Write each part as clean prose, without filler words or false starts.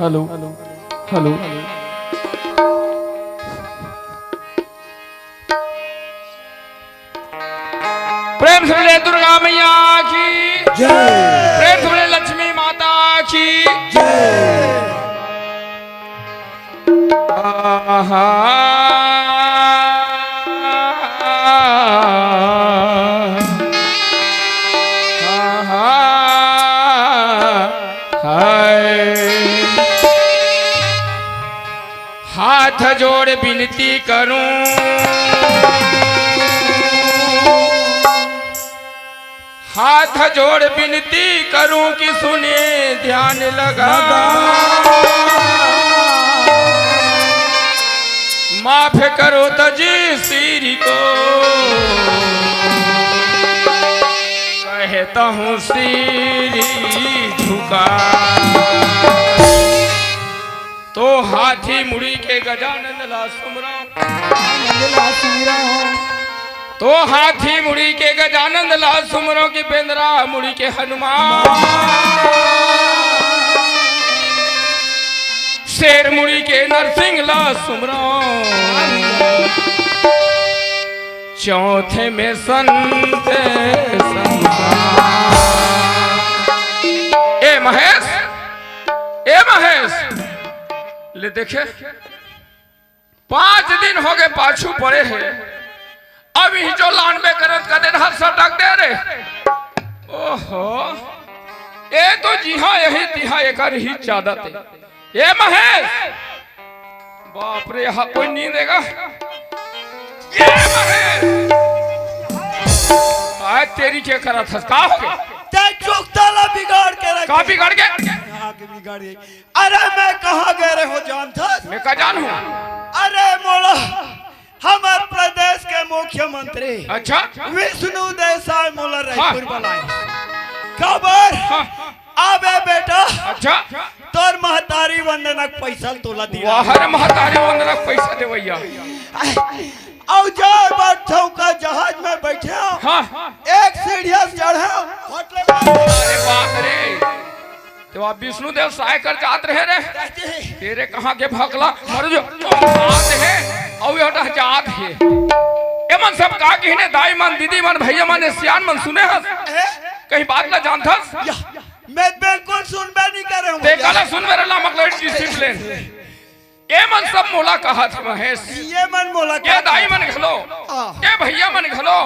Hello hello प्रेम से बोले दुर्गा मैया की जय। प्रेम से बोले लक्ष्मी माता की जय। आहा हाथ जोड़ विनती करूं हाथ जोड़ विनती करूं कि सुने ध्यान लगा माफ करो तजी सिर को कहता हूँ सिर झुका तो हाथी मुड़ी के गजानंद ला सुमरो तो हाथी मुड़ी के गजानंद ला सुमरो की बेंद्रा मुड़ी के हनुमान शेर मुड़ी के नरसिंह ला सुमरो चौथे में संत ए महेश ले देखे 5 दिन हो गए पाछू पड़े हैं अब ही जो लानबे करत का दिन हर सटक दे रे ओहो ए तो जी हाँ यही तिहा एकर ही चादत है ए महेश बाप रे यहाँ कोई नहीं देगा ये महेश आज तेरी क्या करा था का हो गया चुकताला बिगाड़ के रख का बिगड़ गया बिगाड़ गई। अरे मैं कहाँ गए रे हो जानता मैं का जानू अरे मोला हमारे प्रदेश के मुख्यमंत्री अच्छा विष्णु देसाई मोला रायपुर हाँ। बुलाए खबर हाँ। आबे बेटा अच्छा तोर महतारी वंदनक पैसा तोला दिया वाहर महतारी वंदनक पैसा दे भैया और जाए बैठो का जहाज में बैठे हाँ एक सीढ़िया से चढ़े अरे बाप रे तो आप विष्णु देव सहाय कर जात रहे रे तेरे कहाँ के भगला मर जो जात है और ये जात है ये मन सब का कहने दाई मन दीदी मन भैया मन सियान मन सुने हस कहीं बात ना जानता मैं बिल्कुल सुनबे नहीं कर रहा हूँ देखा ना सुन मेरा ला मकलड़ डिसिप्लिन ये मन सब मोला कहा थे महेश ये मन मोला ये दाई मन घलो ये भैया मन घलो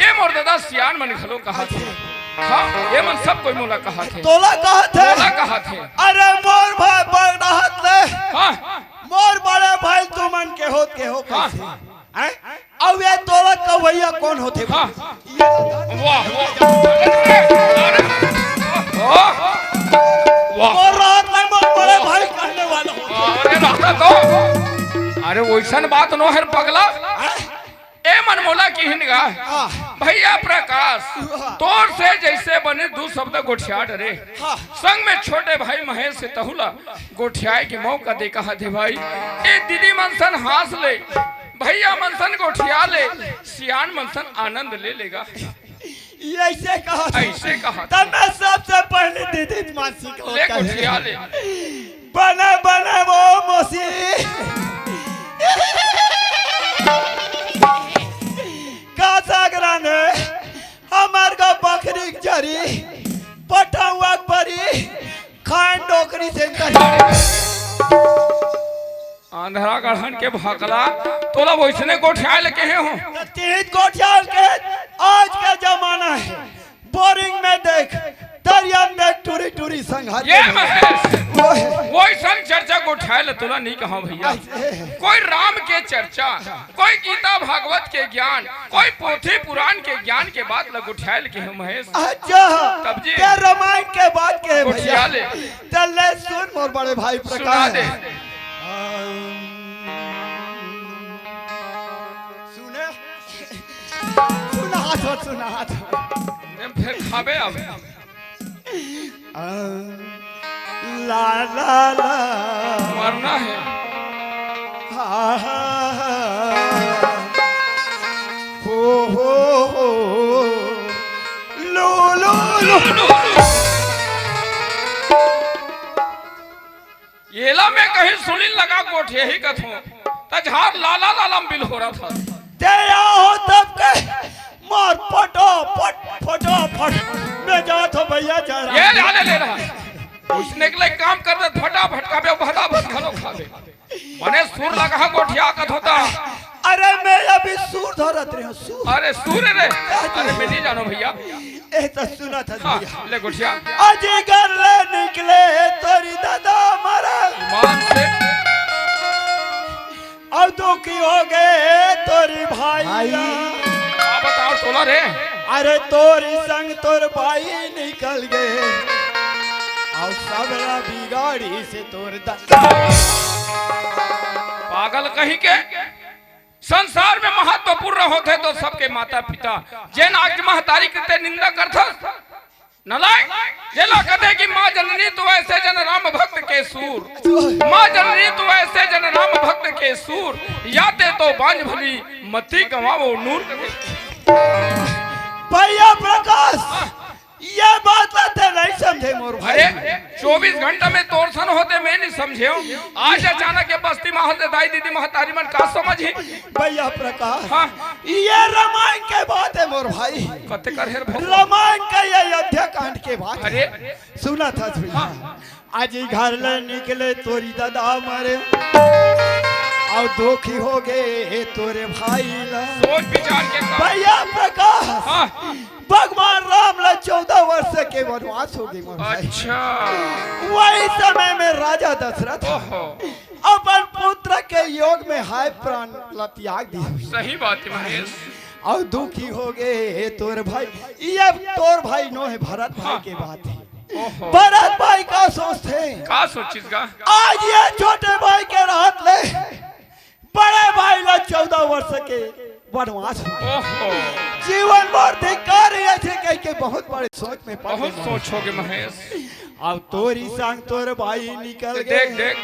ये मोर दादा सियान मन घलो कहा थे हाँ ये मन सब कोई मोला कहा थे तोला कहा थे मोला कहा थे अरे मोर भाई बढ़ रहा ले हाँ मोर बड़े भाई तू मन के हो कैसे हैं अब ये तोला कवैया कौन होते हाँ वाह वाह मोर रात में मोर बड़े भाई कहने वाला अरे रहता तो अरे वैसन बात नो है पगला ए मन मोला की हिनगा भैया प्रकाश तोर से जैसे बने दो शब्द गोठिया रे संग में छोटे भाई महेश से तहुला गोठियाए के मौका दे कहा दे भाई ए दीदी मनसन हास ले भैया मनसन गोठिया ले सियान मनसन आनंद ले लेगा ऐसे कहा तब मैं सबसे पहले दीदी मासी को ले गोठिया ले बने वो मोसी ने हमार का बकरी जरी पटावा परी खान डोकरी से आंधरा गढ़न के भकला तोला वैसने गोठिया लेके हैं हो 3 गोठिया के आज का जमाना है बोरिंग में देख दरिया में टूरी संघार ये महेश वैसन चर्चा गोठिया ले तोला नहीं कहा भैया कोई राम के चर्चा कोई गीता भागवत के ज्ञान कोई पोथी पुराण के ज्ञान के बात ल गोठिया लेके हैं महेश अच्छा तब जी क्या रामायण के बात के गोठिया ले चल ले सुन मोर बड़े भाई प्रकाश दे सुना हाथ फिर खाबे अब ला ला ला मरना है हो लो लो लो ये मेला में कहीं सुनील लगा गोठ यही कथो तझार लाला लालम बिल हो रहा था ते आओ तब के मार फटाफट मैं जात हो भैया जा रहा ये जाने ले रहा उसने के लिए काम कर दे फटाफट का बे भदा भलो खावे मने सुर लगा गोठिया कथ होता अरे मैं अभी सूर धरत रहे सूर अरे सूर रे अरे मैं नहीं जानो भैया ए तो सुना था हाँ, भैया ले गोठिया अजगर ले निकले तोरी दादा मारा मान से अब तो की हो गए तोरी भाई आप बताओ टोला रे अरे तोरी संग तोर भाई निकल गए और सबला बिगाड़ी से तोर दादा पागल कहीं के संसार में महत्वपूर्ण होते तो सबके माता पिता जेन आज महतारी करते निंदा करता नलायक जेला कहते कि माँ जननी तो ऐसे जन राम भक्त के सूर माँ जननी तो ऐसे जन राम भक्त के सूर याते तो बांझ भली मती गवाओ नूर भैया प्रकाश ये बात लाते नहीं समझे मोर भाई अरे 24 घंटा में तोरसन होते मैं नहीं समझे आज अचानक ये बस्ती महल से दाई दीदी महतारी मन का समझी भैया प्रकाश हाँ ये रामायण के बात है मोर भाई कते कर हेर भो रामायण का ये अयोध्या कांड के बात अरे सुना था भैया आज ही घर ले निकले तोरी दादा मारे और दुखी हो गए तोरे भाई ला सोच विचार के कर भैया प्रकाश हाँ भगवान राम ला 14 वर्ष के वनवास हो गए मोर भाई अच्छा वही समय में राजा दशरथ ओहो अपन पुत्र के योग में हाय प्राण ला त्याग दी सही बात है महेश और दुखी हो गए तोर भाई ये तोर भाई नो है भरत भाई के बात है ओहो भरत भाई का सोचते का सोचिसगा आज ये छोटे भाई के राहत ले बड़े भाई ला 14 वर्ष के वनवास ओहो जीवन भर धिक्कार ऐसे कह के बहुत बड़े सोच में पड़ बहुत गए। सोचोगे महेश अब तोरी संग तोर भाई निकल देख गए देख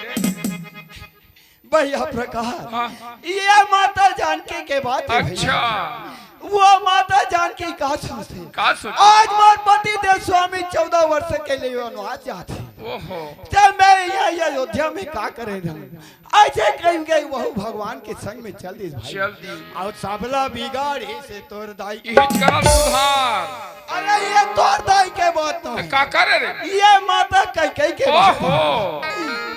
भैया प्रकाश हाँ ये माता जानकी के बात है भैया। अच्छा वो माता जानकी का सोचते का सोच आज मार पति देव स्वामी 14 वर्ष के लिए वनवास जाते ओहो जब मैं यहाँ अयोध्या में का करे ऐसे कहीं गए वह भगवान के संग में चल दी भाई चल दी और सबला बिगाड़ी से तोर दाई इहिच करा सुधार अरे ये तोर दाई के बात तो का करे रे ये माता कह के बात ओहो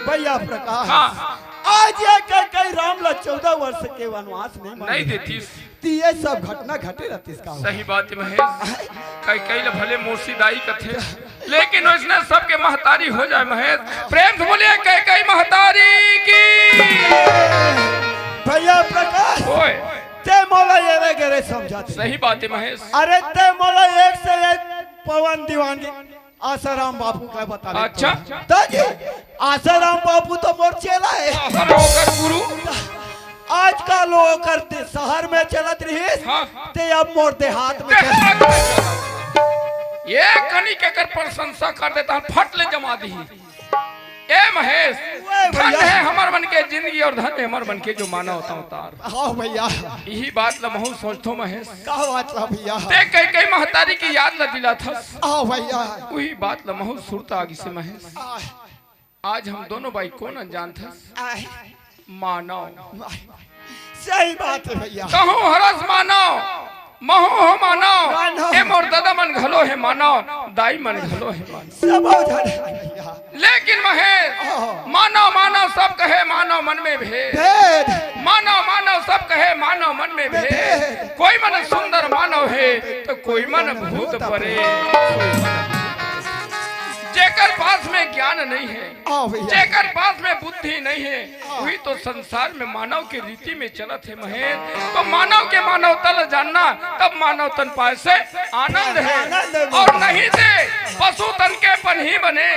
भैया प्रकाश हाँ आज ये कह राम ला 14 वर्ष के वनवास नहीं देती ये सब घटना घटे रहती इसका सही बात है महेश कई कई भले मोसीदाई कथे लेकिन उसने सबके महतारी हो जाए महेश प्रेम से बोलिए कई कई महतारी की भैया प्रकाश ओए ते मोला ये वगैरह समझाते सही बात है महेश अरे ते मोला एक से एक पवन दीवानगी आसाराम बापू का बता दे अच्छा ताजी आसाराम बापू तो मोर चेला है हर होकर गुरु आज का लोग करते शहर में चलत रही हाँ। ते अब मोर देहात में ये कनी के कर प्रशंसा कर देता हूं फट ले जमा दी ए महेश धन है हमार मन के जिंदगी और धन है हमार मन के जो माना होता उतार हाँ भैया यही बात ला महू सोचतो महेश का बात ला भैया ते कई कई महतारी की याद ला दिला था हाँ भैया वही बात ला महू सुरता आगे से महेश आज हम दोनों भाई कौन अनजान था मानव सही बात है भैया कहो हरस मानव महो हो मानव मानव। ए मोर दादा मन घलो है मानव दाई मन घलो है मानव सब हो जाने भैया लेकिन महेश मानव मानव सब कहे मानव मन में भेद भेद मानव मानव सब कहे मानव मन में भेद कोई मन सुंदर मानव है तो कोई मन भूत परे जेकर पास में ज्ञान नहीं है हाँ भैया जेकर पास में बुद्धि नहीं है वही तो संसार में मानव के रीति में चलत है महेश तो मानव के मानव तल जानना तब मानव तन पाए से आनंद है और नहीं से पशु तन के पन ही बने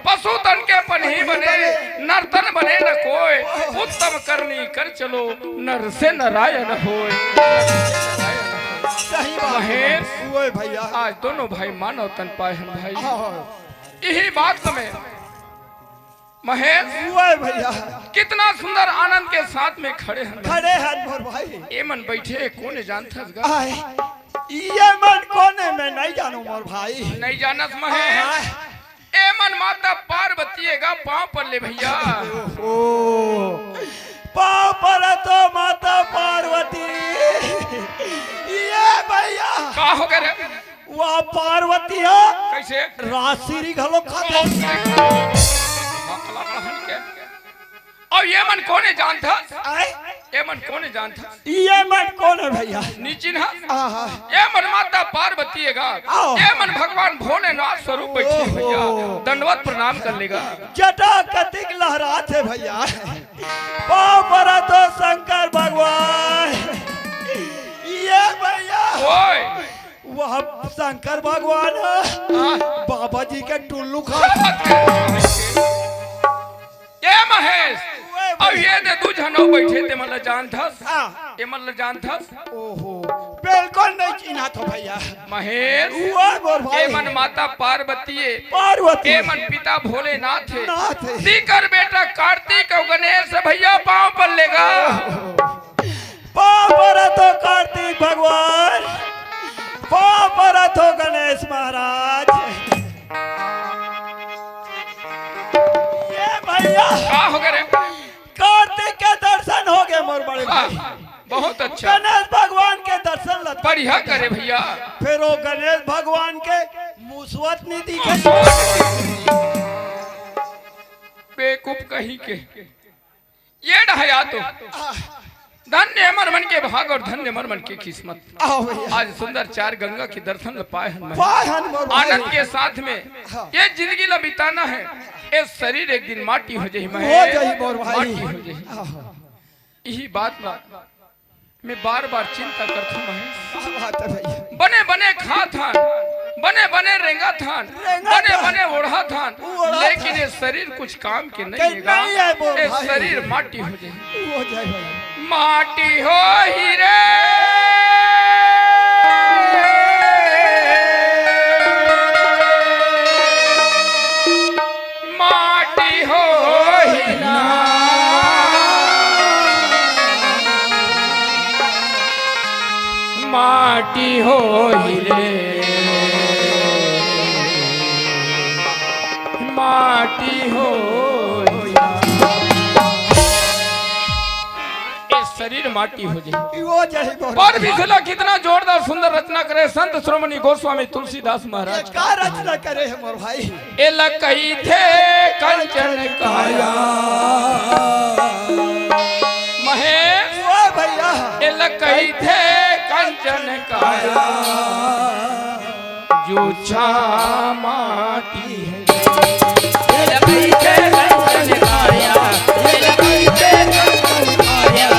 पशु तन के पन ही बने नर्तन बने न कोई उत्तम करनी कर चलो नर से नारायण होए सही बात महेश ओए भैया आज दोनों भाई मानव तन पाए हैं भाई हाँ यही बात में महेश ओए भैया कितना सुंदर आनंद के साथ में खड़े हैं खड़े हैं मोर भाई ए मन बैठे कौन जानता आए ये मन कोने में नहीं जानू मोर भाई नहीं जानत महेश ए मन माता पार्वती का पांव पर ले भैया। ओ पाँव पर तो माता पार्वती। ये भैया का हो गए रे? वह पार्वती है कैसे राशि घलो खाता। और ये मन कौन जानता? आए? ये मन कौन जानता? ये मन कौन है भैया? नीचे ना आहा। ये मन माता पार्वती का, ये मन भगवान भोलेनाथ स्वरूप बैठे भैया, दंडवत प्रणाम कर लेगा। जटा कतिक लहरात है भैया, पाँव पर तो शंकर भगवान। ये भैया ओए वह शंकर भगवान बाबा जी के टुल्लू खा। ये महेश अब ये दे दू जनो बैठे ते मतलब जानथस? ये मतलब जानथस? ओहो बिल्कुल नहीं चिन्हा तो भैया। महेश ये मन माता पार्वती, ये मन पिता भोलेनाथ है। सीकर बेटा कार्तिक और गणेश भैया पांव पर लेगा। पांव पर तो कार्तिक भगवान, पांव पर तो गणेश महाराज। ये भैया का हो गए? कार्तिक के दर्शन हो गए मोर बड़े भाई। बहुत अच्छा। गणेश भगवान के दर्शन लग बढ़िया करे भैया। फिर वो गणेश भगवान के मुसवत नहीं दिखे। बेकूफ कहीं के ये ढाया तो धन्य मर मन के भाग और धन्य मर मन की किस्मत। आज सुंदर चार गंगा के दर्शन पाए आनंद के साथ में ये जिंदगी ला बिताना है। ये शरीर एक दिन माटी हो जाए, माटी हो जाए। यही बात मैं बार बार चिंता करता हूँ। बने बने खा था, बने बने रेंगा था, बने बने ओढ़ा था, लेकिन ये शरीर कुछ काम के नहीं है। ये शरीर माटी हो जाए, माटी हो ही रे माटी हो ही ना। माटी हो ही रे माटी हो ही ना। शरीर माटी हो जाए। और भी सुना कितना जोरदार सुंदर रचना करे संत श्रोमणी गोस्वामी तुलसीदास महाराज। क्या रचना करे है मोर भाई? एला कही थे कंचन काया महेश भैया, एला कही थे कंचन काया जो छा माटी है। एला कही थे कंचन काया, एला कही थे कंचन काया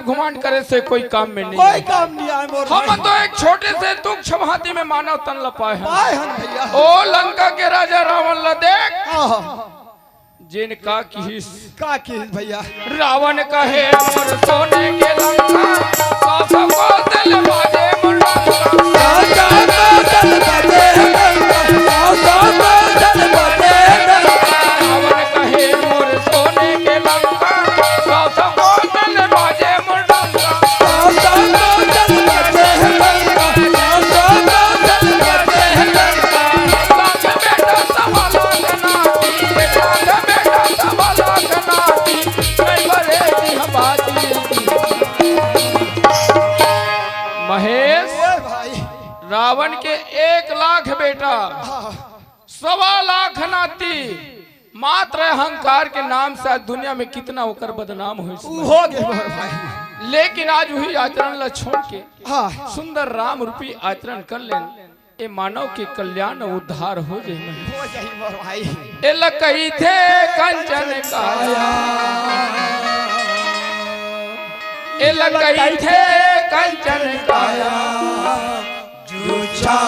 घुमांड करे से कोई काम में नहीं, कोई काम नहीं आए मोर। हम तो एक छोटे से दुख छभाती में मानव तन लपाए हैं। भैया ओ लंका के राजा रावण ला देख जिनका किस का किस भैया। रावण कहे मोर सोने के लंका सौ सौ को दिल बाजे मुंडा राजा को दिल बाजे सौ सौ को दिल बाजे। रावण कहे मोर सोने के लंका सौ सौ को दिल बाजे बेटा 1.25 लाख नाती मात्र अहंकार के नाम से आज दुनिया में कितना होकर बदनाम हो, हो गए मोर भाई। लेकिन आज वही आचरण ला छोड़ के हाँ सुंदर राम रूपी आचरण कर लेन, ये मानव के कल्याण उद्धार हो जाए। हो जाई मोर भाई। ए लकई थे कंचन काया, ए लकई थे कंचन काया, जुछा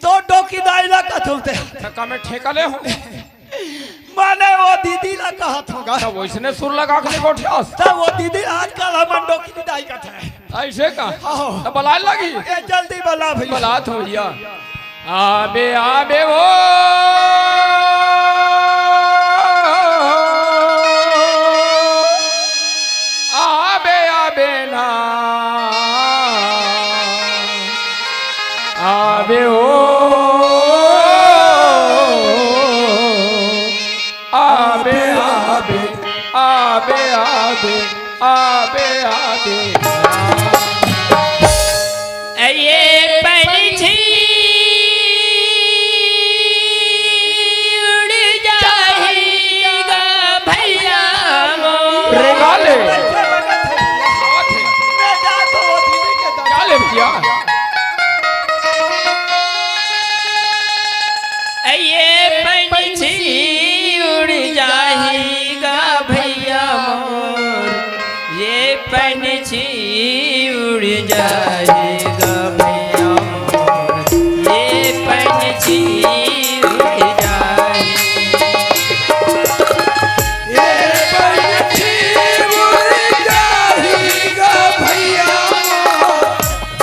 तो डोकी दाइला कथुते ठेका में ठेका ले हो माने वो दीदी ला कहत होगा तब वैसने सुर लगा के गोठियास तब वो दीदी आजकल हमन डोकी दाई कथ है ऐसे का हाँ। तब बलाए लगी ए जल्दी बला भैया बलात हो भैया आबे आबे वो आबे आबे ना आबे ओ आबे आबे आबे आबे आबे आबे ये पंछी उड़ जाएगा भैया रेगा ले मैं जा तो वो दीदी के दर क्या ले भैया ये पंछी उड़ जाएगा भैया मोर ये पंछी उड़ जाएगा भैया मोर ये पंछी उड़ जाएगा ये पंछी उड़ जाएगा भैया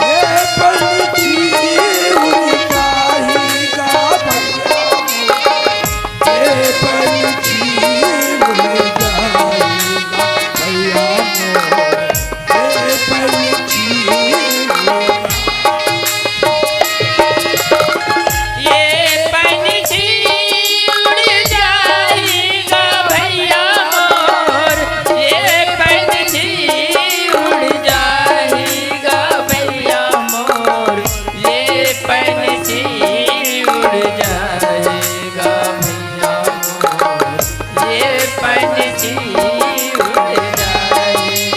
ये पंछी उड़ जाएगा भैया ये पंछी उड़ जाएगा भैया ये पंछी ये पंछी उड़ जाएगा भैया मोर ये पंछी उड़ जाएगा भैया मोर ये पंछी उड़ जाएगा भैया मोर ये पंछी उड़ जाएगा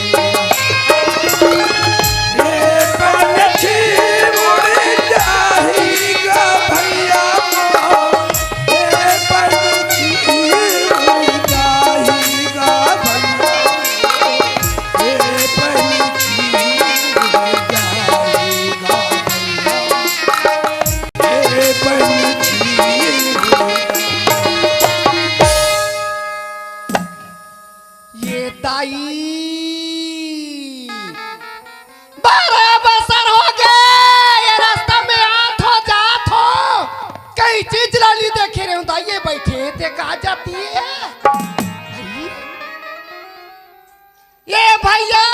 ये पंछी उड़ जाएगा भैया ये पंछी उड़ जाएगा भैया ये पंछी उड़ जाएगा भैया ये पंछी ये ताई 12 बरस हो गए ये रास्ता में आत हो जात हो कई चीज लाली देखे रहे हूं ये बैठे ते कहा जाती है ये भैया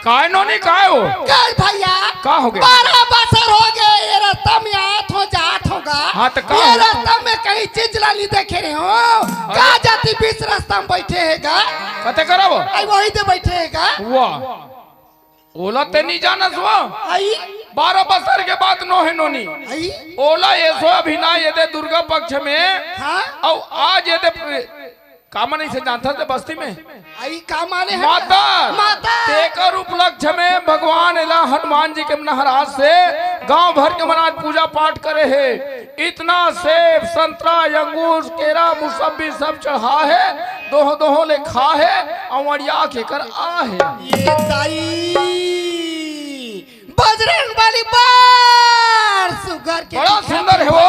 काय नोनी काय हो कल भैया का हो गया 12 बरस हो गए ये रास्ता में आत हो जात होगा हाँ, तो का ये हो? रास्ता में कई चीज लाली देखे रहे हो कहा जाती बीच रास्ता में बैठे हैगा कते करब आई वही दे बैठे हैगा वाह ओला ते नहीं जानस वो आई 12 बरस के बाद नो है नोनी आई ओला ये सो अभिनय ये दे दुर्गा पक्ष में हाँ और आज ये दे कामन से जानता थे बस्ती में आई का माने है माता माता तेकर उपलक्ष्य में भगवान एला हनुमान जी के महाराज से गांव भर के महाराज पूजा पाठ करे है इतना सेब संतरा अंगूर केरा मुसब्बी सब चढ़ा है दोहो दोहो ले खा है अवड़िया के कर आ है। ये दाई बजरंग बली बार सुगर के बड़ा सुंदर है वो,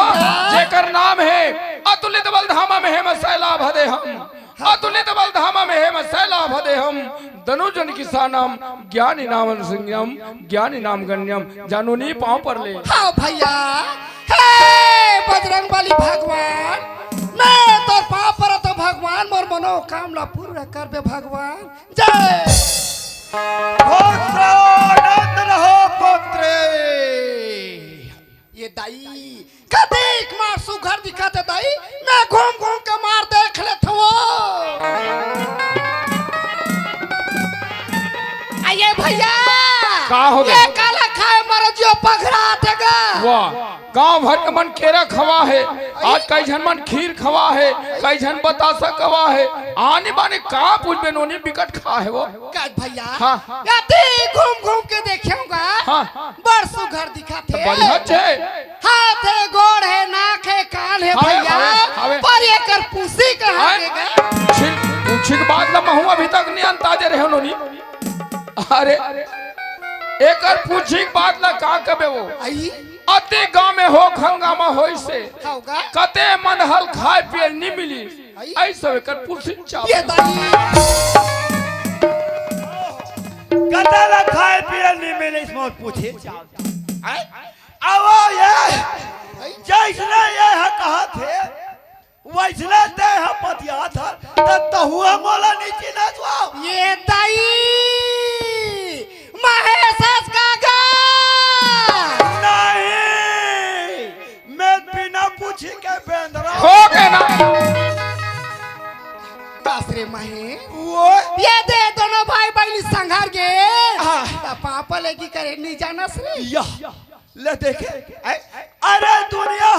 जेकर नाम है अतुलित बलधामा में हेम सैला भदे हम, अतुलित बलधामा में हेम सैला भदे हम, धनुजन किसानम ज्ञानी नाम संयम, ज्ञानी नाम गण्यम, जानूनी पांव पर ले। हाँ भैया, हे बजरंग बली भगवान, मैं तो पाँव पर तो भगवान मोर मनोकामना पूरा कर बे भगवान। जय आनंद रहो पुत्रे। ये दाई कदीक मार सुघर दिखाते दाई, मैं घूम घूम के मार देख ले थो। आइए भैया, का हो गया? ये काला खाए मारो जो पघरा देगा। वाह, गांव भर के मन केरा खवा है, आज कई जन मन खीर खवा है, कई जन बतासा खवा है, आने बाने का पूछ में नोनी बिकट खा है वो। काज भैया, हाँ। याते घूम घूम के देखेऊंगा, हाँ। बड़ सुघर दिखाते। बढ़िया छे। हाथ है, गोड़ है, नाक है, कान है हावे, भैया, हावे। पर ये कर पूसी कहाँ देगा? छिक बात ला महू अभी तक नहीं अंताजे रहे नोनी। अरे एकर पूछी बात ला का कबे वो आई अति गांव में हो हंगामा होई से होगा कते मन हल खाए पिए नहीं मिली, ऐसा एकर पूछी चाव। ये दाई कते ला खाए पिए नहीं मिले इसमें पूछे आओ ये जैसने ये है कहा थे वैसने ते है पतिया था तो हुआ मोला नीचे ना जाओ। ये दाई महेश काका नहीं, मैं बिना पूछे के बेंदरा हो गए ना कासरे महे वो ये दे दोनों भाई बहनी संघार गे पापा लेगी करे नहीं जाना से या ले देखे अरे दुनिया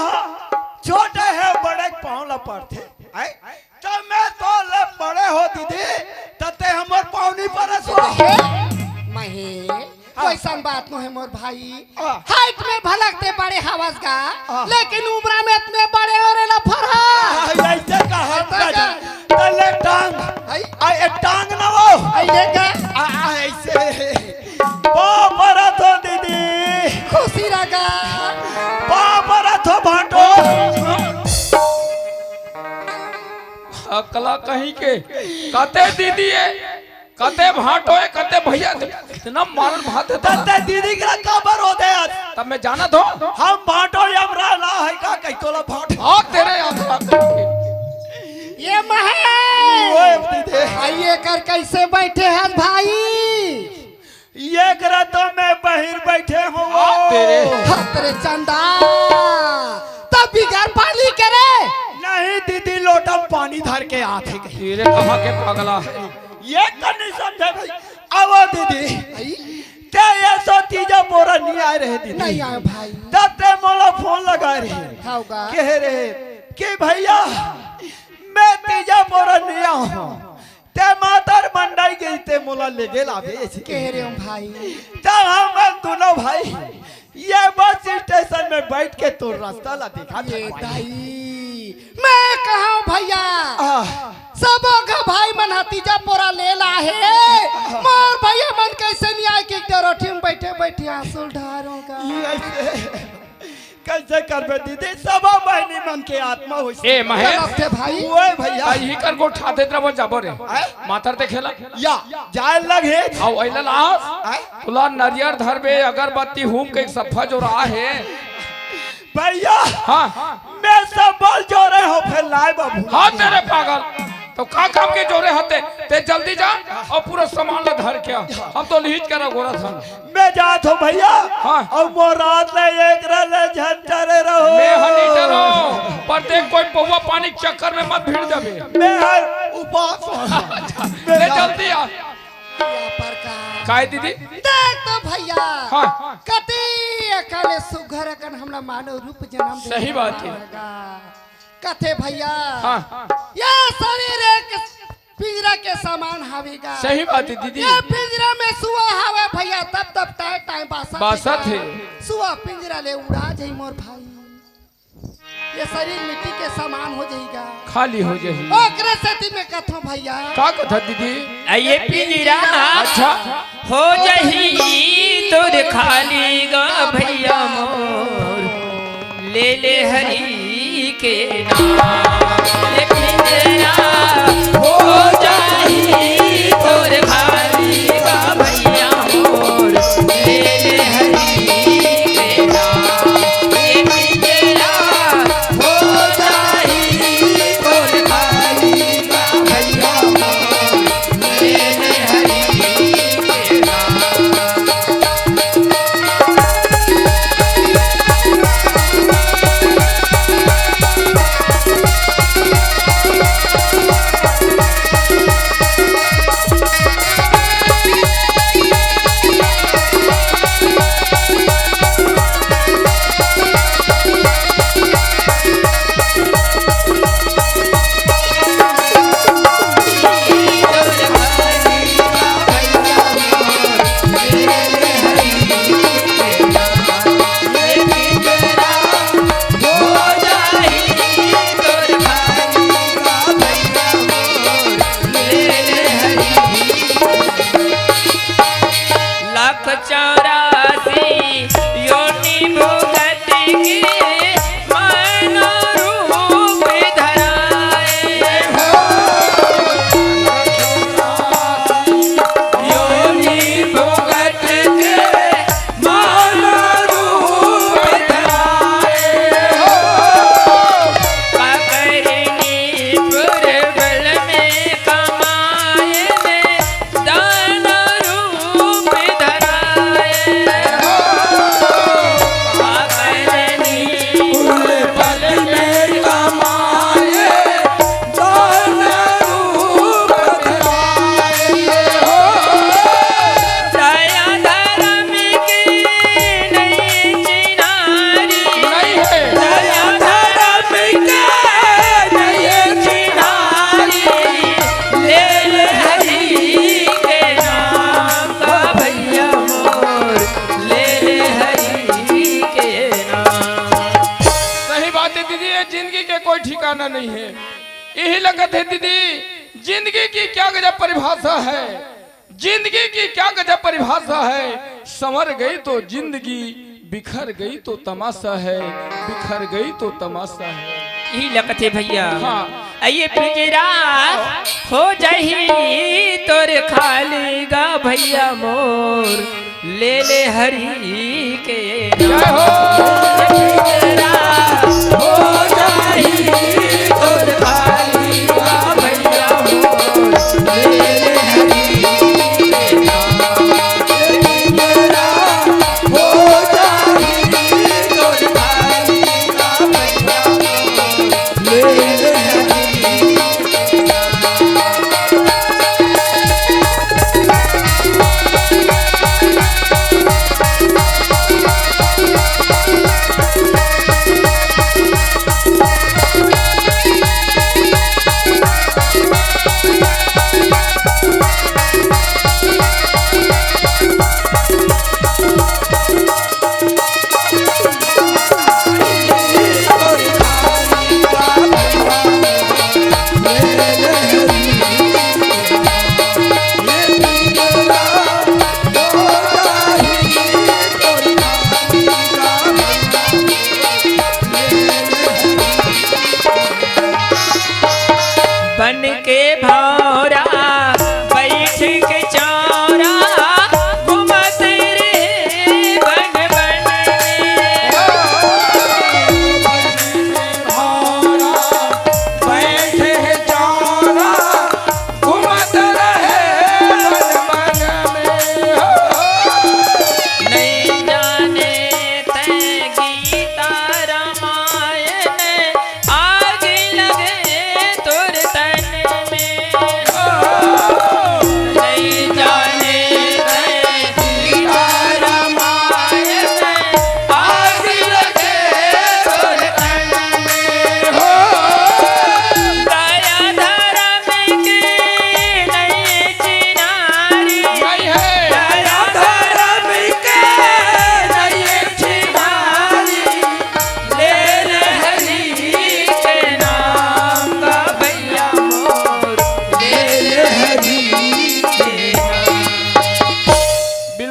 छोटे है बड़े पाँव ला पड़ते तो मैं तो ले बड़े हो दीदी तते हमर पाँव नहीं पड़े सो महे वैसा बात न है मोर भाई, हाइट में भलकते बड़े हवस का, लेकिन उम्र में इतने बड़े हो रे लफड़ा। ऐसे कहा तले टांग आई टांग ना वो आइए का ऐसे बाबरा तो दीदी खुशी रगा बाबरा तो भाटो अकला कहीं के कते दीदी है, कते भाटो है, कते भैया इतना मारन भाते था। तते दीदी का खबर हो दे तब मैं जाना तो हम भाटो यमरा ना है का कई तोला भाट हाँ तेरे अकला करके ये महे ओए दीदी आइए कर कैसे बैठे हैं भाई? ये करा तो मैं बाहर बैठे हूँ तेरे चंदा तब बिगाड़ पानी करे नहीं दीदी लोटा पानी धर के आते गई तेरे कहाँ के पगला है ये करने समझे भाई अब दीदी ते ये सो तीजा बोरा नहीं आ रहे दीदी नहीं आए भाई तते मोला फोन लगा रहे होगा कह रहे कि भैया मैं तीजा बोरा नहीं आऊँ ते मातर मंडाई गई ते मोला ले गेल आवे ऐसे कह रहे हो भाई तब हम दोनों भाई ये बस स्टेशन में बैठ के तो रास्ता ला देखा ये दाई मैं कहा भैया सबों का भाई मन हतीजा पोरा ले ला है मोर भैया मन कैसे नहीं आए कि रोटी में बैठे बैठे आंसू ढारोगा कैसे करबे दीदी सब बहनी मन के आत्मा हो ए महेश थे भाई ओए भैया यही कर गो ठाते तरह जाबो रे मातर ते खेला या जाए लगे आओ अइला लास तुला नरियर धरबे अगरबत्ती हुम के सफा जो रहा है भैया हाँ मैं सब बोल जो रहे हो फिर लाए बाबू हाँ तेरे पागल तो का काम के जोरे हते ते जल्दी जा और पूरा सामान ला धर के आ। हम तो लीज करा गोरा था मैं जात हूँ भैया हाँ। और मोरात ले एक रले झंझरे रहो मैं हनी डरो पर देख कोई पौवा पानी के चक्कर में मत भिड़ जाबे मैं हर उपास ले जल्दी आ पर का काय दीदी देख तो भैया हाँ। कति अकाले सुघर अकन हमला मानव रूप जन्म दे सही बात है। कथे भैया हाँ। ये शरीर एक पिंजरा के समान हावेगा सही बात है दीदी ये पिंजरा में सुआ हावे भैया तब तब टाइम बासत बासत है सुआ पिंजरा ले उड़ा जाई मोर भाई ये शरीर मिट्टी के समान हो जाएगा। खाली हो जाही। ओकरे सेती में कथो भैया का कथा दीदी? ये पिंजरा अच्छा हो जही तोर खाली गा भैया मोर ले ले हरि के नाम। ये पिंजरा हो जही तोर खाली गा भैया मोर ले ले हरि के नाम। ये पिंजरा हो जही तोर खाली गा भैया मोर ले ले हरि के नाम। लाख 84 योनि भुगत के मानो रूप धराए हो। योनि भुगत के मानो रूप धराए हो। काकरनी पुरबल में कमाए में दान रूप धराए हो। काकरनी पुरबल में कमाए दान रूप धराए हो। दया धर्म की नहीं चिनारी नहीं है। दया धर्म के नहीं चिनारी ले ले हरि के नाम का भैया मोर ले ले हरि के नाम। सही बात है दीदी, ये जिंदगी के कोई ठिकाना नहीं है। यही लगत है दीदी, जिंदगी की क्या गजब परिभाषा है। जिंदगी की क्या गजब परिभाषा है। संवर गई तो जिंदगी, बिखर गई तो तमाशा है, बिखर गई तो तमाशा है। यही लगत है भैया। हाँ। ये पिंजरा हो जही तोर खाली गा भैया मोर ले ले हरि के जय नाम। हो। ये पिंजरा हो जही तोर खाली गा भैया मोर ले ले हरि के नाम। ये पिंजरा हो जही तोर खाली गा भैया मोर ले ले हरि के नाम।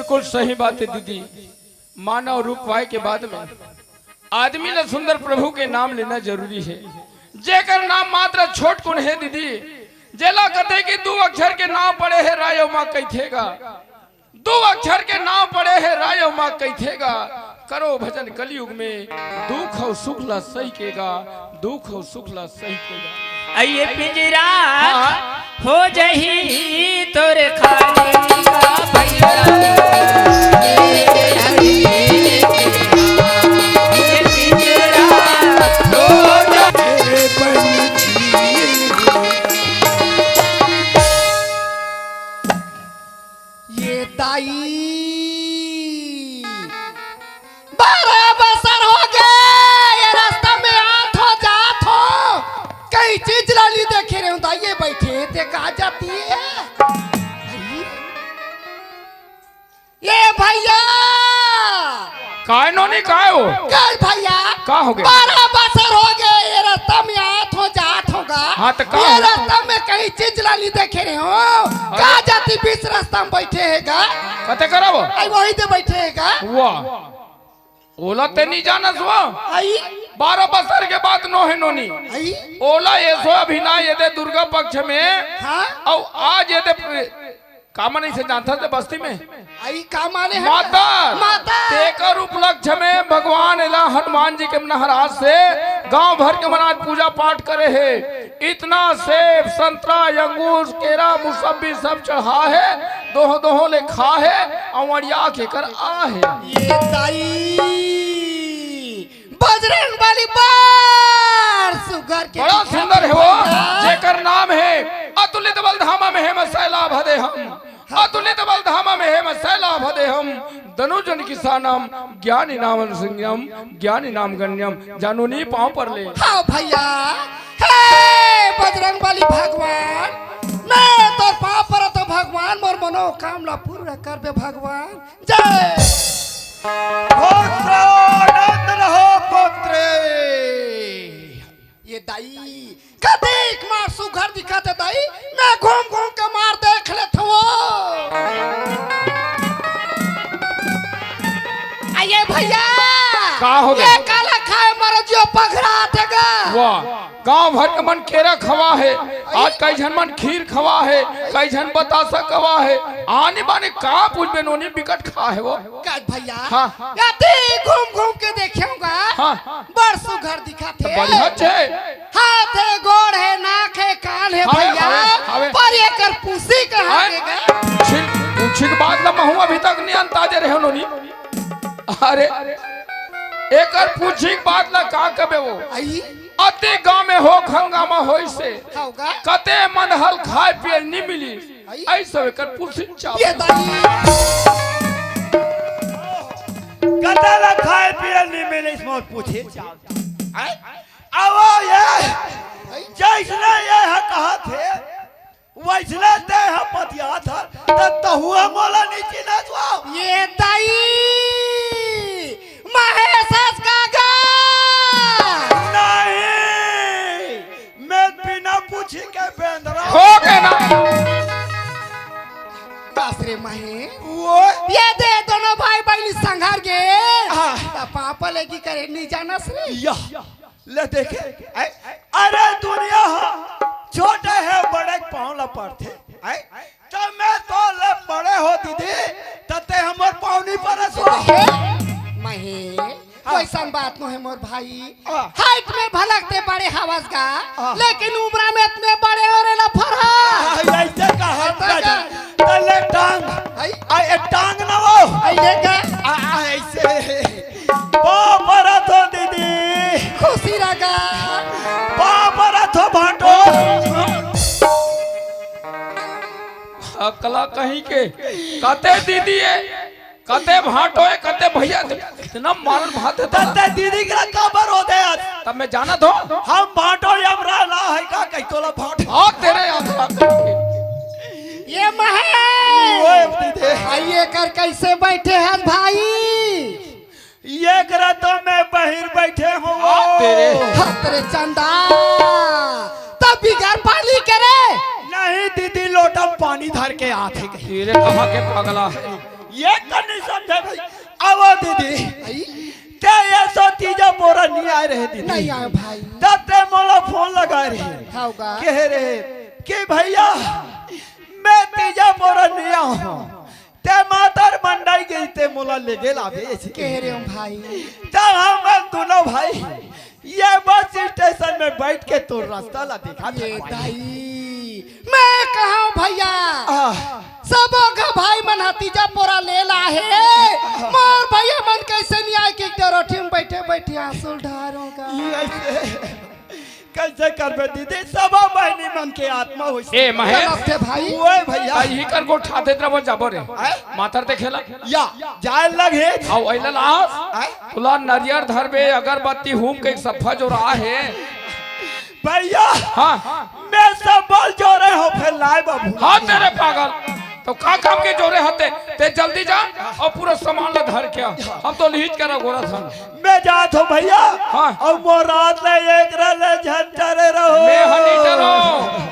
बिल्कुल सही बात है दीदी। मानव रूप पाए के बाद में आदमी ने सुंदर प्रभु के नाम लेना जरूरी है। जेकर नाम मात्र छोट कुन है दीदी, जेला कहते कि 2 अक्षर के नाम पड़े है रायो माँ कैथेगा, 2 अक्षर के नाम पड़े है रायो माँ कैथेगा। करो भजन कलयुग में, दुख और सुख ला सही केगा, दुख और सुख ला सही केगा। ये पिंजरा हो जही तोर खाली का भैया, ये पिंजरा हो जही ये दाई 12 बरस हो गए ये रास्ता में आत हो जात हो, कई चीज लाली देखे रहे हूं ये बैठे ते कहा जाती है ये भैया। काय नोनी काय हो? कल भैया का हो गया? 12 बरस हो गए ये रास्ता में आत हो जात होगा। हाँ तो का ये हो? रास्ता में कई चीज लाली देखे रहे हो, कहा जाती बीच रास्ता में बैठे हैगा, कते करब आई वही दे बैठे हैगा। वाह ओला ते नहीं जाना सुआ। आई 12 बरस के बाद नो है नोनी आई ओला ये सो अभिनय ये दे दुर्गा पक्ष में हाँ और आज ये दे कामा नहीं से जानता थे बस्ती में आई का माने है माता माता तेकर उपलक्ष्य में भगवान एला हनुमान जी के महाराज से गांव भर के महाराज पूजा पाठ करे है। इतना सेब संतरा अंगूर केरा मुसब्बी सब चढ़ा है, दोहो दोहो ले खा है अवड़िया के कर आ है। ये दाई बजरंग बली बार सुगर के बड़ा सुंदर है वो, जेकर नाम है अतुलित बल धामा में हेम सैला भदे हम, अतुलित बल धामा में हेम सैला भदे हम, धनुजन किसानम ज्ञानी नाम संयम ज्ञानी नाम गण्यम, जानूनी पांव पर ले। हाँ भैया हे बजरंग बली भगवान, मैं तो पाँव पर तो भगवान मोर मनोकामना पूर्ण कर बे भगवान। जय आनंद रहो पुत्रे। ये दाई कदीक मार सुघर दिखा दे दाई, मैं घूम घूम के मार देख ले थो। आये भैया का हो गया? ये काला खाए मारो जो पघरा देगा। वाह गांव भर के मन केरा खवा है, आज कई जन मन खीर खवा है, कई जन बतासा खवा है, आने बाने का पूछ में नोनी बिकट खा है वो। काज भैया हाँ। याते घूम घूम के देखेऊंगा हाँ। बड़ सुघर दिखाते बढ़िया छे। हाथ है गोड़ है नाक है कान है हावे, भैया, हावे। पर ये कर पूसी कहाँ हाँ? देगा। छिक बात ला महू अभी तक नहीं अंताजे रहे नोनी। अरे एकर पूछी बात ला का कबे वो आई अति गांव में हो हंगामा होई से होगा कते मन हल खाए पिए नहीं मिली, ऐसा एकर पूछी चाव। ये दाई कतला खाए पिए नहीं मिले इसमें पूछे आओ ये जैसने ये है कहा थे वैसने ते है पतिया था तो हुआ मोला नीचे ना जाओ। ये दाई महेश काका नहीं मैं बिना पूछे के बेंदरा हो गए ना कासरे महे वो ये दे दोनों भाई बहनी संघार गे हाँ। ता पापा लेगी करे नहीं जाना सरे या ले देखे अरे दुनिया छोटे है बड़े पाँव ला पड़ते तो मैं तो ले बड़े हो दीदी तते हमर पाँव नहीं पड़े सो महे वैसा बात न है मोर भाई, हाँ। हाइट में भलकते बड़े हवस का हाँ। लेकिन उम्र में इतने बड़े हो रे लफड़ा ऐसे कहा ऐसा का? तले टांग आई आ टांग ना वो आइए का ऐसे बाबरा तो दीदी खुशी रगा बाबरा तो भाटो अकला कहीं के कते दीदी है कते भाटो है कते भैया इतना मारन भाते था तते दीदी का खबर होते हैं तब मैं जाना था हम भाटो यमरा ना है का कई तोला भाट हाँ तेरे अकला करके ये महे ओए दीदी आइए कर कैसे बैठे हैं भाई। ये करा तो मैं बाहर बैठे हूँ तेरे चंदा तब बिगाड़ पानी करे नहीं दीदी लोटा पानी धर के आते तेरे कहाँ के पगला ये नहीं समझे भाई। आवो दीदी ते ये सो तीजा बोरा नहीं आ रहे दीदी। नहीं आए भाई। तते मोला फोन लगा रहे होगा कह रहे कि भैया मैं तीजा बोरा नहीं आऊं ते मातर मंडाई गई ते मोला ले गेल आवे ऐसे कह रहे हो भाई। तब हम दोनों भाई ये बस स्टेशन में बैठ के तो रास्ता ला देखा ये दाई मैं कहा भैया सब का भाई मन हतीजा पोरा ले ला है मोर भैया मन कैसे नहीं आए कि डरोठी में बैठे बैठे आंसू ढारोगा कैसे करबे दीदी सब बहनी मन के आत्मा हो ए महेश थे भाई ओए भैया ही कर गो ठाते तरफ जाबो रे मातर ते खेला या जाए लगे आओ अइला लास तुला नरियर धरबे अगरबत्ती हुम के सफा जो रहा है भैया हां मैं सब बोल जो रहे हो फिर लाए बाबू हां तेरे पागल तो का काम के जोरे हते ते जल्दी जा और पूरा सामान ला धर के हम तो लीज करा गोरा था मैं जात हो भैया हाँ। और मोरात ले एक रले झंझरे रहो मैं हनी डरो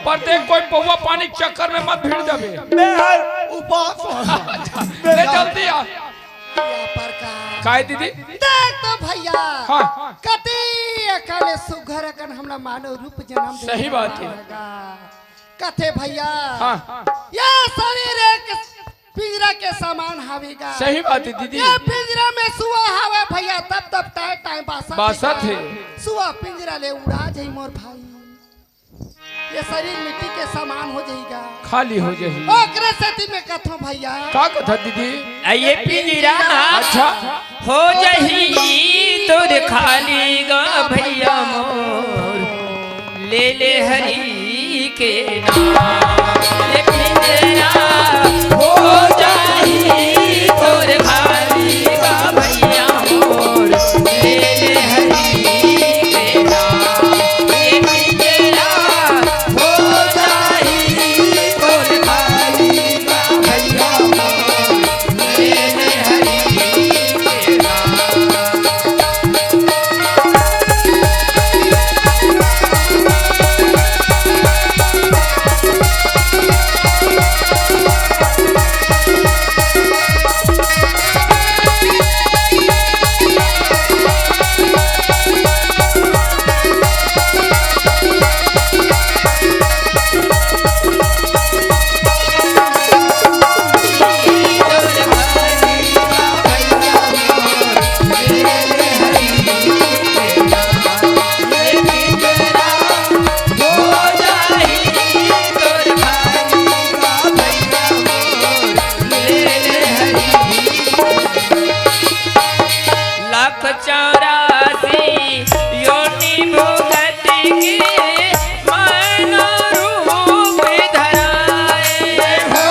पर देख कोई पौवा पानी के चक्कर में मत भिड़ जाबे मैं हर उपास ले जल्दी आ पर का काय दीदी देख तो भैया हाँ। कति अकाले सुघर अकन हमला मानव रूप जन्म दे सही बात है। कथे भैया हाँ। ये शरीर एक पिंजरा के सामान हावेगा सही बात है दीदी ये पिंजरा में सुआ हावे भैया तब तब टाइम बासत है सुआ पिंजरा ले उड़ा जाई मोर भाई ये शरीर मिट्टी के सामान हो जाएगा खाली हो जाही ओकरे सेती में कथो भैया का कथा दीदी ये पिंजरा अच्छा हो जही तोर खाली गा भैया मोर ले ले हरी के नाम ये पिंजरा हो जही तोर खाली गा भैया मोर ले ले हरी के नाम ये पिंजरा हो जही तोर खाली गा भैया मोर ले ले हरी के नाम लाख 84 योनि भुगत के मानो रूप धराए हो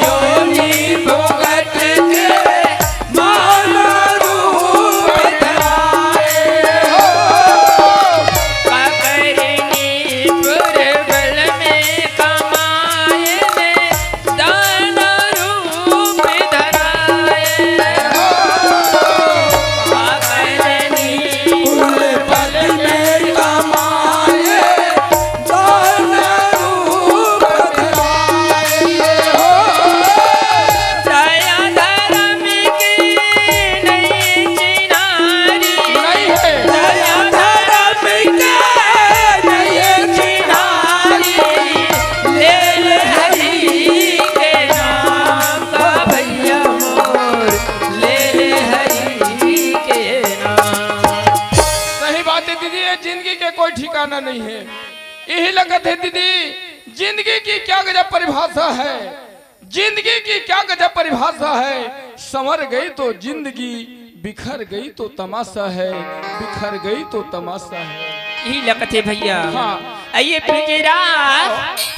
योनि भुगत के मानो रूप धराए हो काकरनी पुरबल में कमाए में दान रूप धराए हो काकरनी पुरबल में कमाए दान रूप धराए हो दया धर्म की नहीं चिनारी नहीं है दया धर्म के नहीं चिनारी ले ले हरि के नाम का भैया मोर ले ले हरि के नाम सही बात है दीदी ये जिंदगी के कोई ठिकाना नहीं है यही लगत है दीदी जिंदगी की क्या गजब परिभाषा है जिंदगी की क्या गजब परिभाषा है संवर गई तो जिंदगी बिखर गई तो तमाशा है बिखर गई तो तमाशा है यही लगते भैया हाँ। ये पिंजरा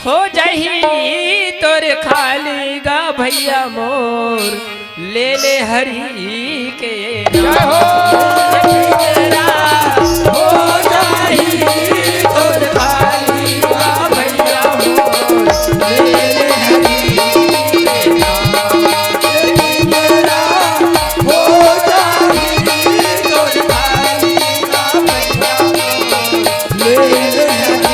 हो जही तोर खाली गा भैया मोर ले ले हरि के जय हो पिंजरा हो जही तोर खाली गा भैया मोर ले ले हरि के नाम पिंजरा हो जही तोर खाली गा भैया मोर ले ले हरि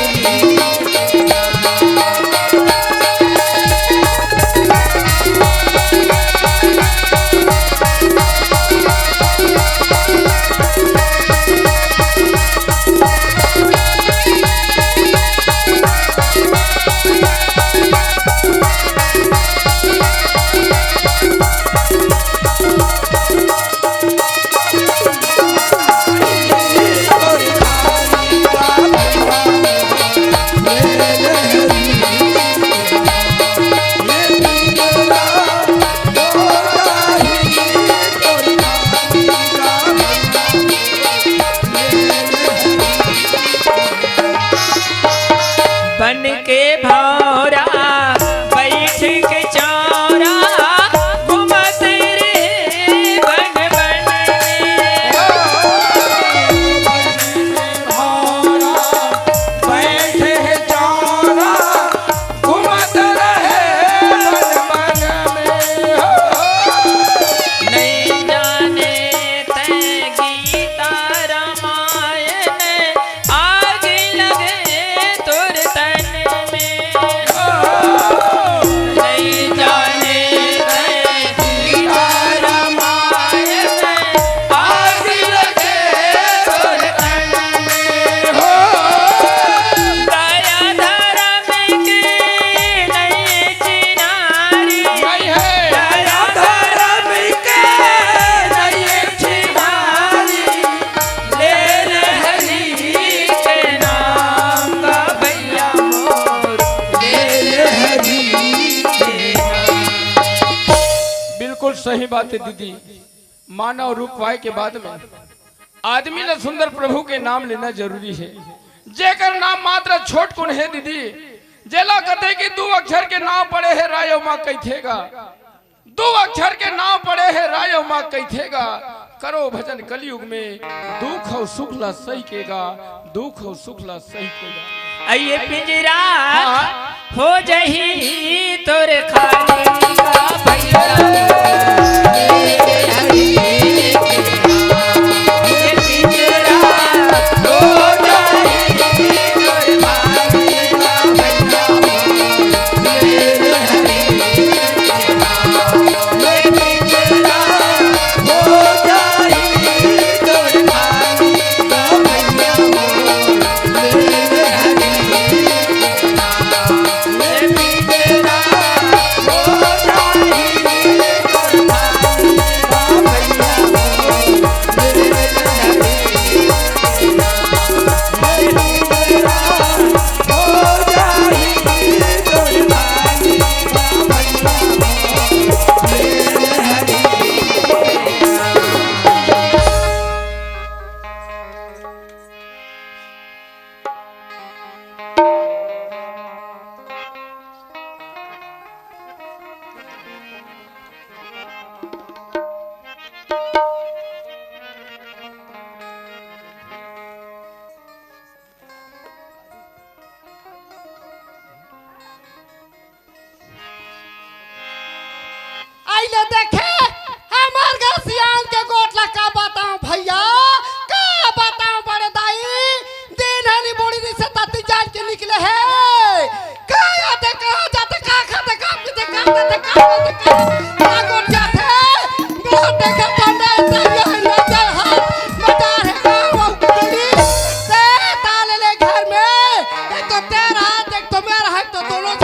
सही बात है दीदी। मानव रूप पाए के बाद में आदमी ने सुंदर प्रभु के नाम लेना जरूरी है। जेकर नाम मात्र छोट कुन है दीदी, जेला कहते कि 2 अक्षर के नाम पड़े है रायो माँ कैथेगा, 2 अक्षर के नाम पड़े है रायो माँ कैथेगा। करो भजन कलयुग में, दुख और सुख ला सही केगा, दुख और सुख ला सही केगा। ये पिंजरा हो जही तोर खाली का भैया, ये पिंजरा हो जही तोर खाली का भैया, ये पिंजरा हो जही तोर खाली का भैया, आइले देखे हमार घसियान के गोटला का बताऊं भैया, का बताऊं बड़े दाई। दिन हनी बोड़ी दी से तती जान के निकले है, का आते कहां जाते का खाते का पीते का देते का बोलते का गोट जाते गोट देखे पंडा तैया ले जाए हाथ मदार है गांव गोली से ताले ले घर में। एक तो तेरा हाथ एक तो मेरा हाथ तो दोनों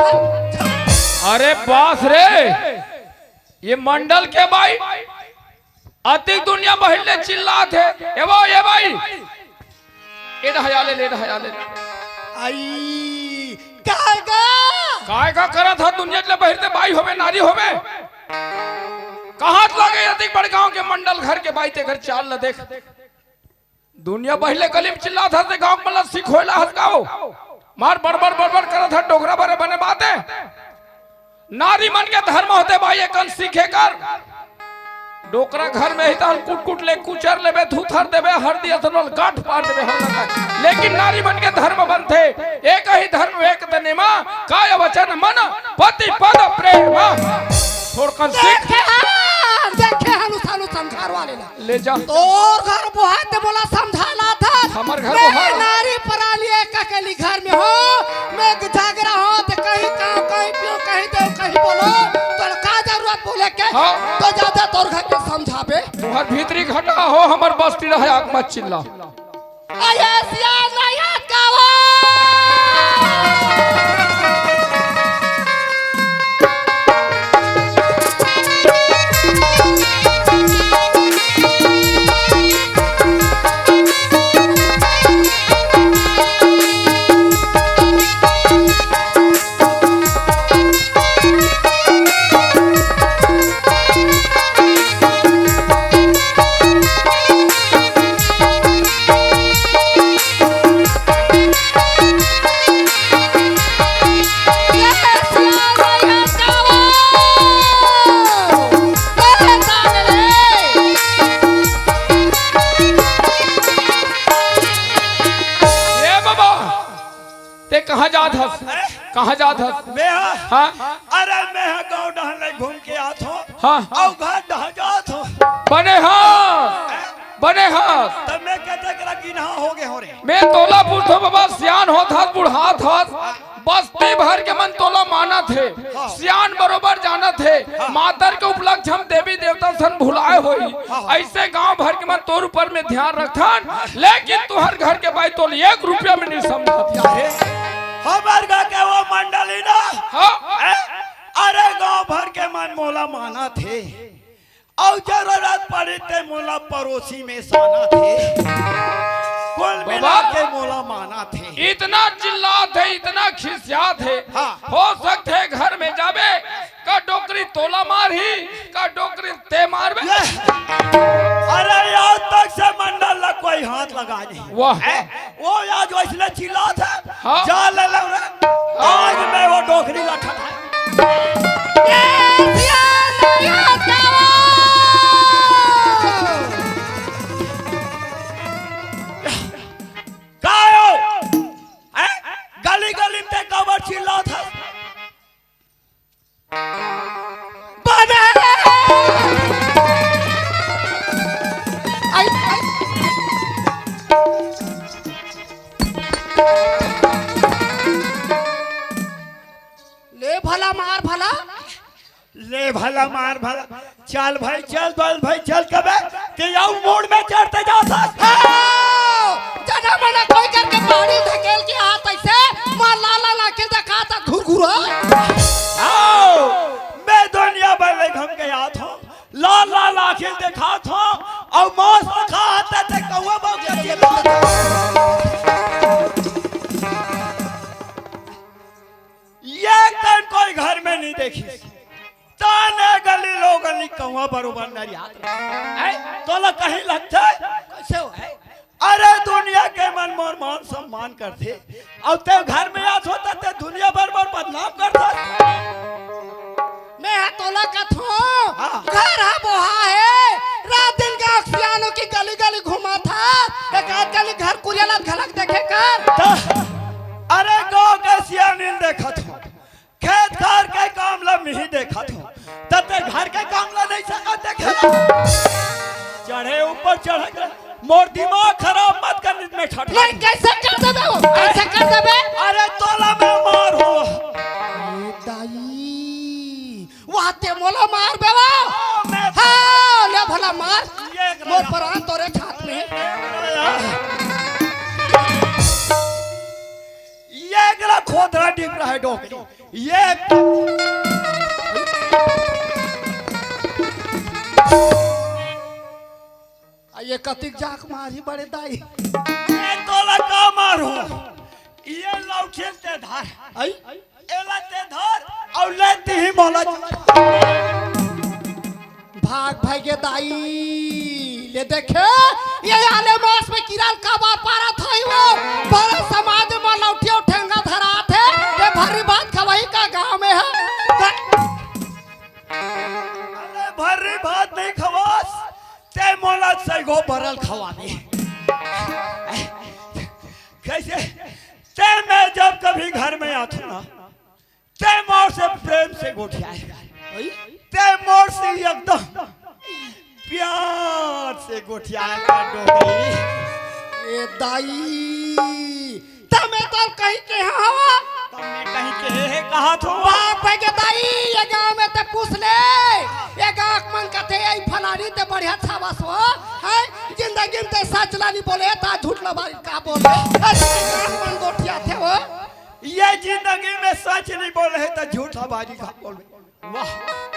अरे बास रे, ये मंडल के भाई अति दुनिया बहिले चिल्लात है। ए भाई ए हयाले ले हयाले आई कागा काय का करा था दुनिया ले बहिरते भाई होवे नारी होवे। कहां लगे अति बड़ गांव के मंडल घर के भाई ते घर चाल ल देख। दुनिया बहिले गली में चिल्ला था ते गांव मतलब सिख होला हसकाओ मार बड़बड़ करा था डोगरा बरे बने बातें। नारी मन के धर्म होते भाई एकन सीखे कर। डोकरा घर में ही तो कुट कुट ले कुचर लेबे धूथर देबे हरदी असनल गांठ पार देबे हम लगा। लेकिन नारी मन के धर्म बनते एक ही धर्म एक तने मां काय वचन मन पति पद प्रेम। थोड़कन सीख देखे हनु सानु समझार वाले ला ले जा। तोर घर बुहाय ते बोला समझाला था हमर घर मैं बुहार नारी पराली एक अकेली घर में हो, मैं जागरा हो ते कहीं काम कहीं पियो कहीं दे कहीं बोलो तो का जरूरत बोले के हाँ। तो ज्यादा तोर घर के समझाबे। तुहर भीतरी घटा हो हमर बस्ती रहे आग मत चिल्ला। आया सिया नया गावा कहाँ जात हस, कहाँ जात हस? मैं हाँ अरे मैं गांव डहले घूम के आत हूँ। हाँ और घर डह जात हूँ। बने हाँ तब मैं कहता करा कि ना हो गए हो रे। मैं तोला पूछो बाबा सियान होत हस बुढ़ात हस बस्ती भर के मन तोला माना थे सियान बरोबर जाना थे मातर के उपलक्ष्य हम देवी देवता सन भुलाए होई ऐसे गांव भर के मन तोर ऊपर में ध्यान रखन लेकिन तुहर घर के भाई तोल 1 रुपया में नहीं समझत हमार गा के वो मंडली ना हाँ अरे गांव भर के मन मोला माना थे और जरूरत पड़ी ते मोला पड़ोसी में साना थे कुल मिला के मोला माना थे। इतना चिल्लात है इतना खिसियात है हाँ। हो सकते घर में जावे का डोकरी डोकरी तोला मार ही का डोकरी ते मार बे अरे आज तक से मंडल ला कोई हाथ लगा नहीं वाह वो आज वैसले चिल्ला था हाँ। जा ले ले रे आज मैं वो डोकरी ला ठठा कायो गली गली में कवर चिल्ला था ले भला मार भला ले भला मार भला चल भाई चल भाई चल कबे ते याऊ मोड़ में चढ़ते जाता जना मना कोई करके पानी धकेल के हाथ ऐसे मार लाला ला के दिखाता घुरघुरा आओ मैं दुनिया भर में घूम के आता हूँ लाल लाल आंखें देखा था और मौस रखा आता थे कौवा बाग ये कौन कोई घर में नहीं देखी ताने गली लोग गली कौवा बरोबर नहीं आता तो ला कहीं लगता है कैसे हो अरे दुनिया के मन मोर मान सम्मान करते और ते घर में आज होता ते दुनिया भर बदनाम करता मैं तोला का थो घर है बोहा है रात दिन का अक्सियानों की गली गली घुमा था एक आध गली घर कुरियाला झलक देखे कर अरे गाँव के सियानी देखा था खेत घर के कामला में ही देखा था तते घर के कामला नहीं सका देखे चढ़े ऊपर चढ़ मोर दिमाग खराब मत कर में छठ नहीं कैसे कर देबे वो कैसे कर देबे अरे तोला में मार हो दाई वहां ते मोला मार बेवा हां ले भला मार मोर प्राण तोरे छात में ये गला खोदरा डिग रहा है डोकरी ये कतिक जाक मारी बड़े दाई ये तोला का मारो ये लौठे ते धार आई एला ते धार और लेती ही मोला भाग भागे दाई ले देखे ये आले मास में किराल का बार पारा था ही वो बड़े समाज में लौटियो ठेंगा धरा थे ये भरी बात खवाई का गांव में है अरे भरी बात नहीं खवास ते मोला से गो बरल खवा दे कैसे ते मैं जब कभी घर में आता ना ते मोर से प्रेम से गोठियाए ते मोर से एकदम प्यार से गोठियाए का डोगरी ए दाई तमे तो कहीं के हवा तुमने कहीं के कहा था बाप भागे दाई ये गांव में ते पूछ ले ये गांव मन कथे आई फलानी ते बढ़िया छावास हो है जिंदगी में ते सच लानी बोले ता झूठ लबारी का बोले ऐसे गांव मन गोठिया थे वो ये जिंदगी में सच नहीं बोले है तो झूठा बाजी का बोले वाह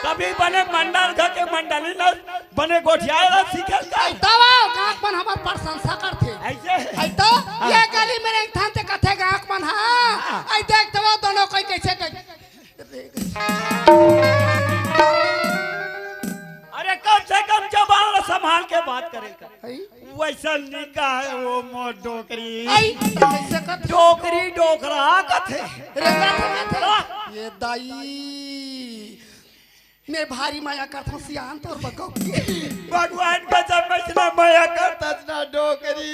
कभी बने मंडल घर के मंडली न बने गोठिया सीखल का तवा गांव मन हमार प्रशंसा करथे ऐसे आई तो ये गली में एक थान ते कथे गांव मन हां आई देख तो दोनों कोई कैसे अरे कम से कम जबान संभाल के बात करेगा वैसा निका है वो मोर डोकरी आई कैसे कथे डोकरी डोकरा कथे ये दाई मैं भारी माया करता हूँ सियान तोर बको भगवान का समझना माया करता ना डोकरी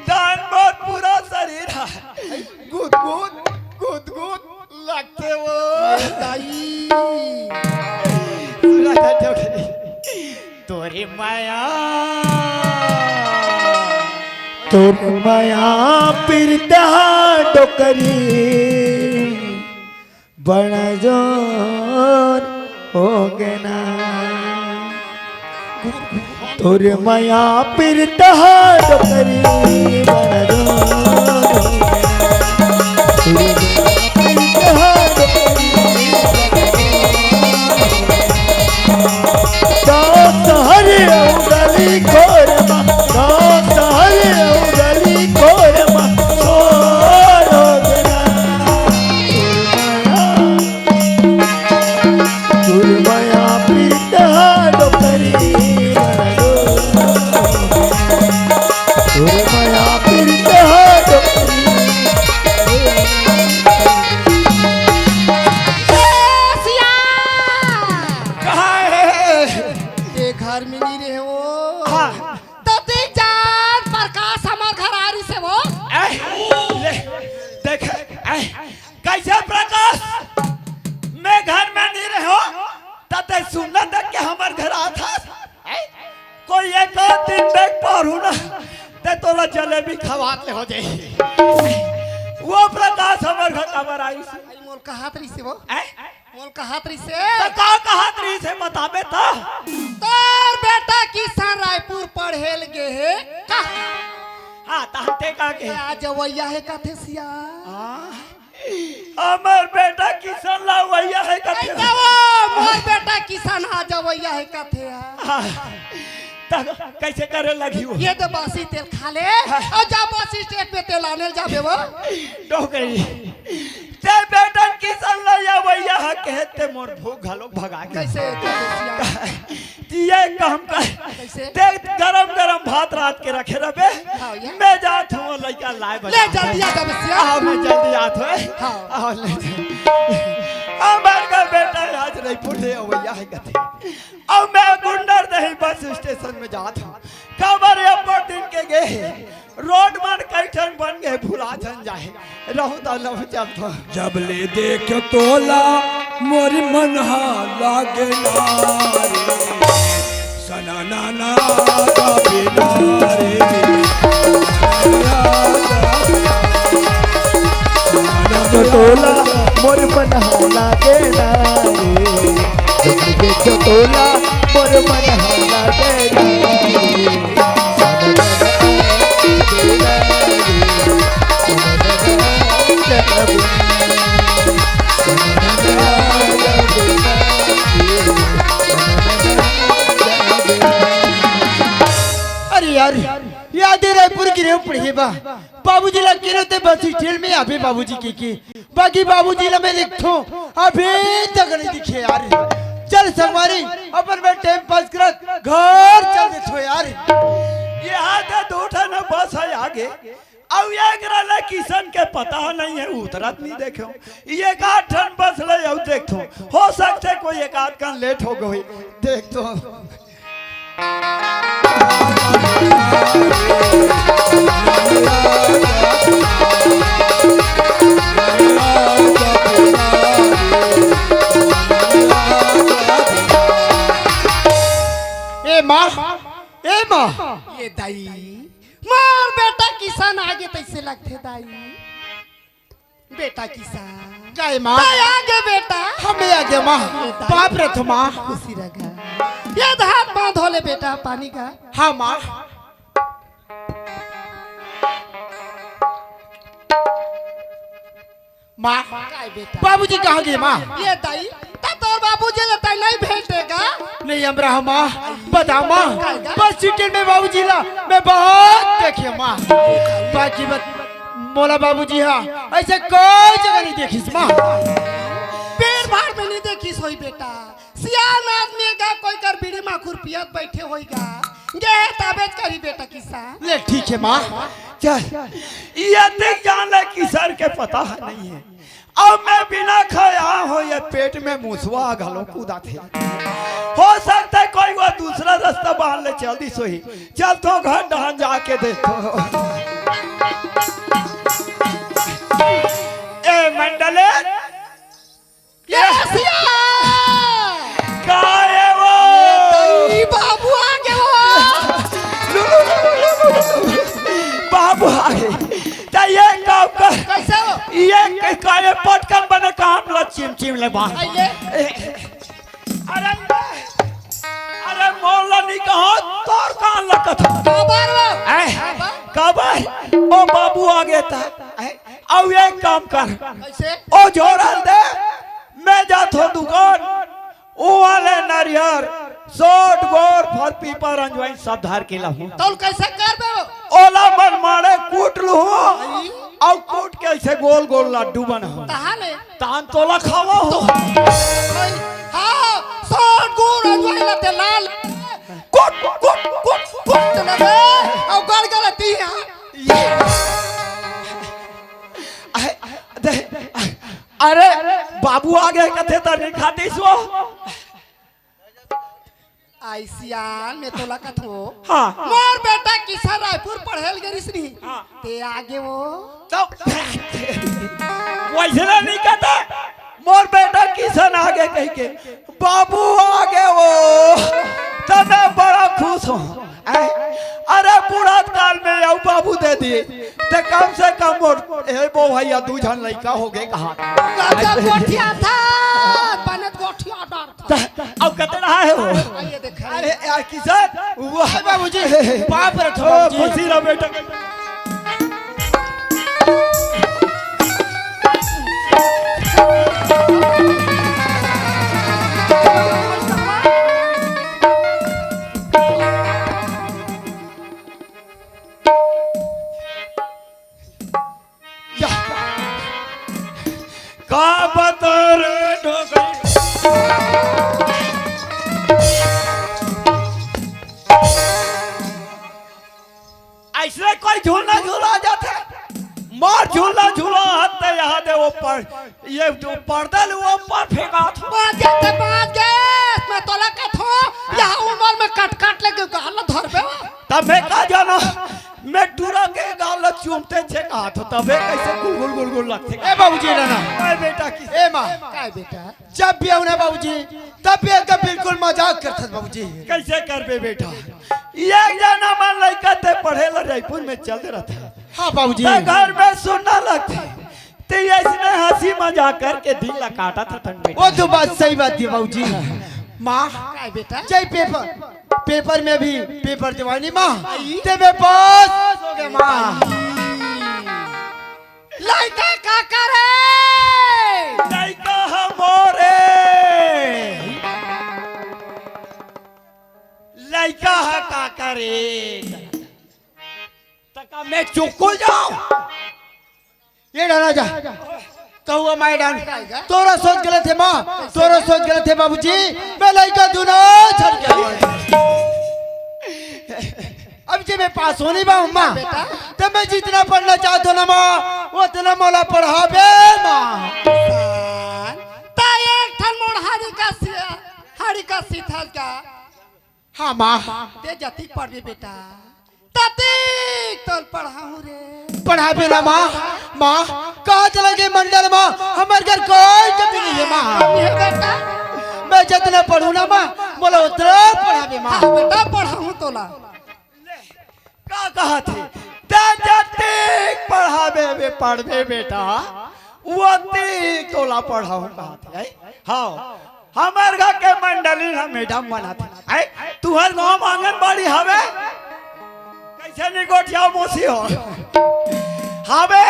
दान बहुत पूरा शरीर है गुद गुद गुद गुद लगते वो दाई डोकरी तोरी माया पिरता डोकरी बड़ा जोर हो गना तोर माया पिरता डोकरी बड़ा जोर उगली कोरमा उगली कोरमा जलेबी खवात ले हो जाए वो प्रकाश हमर घर खबर आई आई मोल कहात रही से वो ऐ? मोल कहात रही से तो का कहात रही से बताबे था तोर बेटा किसान रायपुर पढ़ेल गे है का हाँ ताते का के आज वैया है कथे सिया हमर बेटा किसान ला वैया है कथे ऐसा वो मोर बेटा किसान आज वैया है कथे कैसे करे लगी वो ये तो बासी तेल खा ले और जा बासी स्टेट पे तेल आने जाबे वो डोकरी ते बेटा किसान ला या वैया है कहते मोर भूख घलो भगा के कैसे ये काम कर कैसे ते गरम गरम भात रात के रखे रबे हाँ, या? मैं जात हूं लइका लाए ले जल्दी आ जा बसिया आओ मैं जल्दी आत है हाँ। आओ ले हमार का बेटा आज नहीं पुटे वैया है कथे अब मैं गुंडर नहीं बस स्टेशन में जात हूं कबर एयरपोर्ट दिन के गए रोड मार कैठन बन गए भुला जन जाए रहू त लव जब तो जब ले देख तोला मोर मन लागे नारे सना नाना का बिनारे तोला मोर मन लागे नारे जब ले देख तोला मोर मन लागे नारे अरे यार याद है रायपुर की रेव पड़ी बा बाबूजी ला के ते बस स्टैंड में अभी बाबूजी की बाकी बाबूजी ला मैं देखो अभी तक नहीं दिखे यार चल संगवारी अपन में टाइम पास कर घर चल देखो यार ये आगे दूठा ना बस है आगे अब ये गरला किशन के पता नहीं है उतरत नहीं देखो ये का ठन बस ले अब देखो हो सकते कोई एक आध का लेट हो गई देख तो ए माँ ये दाई मोर बेटा किसान आगे तैसे लगते दाई बेटा किसान काय माँ दाई आगे बेटा हमें आगे माँ बाप रे तो माँ खुशी रखा ये हाथ बांध धोले बेटा पानी का हाँ माँ माँ काय बेटा बाबूजी कहाँ गए माँ ये दाई तो बाबूजी ने तय नहीं भेजेगा नहीं हमरा माँ बताओ माँ बस स्टैंड में बाबूजी ला मैं बहुत देखे माँ बाकी मोला बाबूजी हाँ ऐसे कोई जगह नहीं देखी माँ पेड़ भाड़ में नहीं देखी सोई बेटा सियान आदमी का कोई कर बीड़ी माखुर पियत बैठे होएगा गे ताबेज करी बेटा किसान ले ठीक है माँ चल ये देख जान ले किशन के पता है नहीं है अब मैं बिना खाया हो ये पेट में मुसवा घलो कूदा थे हो सकता है कोई वो दूसरा रास्ता बाहर ले चल दी सोही चल तो घर डहान जाके देखो ए मंडले ये सिया काहे वो ई बाबू आ गए वो बाबू आगे तो ये काम कर कैसे हो ये काहे पटकन बने काम ला चिम चिम ले बा आइले अरे अरे मौला नहीं कहा तोर कान लकत काबर वो काबर ओ बाबू आ गया था अब एक काम कर कैसे ओ जोड़ल दे मैं जात हो दुकान ओ वाले नारियर सोट गोर फर पीपर अंजवाइन सब धार के लाऊं तौल कैसे कर बे ओला मन मारे कूट लू और कूट के ऐसे गोल गोल लड्डू बना तहाले तान तोला खावा हो हां सोट गुड़ अजवाइन लते लाल कूट कूट कूट कूट लगे और गड़ गलती अरे बाबू आ गए कथे तो नहीं खाती सो आइसियान में तो लकत हो हाँ मोर बेटा किसान रायपुर पढ़ेल गरिस नहीं हाँ। ते आगे वो तो वैसे नहीं कहता मोर बेटा किसान आगे कह के बाबू आगे वो तो मैं बड़ा खुश हूँ अरे बुढ़ा काल में राव बाबू दे दिए ते कम से कम मोर ए बो भैया दू जन लड़का हो गए कहाँ गजब गोठिया था बनत गोठिया डर था अब कितना है वो आइए देखा अरे यार किसान वाह बाबूजी पाप रखो ओ, बाबूजी खुशी रहो बेटा का बतर डोगरी ऐसे कोई झूलना झूला जाता है मार झूलना झूला हत्ते यहाँ दे ऊपर ये जो पर्दा ले ऊपर फेंका था बाज गए मैं तोला कथो यहाँ उमर में कट कट लेके गाल धरबे तब मैं कहा जाना मैं डूरा के गाल चूमते छे कहा था तबे कैसे गुल गुल लगते ए बाबूजी ना ए बेटा की ए माँ काय बेटा जब भी आओ ना बाबूजी तब भी का बिल्कुल मजाक करते बाबूजी कैसे करबे बेटा ये जना मन लड़का ते पढ़े ला रायपुर में चल रहा हाँ बाबूजी था घर में सुनना लगती ते इसने हंसी मजाक करके दिल ला काटा था तन बेटा वो तो बात सही बात थी बाबूजी माँ काय बेटा चाहे पेपर में भी पेपर दिवानी माँ ते मैं पास हो गया माँ लड़का का करे लड़का हमारे लड़का है का करे तका मैं चुकुल जाऊं ये डाला जा कहूँ माई डाल तोरा सोच गलत है माँ तोरा सोच गलत है बाबूजी मैं लड़का दूना छड़ गया अब जब मैं पास होने बा माँ तो मैं जितना पढ़ना चाहता हूँ ना माँ उतना मौला पढ़ावे माँ ता एक ठन मोड़ हारी का सीथा का हाँ माँ दे जाती पढ़बे बेटा ततीक तोल पढ़ाऊं रे पढ़ावे ना माँ माँ कहाँ चला गए मंडल माँ हमारे घर कोई कमी नहीं है माँ ये बेटा मैं जितना पढ़ूँ ना माँ बोला उतना पढ़ावे माँ हाँ बेटा पढ़ाऊं तोला का कहा थे जाते पढ़ावे बे पढ़वे बेटा वो ती तोला पढ़ाऊं कहा थे हाँ हमार घर के मंडली ना मैडम बना थे आई तुहर गांव आंगनबाड़ी हवे कैसे निगोटिया मोसी हो हवे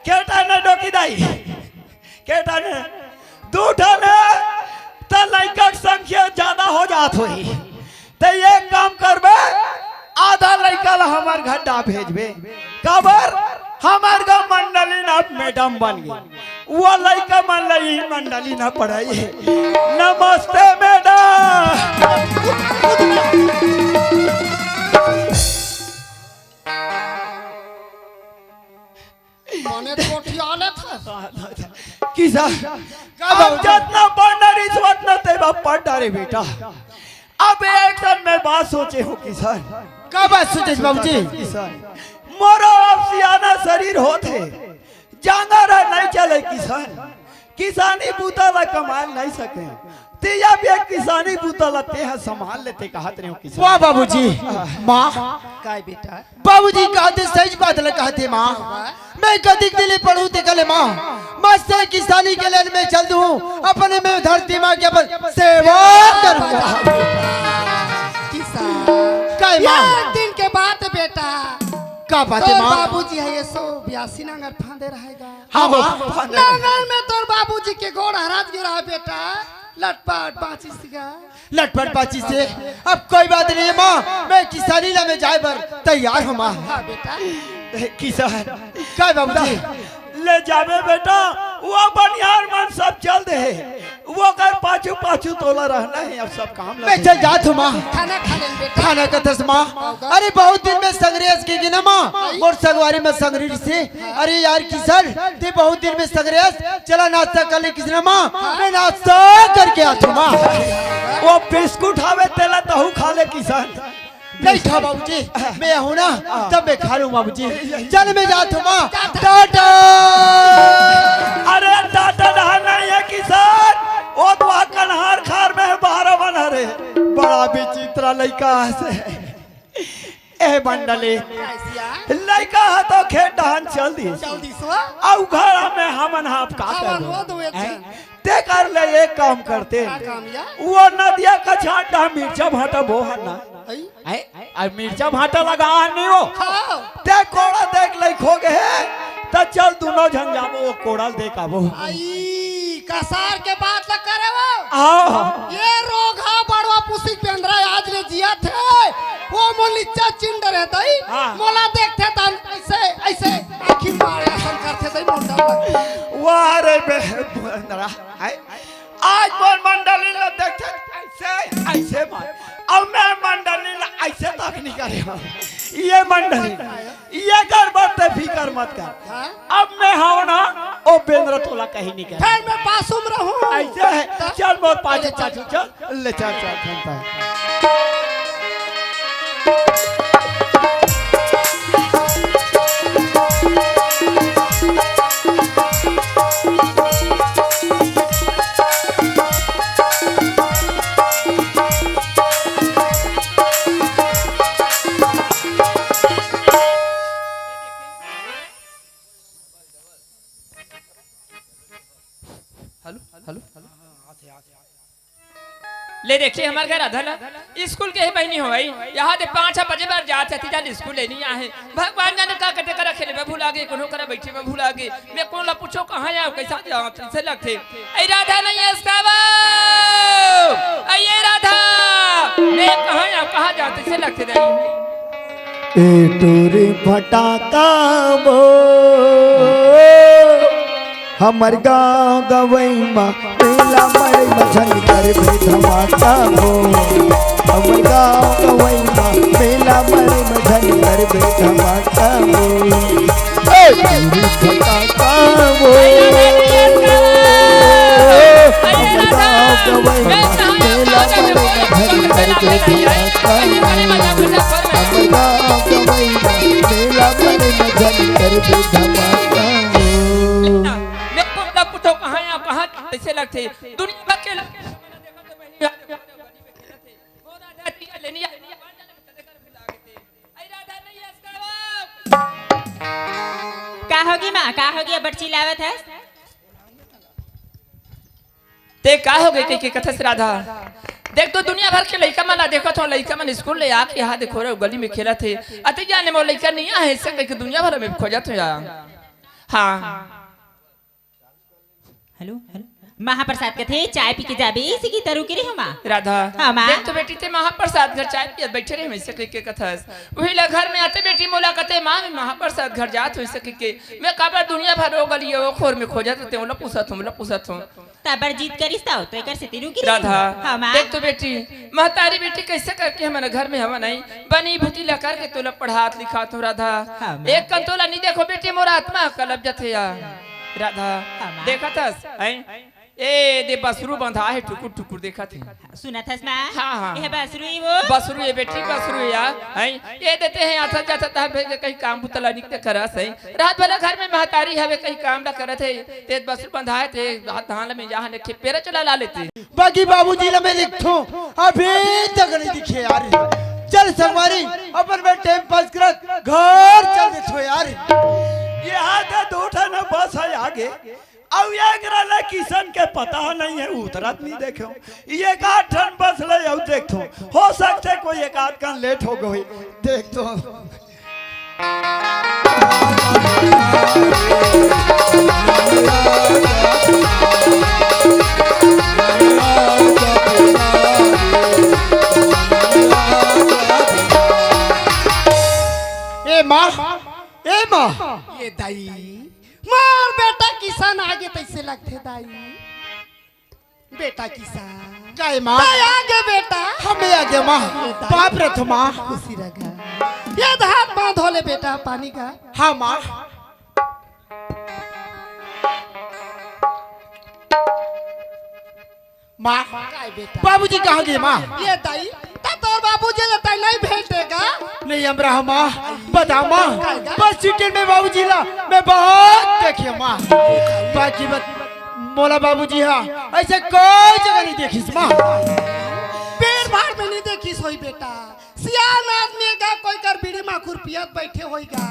केटा ने डोकी दाई केटा ने दूठा ने त लड़का की संख्या ज्यादा हो जात होई ते ये काम करबे आधा लड़का ला हमार घर डा भेजबे कबर हमार गांव मंडली ना मैडम बन गई वो लड़का मंडली ना पढ़ाई नमस्ते मैडम मने कोठिया ले था किसा अब जितना पढ़ना रिश्वत न ते बाप पढ़ डारे बेटा अब एक दिन मैं बात सोचे हो किसान क्या बात सोचे बाबूजी किसान मोरो अब सियाना शरीर होते जाना रह नहीं चले किसान किसानी बूता ला कमाल नहीं सके तेया भी एक किसानी बूता लाते हैं संभाल लेते कहत रहे हो किसान वाह बाबूजी माँ काय बेटा बाबूजी कहते सही बात ल कहते माँ मैं कदी के लिए पढ़ूं ते कले माँ मस्त किसानी के लिए मैं चल दूं अपने में धरती माँ के अपन सेवा करूंगा किसान काय माँ एक दिन के बाद बेटा का बात है तोर माँ बाबूजी है ये 182 नंगर फांदे रहेगा हाँ माँ नंगर में तोर बाबूजी के गोड़ हराज गिरा है बेटा लटपट बाची सिगा लटपट बाची से अब कोई बात नहीं है माँ मैं किसानी ला में जाए बर तैयार हूँ माँ हाँ बेटा किसान काय बाबूजी ले जावे बेटा वो बनियार मन सब चल दे वो कर पाछू पाछू तोला रहना है अब सब काम मैं चल जात हूँ माँ खाना खा लें बेटा खाना का तस माँ अरे बहुत दिन में संग्रेस की ना माँ और संगवारी में संग्रेस से अरे यार किसान ते बहुत दिन में संग्रेस चला नाश्ता कर ले किसने माँ मैं नाश्ता करके आता हूँ माँ वो बिस्कुट हवे तेला तहु खा ले किसान नहीं खा बाबूजी मैं हूँ ना तब मैं खा लूँ बाबूजी चल मैं जाता हूँ माँ टाटा अरे टाटा नहीं है किसान वो तो कन्हार खार में 12 बना रे बड़ा विचित्र लड़का से ए बंडले लड़का है तो खेत डहन चल दी जल्दी सो अब घर में हमन हाफ का हमन हो दो एक जन। ते कर ले एक काम करते क्या काम या वो नदिया का छाटा मिर्चा भाटा वो है ना आई अब मिर्चा भाटा लगा नहीं हो खाओ ते कोड़ा देख ले खो गए तो चल दोनों झन जाबो वो कोड़ल देख आबो आई कसार के बात लग करे वो हाँ ये रोगा बड़वा पुसी पेंद्रा आज ले जिया थे वो मोलिचा चिंड रहता ही हाँ। मोला देखते तन ऐसे ऐसे आखिर मारे ऐसा करते थे मोंडा वाह रे बेंद्रा आज मोर मंडली ला देखते ऐसे ऐसे मार अब मैं मंडली ला ऐसे तक नहीं करे ये मंडली ये कर बात फिकर मत कर हाँ? अब मैं हूं ना ओ बेंद्रा तोला कहीं नहीं कर फिर मैं पासुम रहूं ऐसे है चल मोर पाछे चाचू चल ले चल चल चलता है ले देखिए हमारे घर अधल स्कूल के ही बहनी हो भाई यहाँ से 5 बजे बार जाते थी जान स्कूल लेनी है भगवान जाने का कहते करा खेले में भूल आगे कोनो करा बैठे में भूल आगे मैं कौन ला पूछो कहाँ जाओ कैसा जाओ कैसे लगते ऐ राधा नहीं है इसका ये राधा मैं कहाँ जाओ कहाँ जाओ कैसे लगते नहीं ए टोरे फटाका बो हमर गाँव गवई मा मेला मरे मछली कर बे धमाका हो हमर गाँव गवई मा मेला मरे मछली कर बे धमाका हो ए टोरे फटाका बो हमर गाँव गवई मा मेला मरे मछली कर बे धमाका हो हमर गाँव गवई मा मेला मरे मछली कर बे धमाका हो पूछो कहाँ या कहाँ कैसे लगते दुनिया भर के का होगी माँ का होगी अब बच्ची लावत है ते का हो गई के कथा से राधा देख तो दुनिया भर के लड़का मना देखो तो लड़का मन स्कूल ले आके यहाँ देखो रे गली में खेला थे अति जाने में लड़का नहीं है ऐसे कह दुनिया भर में खोजा तो यार हाँ हेलो हेलो महाप्रसाद के थे चाय पी के जाबे इसी की तरु की रे हम राधा हाँ, माँ। देख तो बेटी ते महाप्रसाद घर चाय पिया बैठे रहे वैसे कह के कथा वही ला घर में आते बेटी मोला कहते माँ मैं महाप्रसाद घर जात वैसे कह के मैं काबर दुनिया भर हो गली वो खोर में खोजा तो तेला पूछत हूँ तबर जीत करिस तो एकर से तिरु की रे राधा हाँ माँ देख तो बेटी महतारी बेटी कैसे करके हमारे घर में हम नहीं बनी भूती ला करके तोला पढ़ात लिखात हूँ राधा हाँ, माँ। एक कंतोला नहीं देखो बेटी मोरा आत्मा कलब जथे या राधा हाँ, माँ। देखा था ए दे बसरू बंधा है टुकुर टुकुर देखा थे सुना था माँ हाँ, हाँ। यह बसरुई वो बसरू ये बेटी बसरू या है ये देते हैं आता जाता था कहीं काम बुतला निकते करा सही रात भर घर में महतारी हवे कहीं काम ना करे थे ते बसरू बंधाए थे हाथ धान में जहाँ ने पेरा चला ला लेते बाकी बाबूजी ला मैं देखो अभी तक नहीं दिखे यार चल संगवारी अपन में टाइम पास कर घर चल देखो यार यहाँ से दो ठन बस है आगे अब ये किशन के पता नहीं है उतरत नहीं देखो ये एक आठ ठन बस ले अब देखो हो सकते कोई एक आध का लेट हो गई देख तो ए माँ ये दाई मार बेटा किसान आगे तैसे लगते दाई बेटा किसान काय माँ दाई आगे बेटा हमें आ गया माँ बाप रे तो माँ खुशी रखा ये हाथ माँ धोले बेटा पानी का हाँ माँ माँ काय बेटा बाबूजी कहाँ गए माँ ये दाई तोर बाबूजी लगता नहीं भेंटेगा नहीं हम रहा माँ बताओ माँ बस सीटेल में बाबूजी ला मैं बहुत देखिए माँ बाकी मोला बाबूजी हाँ ऐसे कोई जगह नहीं देखी माँ पेड़ भाड़ में नहीं देखी सोई बेटा सियान आदमी का कोई कर बीड़ी माखुर पियत बैठे होएगा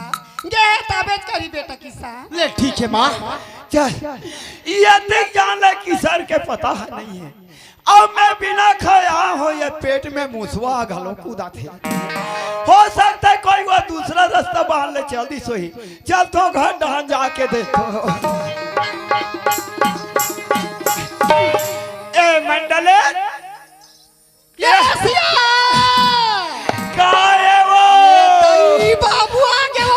ये ताबेज करी बेटा किसान ले ठीक है माँ। चल ये देख जान ले किसर के पता है नहीं है। अब मैं बिना खाया हो ये पेट में मुसवा घलो कूदा थे। हो सकता है कोई वो दूसरा रास्ता बाहर ले चल दी सोई। चल तो घर डहान जाके देखो। ए मंडले ये हसिया का है वो? ई बाबू आ गए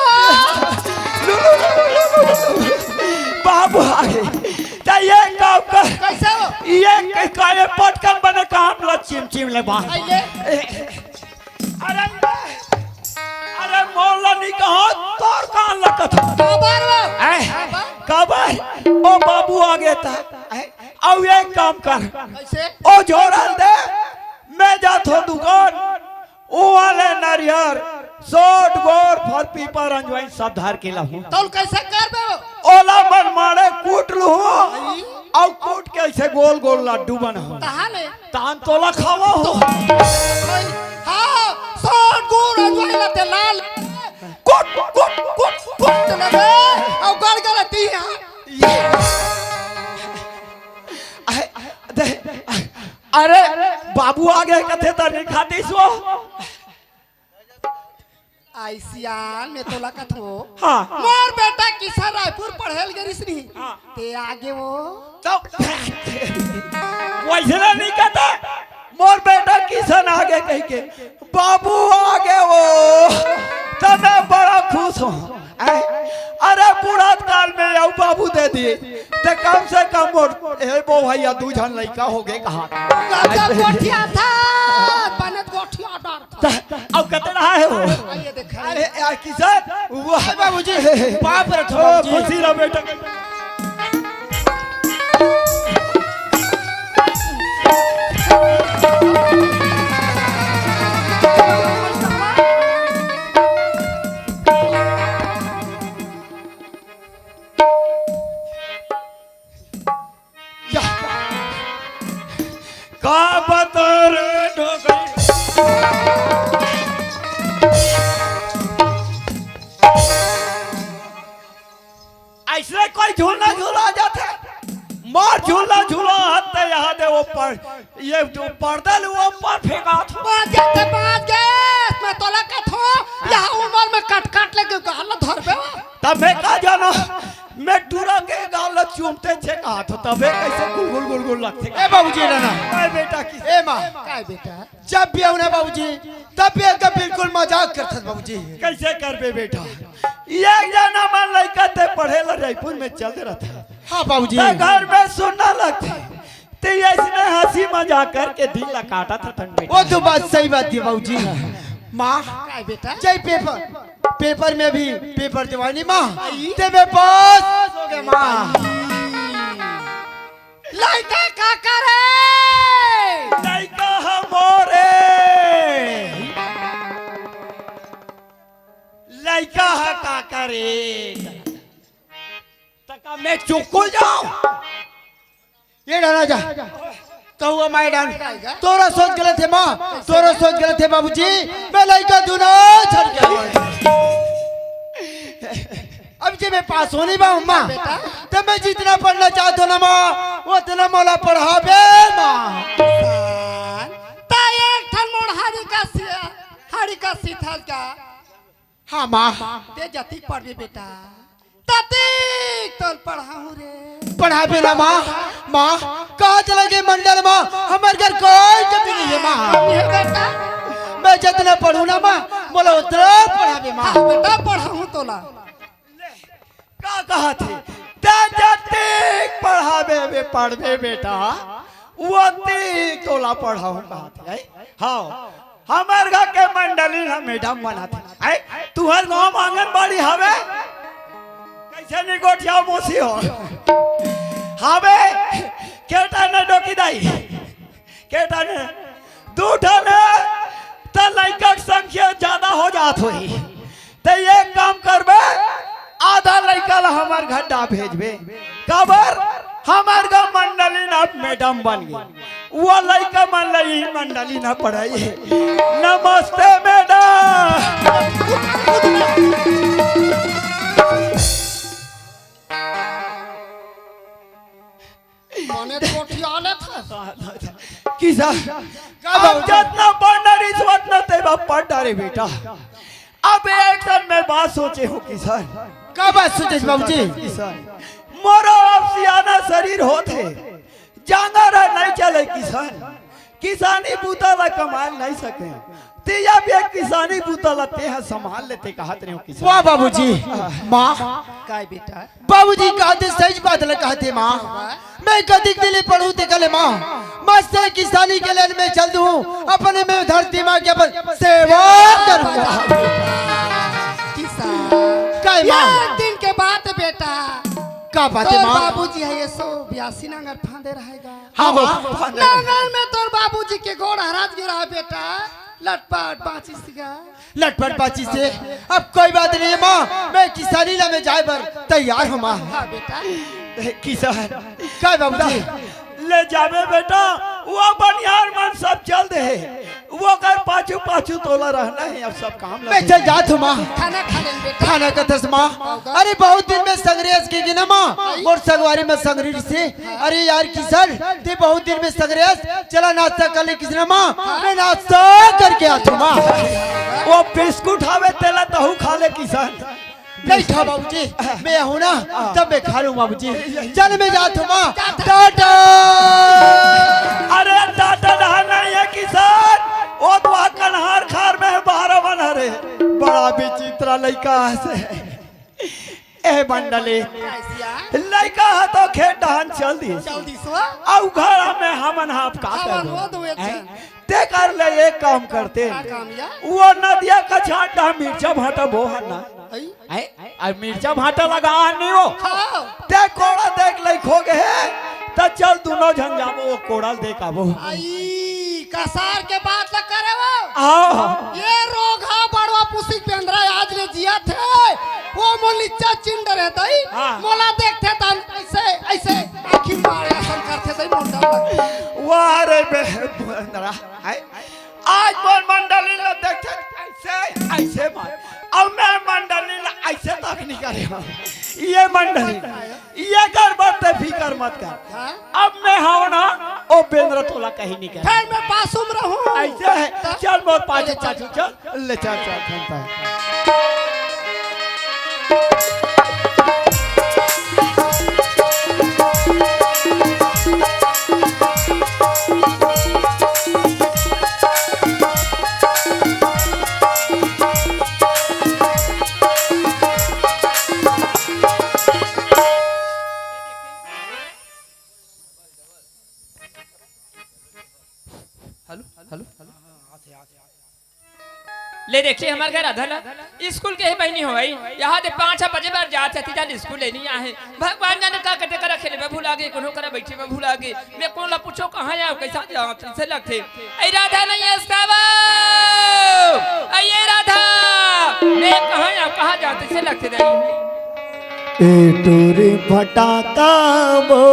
बाबू आ गए। तो ये काम कर कैसे हो ये काले पटकन बने काम ला चिम ले बा। आइले अरे अरे मोला नहीं कहा तोर कान लकत खबर वो कबर ओ बाबू आ गया था। अब एक काम कर कैसे ओ जोड़ल दे मैं जातो दुकान ओ वाले नारियर सोट गोर फर पीपर अंजवाइन सब धार के लाहूं। तौल कैसे करबे वो ओला मन मारे कूट लू और कूट के ऐसे गोल गोल लड्डू बना कहां ले तान तोला खावा हो। हां सोट गोर अजवाइला ते लाल कूट कूट कूट कूट चला रे और गड़ गलती अरे बाबू आ गए कथे तो नहीं खाती सो। आइसियान में तोला कथो हाँ मोर बेटा किसा रायपुर पढ़ेल गरिस नहीं ते आगे वो तो वैसे नहीं कहता मोर बेटा किसान आगे कह के बाबू आगे वो तो मैं बड़ा खुश हूँ। अरे बुढ़ा काल में आओ बाबू दे दिए तो कम से कम मोर ए बो भैया दू जन लड़का हो गए कहाँ राजा गोठिया था बनत गोठिया डर था अब कितना है वो? आइए देखा अरे यार किसान वाह बाबूजी बाप रे ओ खुशी रहो बेटा। का बतर ढोकरी ऐसे कोई झूलना झूला जाता मार झूला झूला हत्ते यहाँ दे ऊपर ये जो पर्दा ले ऊपर फेंका था। बाज गए मैं तोला कथो यहाँ उमर में कट लेके गाल धरबे तब मैं कहा जाना मैं टूरा के गाल चूमते छे कहा तो तबे कैसे गुल गुल लगते। ए बाबूजी ना ए बेटा की ए माँ काय बेटा जब भी आओ ना बाबूजी तब भी एकदम बिल्कुल मजाक करते थे बाबूजी। कैसे करबे बेटा ये जना मन लड़का ते पढ़े ला रायपुर में चल रहा हाँ बाबूजी था घर में सुनना लगते ते इसने हंसी मजाक करके दिल ला काटा था तन बेटा। वो तो बात सही बात है बाबूजी। माँ काय बेटा जय पेपर में भी पेपर दिवानी माँ ते में पास हो गए माँ। लड़का का करे लड़का हमोरे लड़का है का करे तका मैं चुप जाऊं ये डाना जा कहूँ माय डान तोरा सोच गलत है माँ तोरा सोच गलत है बाबूजी। मैं लड़का दूना छड़ गया अब जे मैं पास होने बा माँ तो मैं जितना पढ़ना चाहता हूँ ना माँ वो उतना मौला पढ़ाबे माँ। ता एक ठन मोड़ हाड़ी का सीथा का हाँ माँ दे जाती पढ़बे बेटा ततीक तोल पढ़ाऊं रे पढ़ाबे ना माँ। माँ कहाँ चला गए मंडल माँ हमारे घर कोई कमी नहीं है माँ। ये बेटा मैं जितना पढ़ू ना माँ बोला उतना पढ़ाबे माँ। हाँ बेटा पढ़ाऊं तोला का कहा थे ते जाते पढ़ाबे बे पढ़बे बेटा वो ते तोला पढ़ाऊं कहा थे। हाँ हमार घर के मंडली ना मैडम बना थे तुहर गांव आंगनबाड़ी हवे कैसे नहीं गोठिया मोसी हो हवे केटा ने डोकी दाई केटा ने दूठा ने त लड़का संख्या ज्यादा हो जात होई ते ये काम करबे आधा लड़का ला हमार घर डा भेजबे कबर हमार गांव मंडली ना मैडम बन गई वो लड़का मंडली ना पढ़ाई। नमस्ते मैडम। किसान अब जितना पढ़ना रिश्वत न तेरा पढ़ डारे बेटा। अब एक दिन मैं बात सोचे हो किसान। का बात सोचे बाबूजी? किसान मोरो अब सियाना शरीर होते जांगा रह नहीं चले किसान। किसानी बूता कमाल नहीं सके तिया भी एक किसानी बूता लते हैं संभाल लेते कहत रहे हो किसान। वाह बाबूजी। माँ काय बेटा बाबूजी कहते सही बात ल कहते माँ। मैं कदी दिल्ली पढ़ू ते कले माँ मस्त किसानी के लिए मैं चल दूं अपने में धरती माँ के अपन सेवा करूंगा। किसान काय माँ? एक दिन के बाद बेटा का बात तोर है माँ? बाबूजी है ये 182 नांगर फांदे रहेगा। हाँ माँ। नांगर में तोर बाबूजी के गोड़ हराज गिरा है बेटा लटपट बाची सिगा। लटपट बाची से अब कोई बात नहीं है माँ। मैं किसानी ला में जाए बर तैयार हूँ माँ। हाँ बेटा किसान काय बाबूजी? ले जावे बेटा वो बनियार मन सब चल दे वो कर पाछू पाछू तोला रहना है अब सब काम मैं चल जात हूँ माँ। खाना खा ले बेटा। खाना कथस माँ। अरे बहुत दिन में संग्रेस की गिना माँ और संगवारी में संग्री से। अरे यार किसान ते बहुत दिन में संग्रेस चला नाश्ता कर ले किसने माँ। मैं नाश्ता करके आता हूँ माँ। वो बिस्कुट हवे तेला तहु खा ले किसान। नहीं खा बाबूजी मैं हूँ ना तब मैं खा लूँ बाबूजी। चल मैं जाता हूँ माँ। टाटा। अरे टाटा नहीं है किसान वो तो कन्हार खार में 12 बना रे बड़ा विचित्र लड़का से ए मंडली लड़का है तो खेत डहान चल दी जल्दी सो अब घर में हमन हाफ का हमन वो दो एक जन। ते कर ले एक काम करते का काम या वो नदिया का छाटा मिर्चा भाटा वो है ना आई अब मिर्चा भाटा लगा नहीं हो खाओ ते कोड़ा देख ले खो गए तो चल दोनों झन जाबो वो कोड़ा देख आबो आई कसार के बात ल करे वो आओ ये रोगा बड़वा पुसी पेंद्रा आज ले जिया थे वो मोलिचा चिंड रहता ही हाँ। मोला देखते तन ऐसे ऐसे आखी मारे ऐसा करते थे मुंडा लग वाह रे बंदरा आज बोल मंडली ला देखते ऐसे ऐसे मार अब मैं मंडली ला ऐसे तक नहीं करे ये मंडली ये कर बरते फिकर मत कर हाँ? अब मैं हूं ना ओ बेंद्रा तोला कहीं नहीं कर फिर मैं पासुम रहूं ऐसे है चल मोर पाछे चाचू चल ले चल चल घंटा है ले देखिए हमारे घर अधल स्कूल के ही बहनी हो भाई यहाँ से 5 बजे बार जाते थी जान स्कूल लेनी आहे भगवान जाने का कटे करा खेले मैं भूल आगे कोनो करा बैठे मैं भूल आगे मैं कौन ला पूछो कहाँ जाओ कैसा जाओ से लगते ऐ राधा नहीं है इसका ये राधा मैं कहाँ जाते से लगते नहीं ए टोरे फटाका वो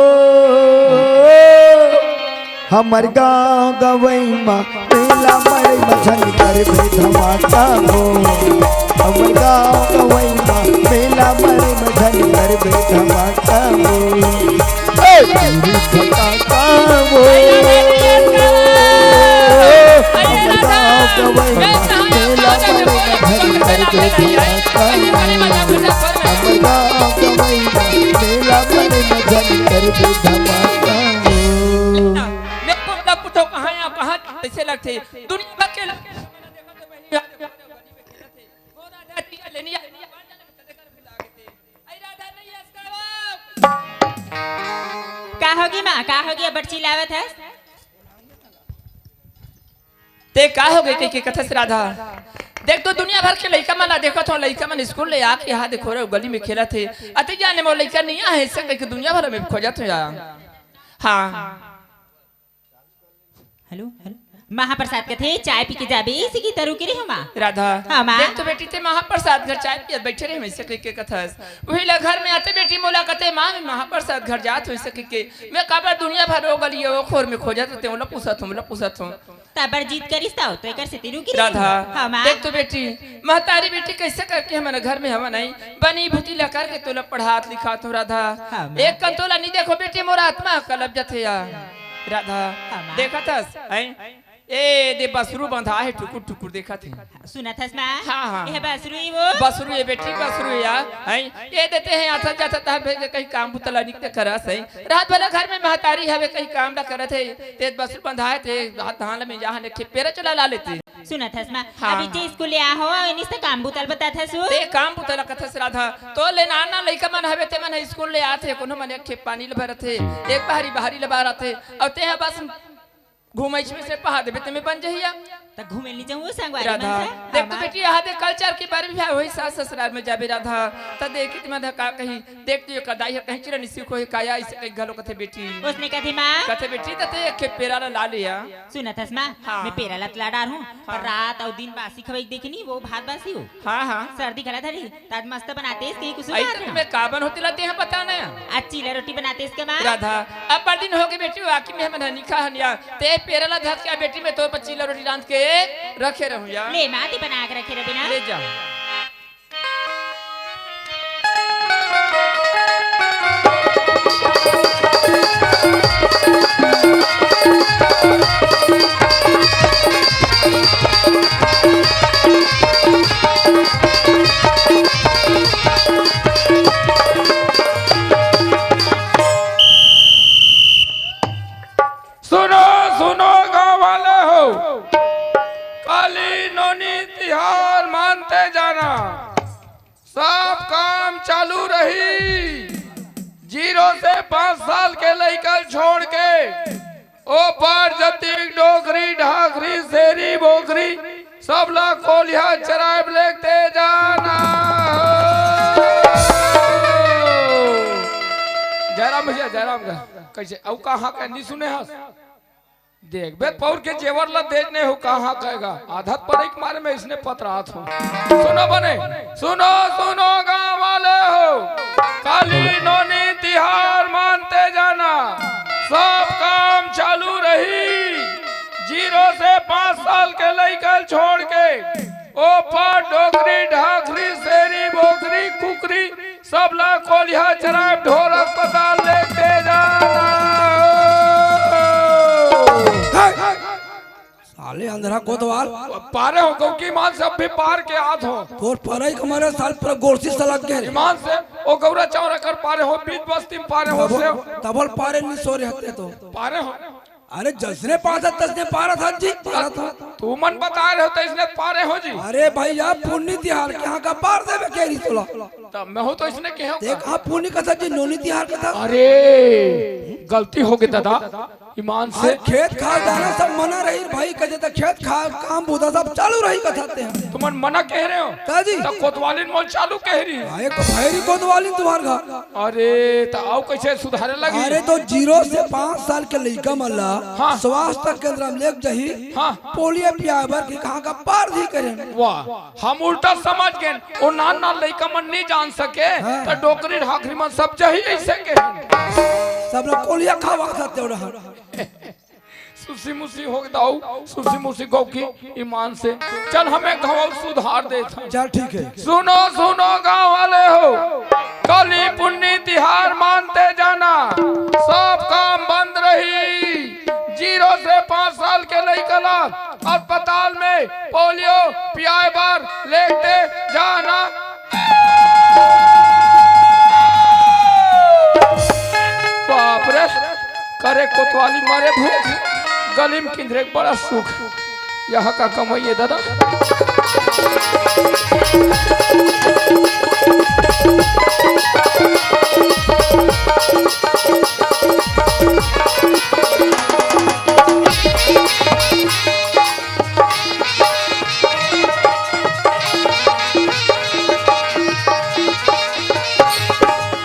हमर गाँव गवई माँ मेला मरे मछन कर बे धमाका हो हमर गाँव गवई माँ मेला मरे मछन कर बे धमाका हो ए टोरे फटाका वो हमर गाँव गवई माँ मेला मरे मछन कर बे धमाका हो हमर गाँव गवई माँ मेला मरे मछन कर बे धमाका हो पूछो कहाँ कैसे लगते दुनिया भर के का होगी माँ का होगी अब चिल्लावत है? ते का हो गई के कथा से राधा देख तो दुनिया भर के लड़का मना देखो तो लड़का मन स्कूल ले आके यहाँ देखो रे गली में खेला थे अति जाने में लड़का नहीं है ऐसे दुनिया भर में खोजा तो यार हाँ हेलो हेलो महाप्रसाद के थे चाय पी के जाबे इसी की तरह के हम राधा हाँ, माँ। देख तो बेटी ते महाप्रसाद घर चाय पिए बैठे रहे वैसे के कथा वही ला घर में आते बेटी मोला कहते माँ मैं महाप्रसाद घर जात वैसे के मैं काबर दुनिया भर हो गली वो खोर में खोजा तो तेला पूछत हूं तबर जीत करिस तो एकर से तिरु की राधा हाँ माँ देख तो बेटी महतारी बेटी कैसे करके हमारे घर में हम नहीं बनी भूती ला करके तोला पढ़ात लिखात हूं राधा हाँ, माँ। एक कंतोला नहीं देखो बेटी मोरा आत्मा कलब जथे या राधा हाँ, देखा था ए दे बसरू बंधा है टुकुर टुकुर देखा थे सुना था माँ हाँ, हाँ। यह बसरुई वो बसरू ये बेटी बसरू यार हैं ये देते हैं आता जाता था भेज कहीं काम पुतला निकले करस है रात भर घर में महतारी हवे कहीं काम ना करत है ते बसरू बंधाए थे हाथ धान में जहां लेके पेरा चला ला लेते सुना था माँ हाँ, अभी जे स्कूल आ हो इनिस तो काम बुतल बता था सु ते काम पुतला कथा से राधा तो ले नाना लइका मन हवे ते मन स्कूल ले आथे कोनो मन एक खेप पानी ले भरथे एक बाहरी बाहरी ले बारथे और ते बस घूमै में से पहा देबे ते में बन जहिया तो घूमे ली जाऊँ संगवारी राधा मन से देख तो बेटी यहाँ देख कल्चर के बारे में वही सास ससुराल में जाबे राधा त देख कि मैं का कहीं देख तो कदाई है कहीं चिरन सी कोई काया इसे कहीं गलो कथे बेटी उसने कथी माँ कथे बेटी त ते के पेरा ला लिया सुना था माँ हाँ। मैं पेरा लतला डार हूँ और रात और दिन बासी खवाई देखनी वो भात बासी हो हां हां सर्दी खड़ा था ताज मस्त बनाते इसके कुछ आई तक में काबन होती रहती है पता नहीं आज चीला रोटी बनाते इसके माँ राधा अब बड़ दिन हो गए बेटी आखिर में हमने निकाह निया ते पेरा ला धर के बेटी में तो पचीला रोटी रांध के रखे रहूं यार ले माती बना के रखे रहे बिना ले जा सुनो सुनो गाँव वाले हो काली नोनी तिहार मानते जाना सब काम चालू रही 0 से 5 साल के लड़का छोड़ के ओ पार जतीक डोगरी ढाकरी शेरी बोकरी सब ला कोलिया चराब लेते जाना जयराम भैया जयराम का कैसे अब कहाँ का नहीं सुने हस देख बे पौर के जेवर ला देने हो कहाँ कहेगा आधत पर एक मारे में इसने पतरात हो सुनो बने सुनो सुनो गाँव वाले हो काली नोनी तिहार मानते जाना सब काम चालू रही 0 से 5 साल के लड़का छोड़ के ओ पार डोगरी ढाकरी शेरी बोकरी कुकरी सब ला कोलिया चराब ढोल अस्पताल लेके जाना साले अंधरा कोतवाल पारे हो गौ की ईमान से अब भी पार के हाथ हो तोर पराई कमारे साल पर गोरसी सलग गए ईमान से ओ गौरा चौरा कर पारे हो बीच बस्ती में पारे हो से तबल पारे नहीं सो रहते तो पारे हो अरे जसने पारा तसने पारा था जी पारा था तू मन बता रहे हो तो इसने पारे हो जी अरे भैया पुण्य तिहार के यहाँ का पार देवे केरी तोला तब मैं हो तो इसने कहे देख हाँ पुण्य कथा जी नोनी तिहार कथा अरे गलती हो गई दादा ईमान से अरे खेत खाद दाना सब मना रही भाई कहे तो खेत खाद काम बुदा सब चालू रही कथाते हैं तुम मना कह रहे हो का जी तो कोतवाली मोल चालू कह रही है भाई को भाई कोतवाली तुम्हार घर अरे तो आओ कैसे सुधारे लगी अरे तो 0 से 5 साल के लड़का मल्ला हाँ। स्वास्थ्य केंद्र में ले जही हाँ। पोलियो पियाबर की कहाँ का पार भी करें वाह हम उल्टा समझ गए ओ नान नान लइका मन नहीं जान सके तो डोकरी ढाकरी मन सब जही ऐसे के सब लोग कोलिया खावा खाते रहा सुसी मुसी हो दाऊ सुसी मुसी गौ की ईमान से चल हमें गाँव सुधार दे था चल ठीक है सुनो सुनो गाँव वाले हो कली पुण्य तिहार मानते जाना सब काम बंद रही 0 से 5 साल के लड़का अस्पताल में पोलियो पियाए बार लेते जाना बाप रे करे कोतवाली मारे भूख गली में किंधरे बड़ा सुख यहाँ का कमाइए दादा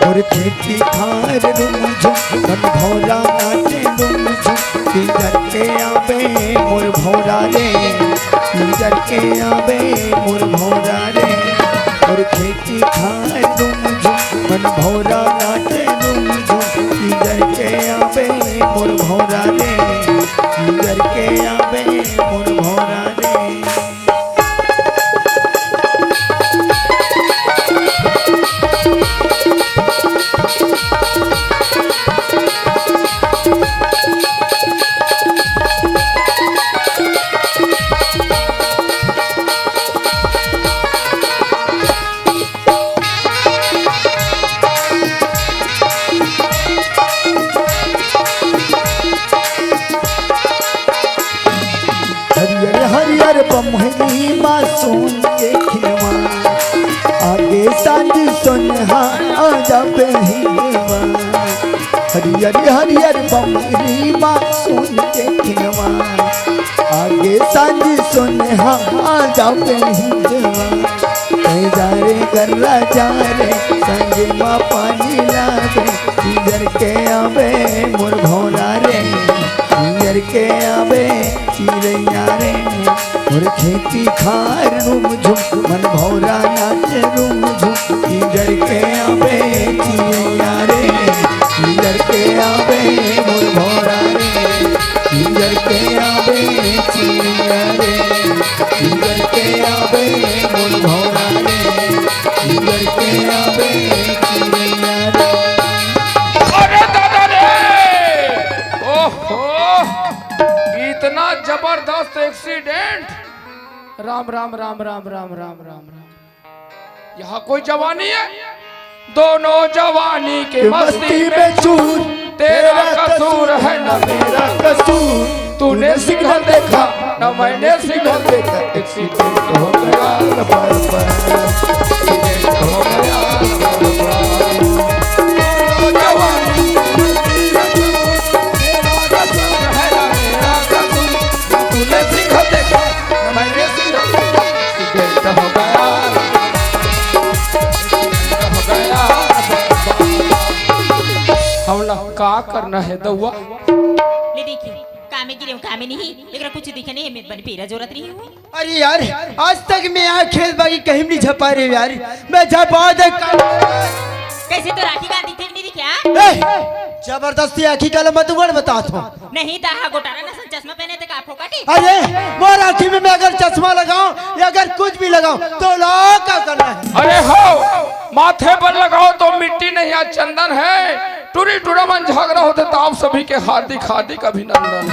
और खेती खार रुझ मन भोला नाचे रुझ किधर के आवे मोर भोरा रे किधर के आवे मोर भोरा रे और खेती खार रुझ मन भोला नाचे रुझ किधर के आवे मोर भोरा रे किधर के आवे मोर भोरा रे बमहरी मासूम के खिलवा आगे सांझ सोनहा आजा बेहिलवा हरियर हरियर बमहरी मासूम के खिलवा आगे सांझ सोनहा आजा बेहिलवा जा रे गर्रा जा रे संगे माँ पानी लावे चिजर के आवे मोर भौरा रे चिजर के आवे चिरैया रे मोर खेती खार रूम झुम मन भौरा नाच रूम झुम चिजर के आवे चिरैया रे चिजर के आवे मोर भौरा रे चिजर के आवे चिरैया रे चिजर के आवे मोर भौरा रे चिजर के आवे चिरैया रे। अरे दादा रे, ओहो, इतना जबरदस्त एक्सीडेंट। राम राम राम राम राम राम राम राम। यहाँ कोई जवानी है? दोनों जवानी के मस्ती में चूर, तेरा कसूर है न मेरा कसूर। तूने सिग्नल देखा न मैंने सिग्नल देखा, एक्सीडेंट हो गया एक्सीडेंट हो गया। जवानी तूने सिग्नल देखा न मैंने सिग्नल देखा, एक्सीडेंट हो गया हो गया। हम लोग का करना है दौआ? ले देखिए कामे की रहूं कामे नहीं एकरा कुछ दिखे नहीं मैं बन पेरा जरूरत नहीं हुई। अरे यार आज तक मैं यहाँ खेत बागी कहीं नहीं झपा रही यार, मैं झपा दे कैसे तो राखी गांधी थे नहीं दिखा? जबरदस्ती आखी का मत उगड़ बता तो नहीं ताहा गोटारा ना सन चश्मा पहने थे का फोकाटी। अरे वो राखी में मैं अगर चश्मा लगाऊं या अगर कुछ भी लगाऊं तो लोग क्या करना है? अरे हो माथे पर लगाओ तो मिट्टी नहीं आज चंदन है। टूरी टूरा मन झगड़ा होते तो आप सभी के हार्दिक हार्दिक अभिनंदन।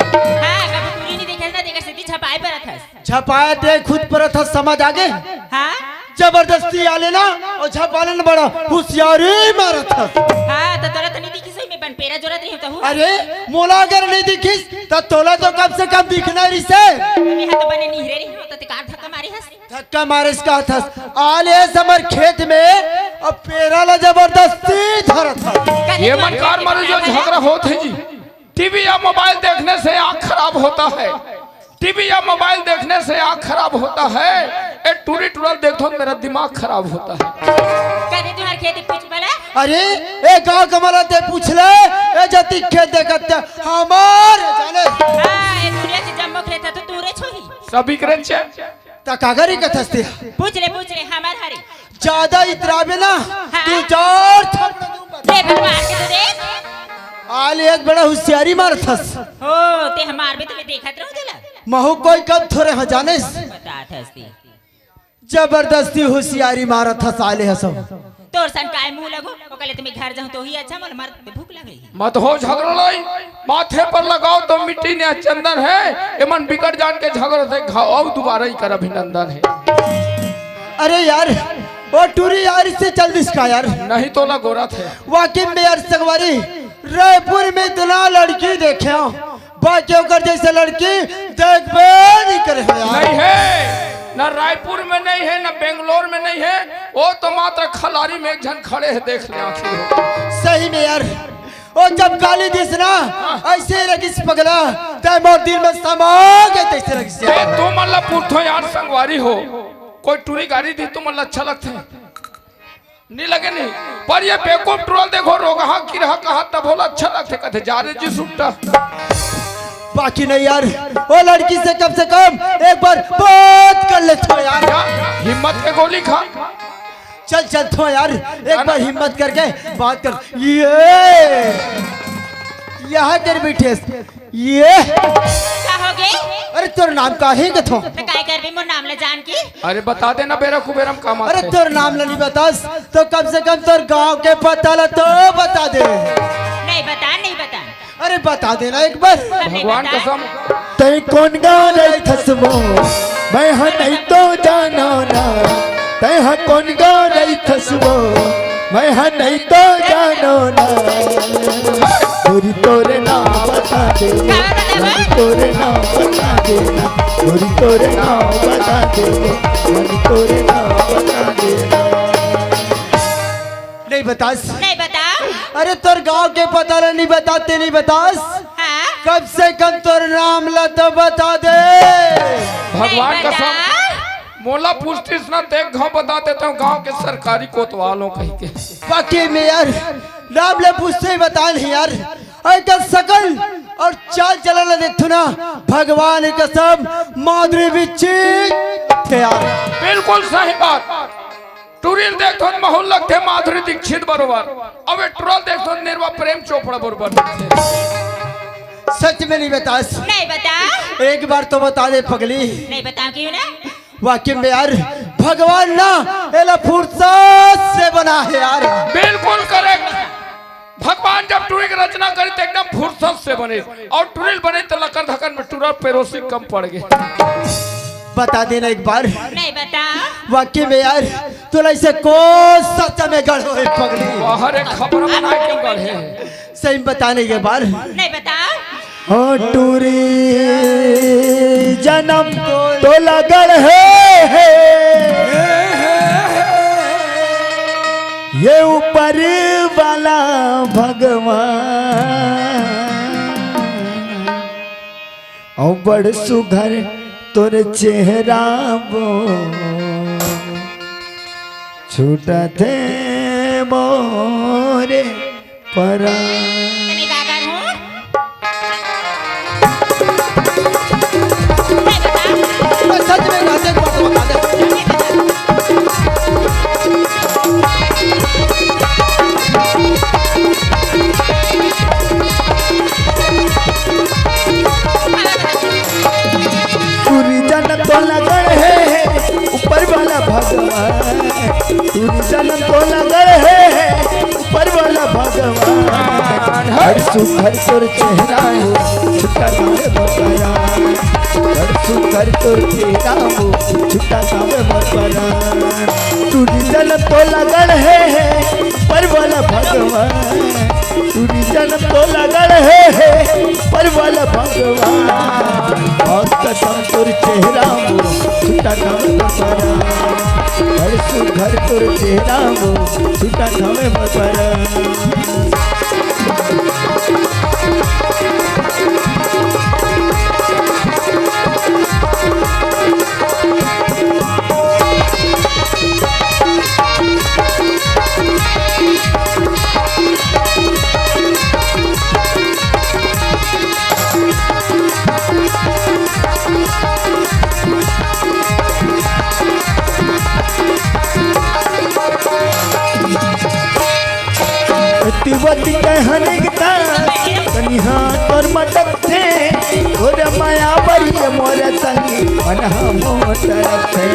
हां कभी पूरी नहीं देखे ना देखा सीधी छपाई पर था। झपाया दे खुद पर था समझ आगे। हां जबरदस्ती आ लेना और झपालन बड़ा होशियारी मारा था। हां तो तोरा तो नहीं दिखी सही में बन पेरा जरूरत नहीं होता हूं। अरे मोला अगर नहीं दिखिस तो तोला तो कम से कम दिखना रही से। मैं हाथ बने नहीं रे रही होता ते कार धक्का मारी हस। धक्का मारे इसका था आले समर खेत में अब पेरा ला जबरदस्ती धरा था। ये मनकार मारे जो झगड़ा होते हैं जी, टीवी या मोबाइल देखने से आँख खराब होता है। टीवी या मोबाइल देखने से आँख खराब होता है। ए टूरी टूरल देखो मेरा दिमाग खराब होता है। कहते तुम्हारे खेती कुछ बोला? अरे ए गांव कमला ते पूछ ले ए जति खेत देखत हमार जाने। हां ये दुनिया से जम्मो रहता तो तू रे छोही सभी करे छे ता कागरी कथस्ते पूछ ले हमार हरी ज्यादा इतराबे ना तू जोर थर ले भगवान के तो देख आले एक बड़ा होशियारी मारथस। हो ते हमार भी तुम्हें देखत रहू देला महू कोई कब थोड़े ह जाने बतात हस्ती जबरदस्ती होशियारी मारथस आले हसो। तोर सन काय मुंह लगो ओकले तुम्हें घर जाऊं तो ही अच्छा मोल मार भूख लगी। मत हो झगड़ा लाई, माथे पर लगाओ तो मिट्टी ने चंदन है। ये मन बिगड़ जान के झगड़ा से घाव दोबारा ही कर अभिनंदन है। अरे यार वो टूरी यार इससे जल्दी इसका यार नहीं तो ना गोरा थे। वाकई में यार संगवारी रायपुर में इतना लड़की देखे बाकी कर जैसे लड़की देखबे नहीं करे यार। नहीं है ना रायपुर में नहीं है ना बेंगलोर में नहीं है, वो तो मात्र खलारी में एक जन खड़े हैं देख ले आखिर। सही में यार वो जब गाली दिस ना ऐसे लगिस पगला तय मोर दिल में समा गए तैसे लगिस यार। तू मतलब पुरथो यार संगवारी हो, कोई टूरी गाड़ी दी तो मतलब अच्छा लगता है नहीं लगे नहीं, पर ये बेवकूफ ट्रोल देखो रोगा की रहा कहा तब बोला अच्छा लगते कहते जा रहे जी सुट्टा। बाकी नहीं यार वो लड़की से कम एक बार बात कर ले थो यार। हिम्मत के गोली खा चल चल थो यार एक बार हिम्मत करके बात कर। ये यहाँ कर बैठे ये क्या हो गए? अरे तोर नाम का है कथो तो काय कर भी मोर नाम ले जान की? अरे बता देना बेरा कुबेरम काम अरे तोर नाम ला नहीं बतास तो कम से कम तोर गांव के पता ला तो बता दे। नहीं बता अरे बता देना एक बार भगवान कसम। तय कौन गाँव रही थसबो मैं हाँ नहीं तो जानो ना तय हाँ कौन गाँव रही थसबो मैं हाँ नहीं तो जानो ना तोरे नाम बता दे तोरे नाम बता देना गोरी तोरे नाम बता दे, गोरी तोरे नाम बता दे। नहीं बतास, नहीं बता। अरे तोर गांव के पता नहीं बताते, नहीं बतास। हाँ? कम से कम तोर नाम ला तो बता दे। भगवान नहीं कसम बता। मोला पूछतीस ना देख गाँव बता देता हूँ, गाँव के सरकारी कोतवालों कहीं के। बाकी में यार नाम ले पूछते ही बता नहीं यार। अगर सकल और चाल चलन देखो ना, भगवान कसम माधुरी बिच्ची थे यार। बिल्कुल सही बात। टूरिल देख तो माहौल लगते माधुरी दीक्षित बरोबर, अब टूरल देख तो निर्वा प्रेम चोपड़ा बरोबर लगते। सच में नहीं बतास। नहीं बता। एक बार तो बता दे पगली। नहीं बता क्यों ना? वाकई में यार भगवान ना एला फुर्सत से बना है यार। बिल्कुल करेक्ट। भगवान जब टूरी की रचना करी तो एकदम फुर्सत से बने, और टूरिल बने तो लकर धकर में टूरल पेरोसी कम पड़ गए। बता देना एक बार। नहीं बता। वाकई में यार तो ऐसे को सच में गढ़ो है पगली। बाहर एक खबर बना क्यों गढ़े। सही बताने के बाद नहीं बता। हो टूरी जन्म तो लगल है ये ऊपर वाला भगवान, और बड़ सुघर तोर चेहरा वो छूटा थे मोरे परा। मैं क्या करूं? नहीं बता। सच में गाते को बता दे। नहीं बता। टूरी जन्म तो लगल है ऊपर वाला भगवान, टूरी जन्म तो लगल है ऊपर वाला भगवान। हर सुखर तोर चेहरा हो छुट्टा सावे बपरा, हर सुखर तोर चेहरा हो छुट्टा सावे बपरा। टूरी जन्म तो लगल है ऊपर वाला भगवान, टूरी जन्म तो लगल है ऊपर वाला भगवान। और कसम तोर चेहरा वो छुट्टा खावे बपरा, हर सुघर तोर चेहरा वो छुट्टा खावे बपरा। तिवती कहनिकता कनिहा तोर मटक थे, तोर माया बड़ी मोर संगी मनहा मोटर थे।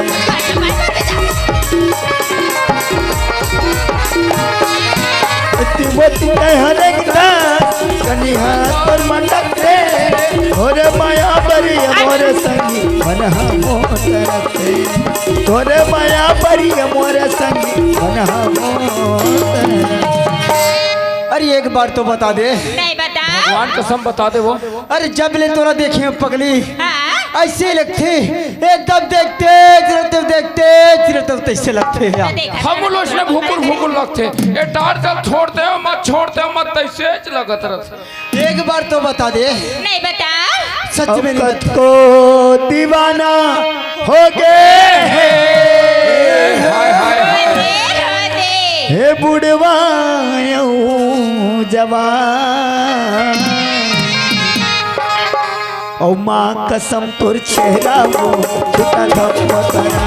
तिवती कहनिकता कनिहा तोर मटक थे, तोर माया बड़ी मोर संगी मनहा मोटर थे, तोर माया बड़ी मोर संगी मनहा मोटर। अरे एक बार तो बता दे। नहीं बता। भगवान कसम बता दे वो। अरे जब ले तोरा देखे पगली हाँ? ऐसे लगते एकदम देखते ऐसे लगते हैं। देखा। हम लोग ने भूकुल भूकुल लगते, ये टार चल छोड़ते हो मत, छोड़ते हो मत, ऐसे लगत रहते। एक बार तो बता दे। नहीं बता। सच में को दीवाना हो गए हाय हाय हाय। होते। हे बुढ़वा जवान, ओ माँ कसम तोर चेहरा वो छुटा था बपरा,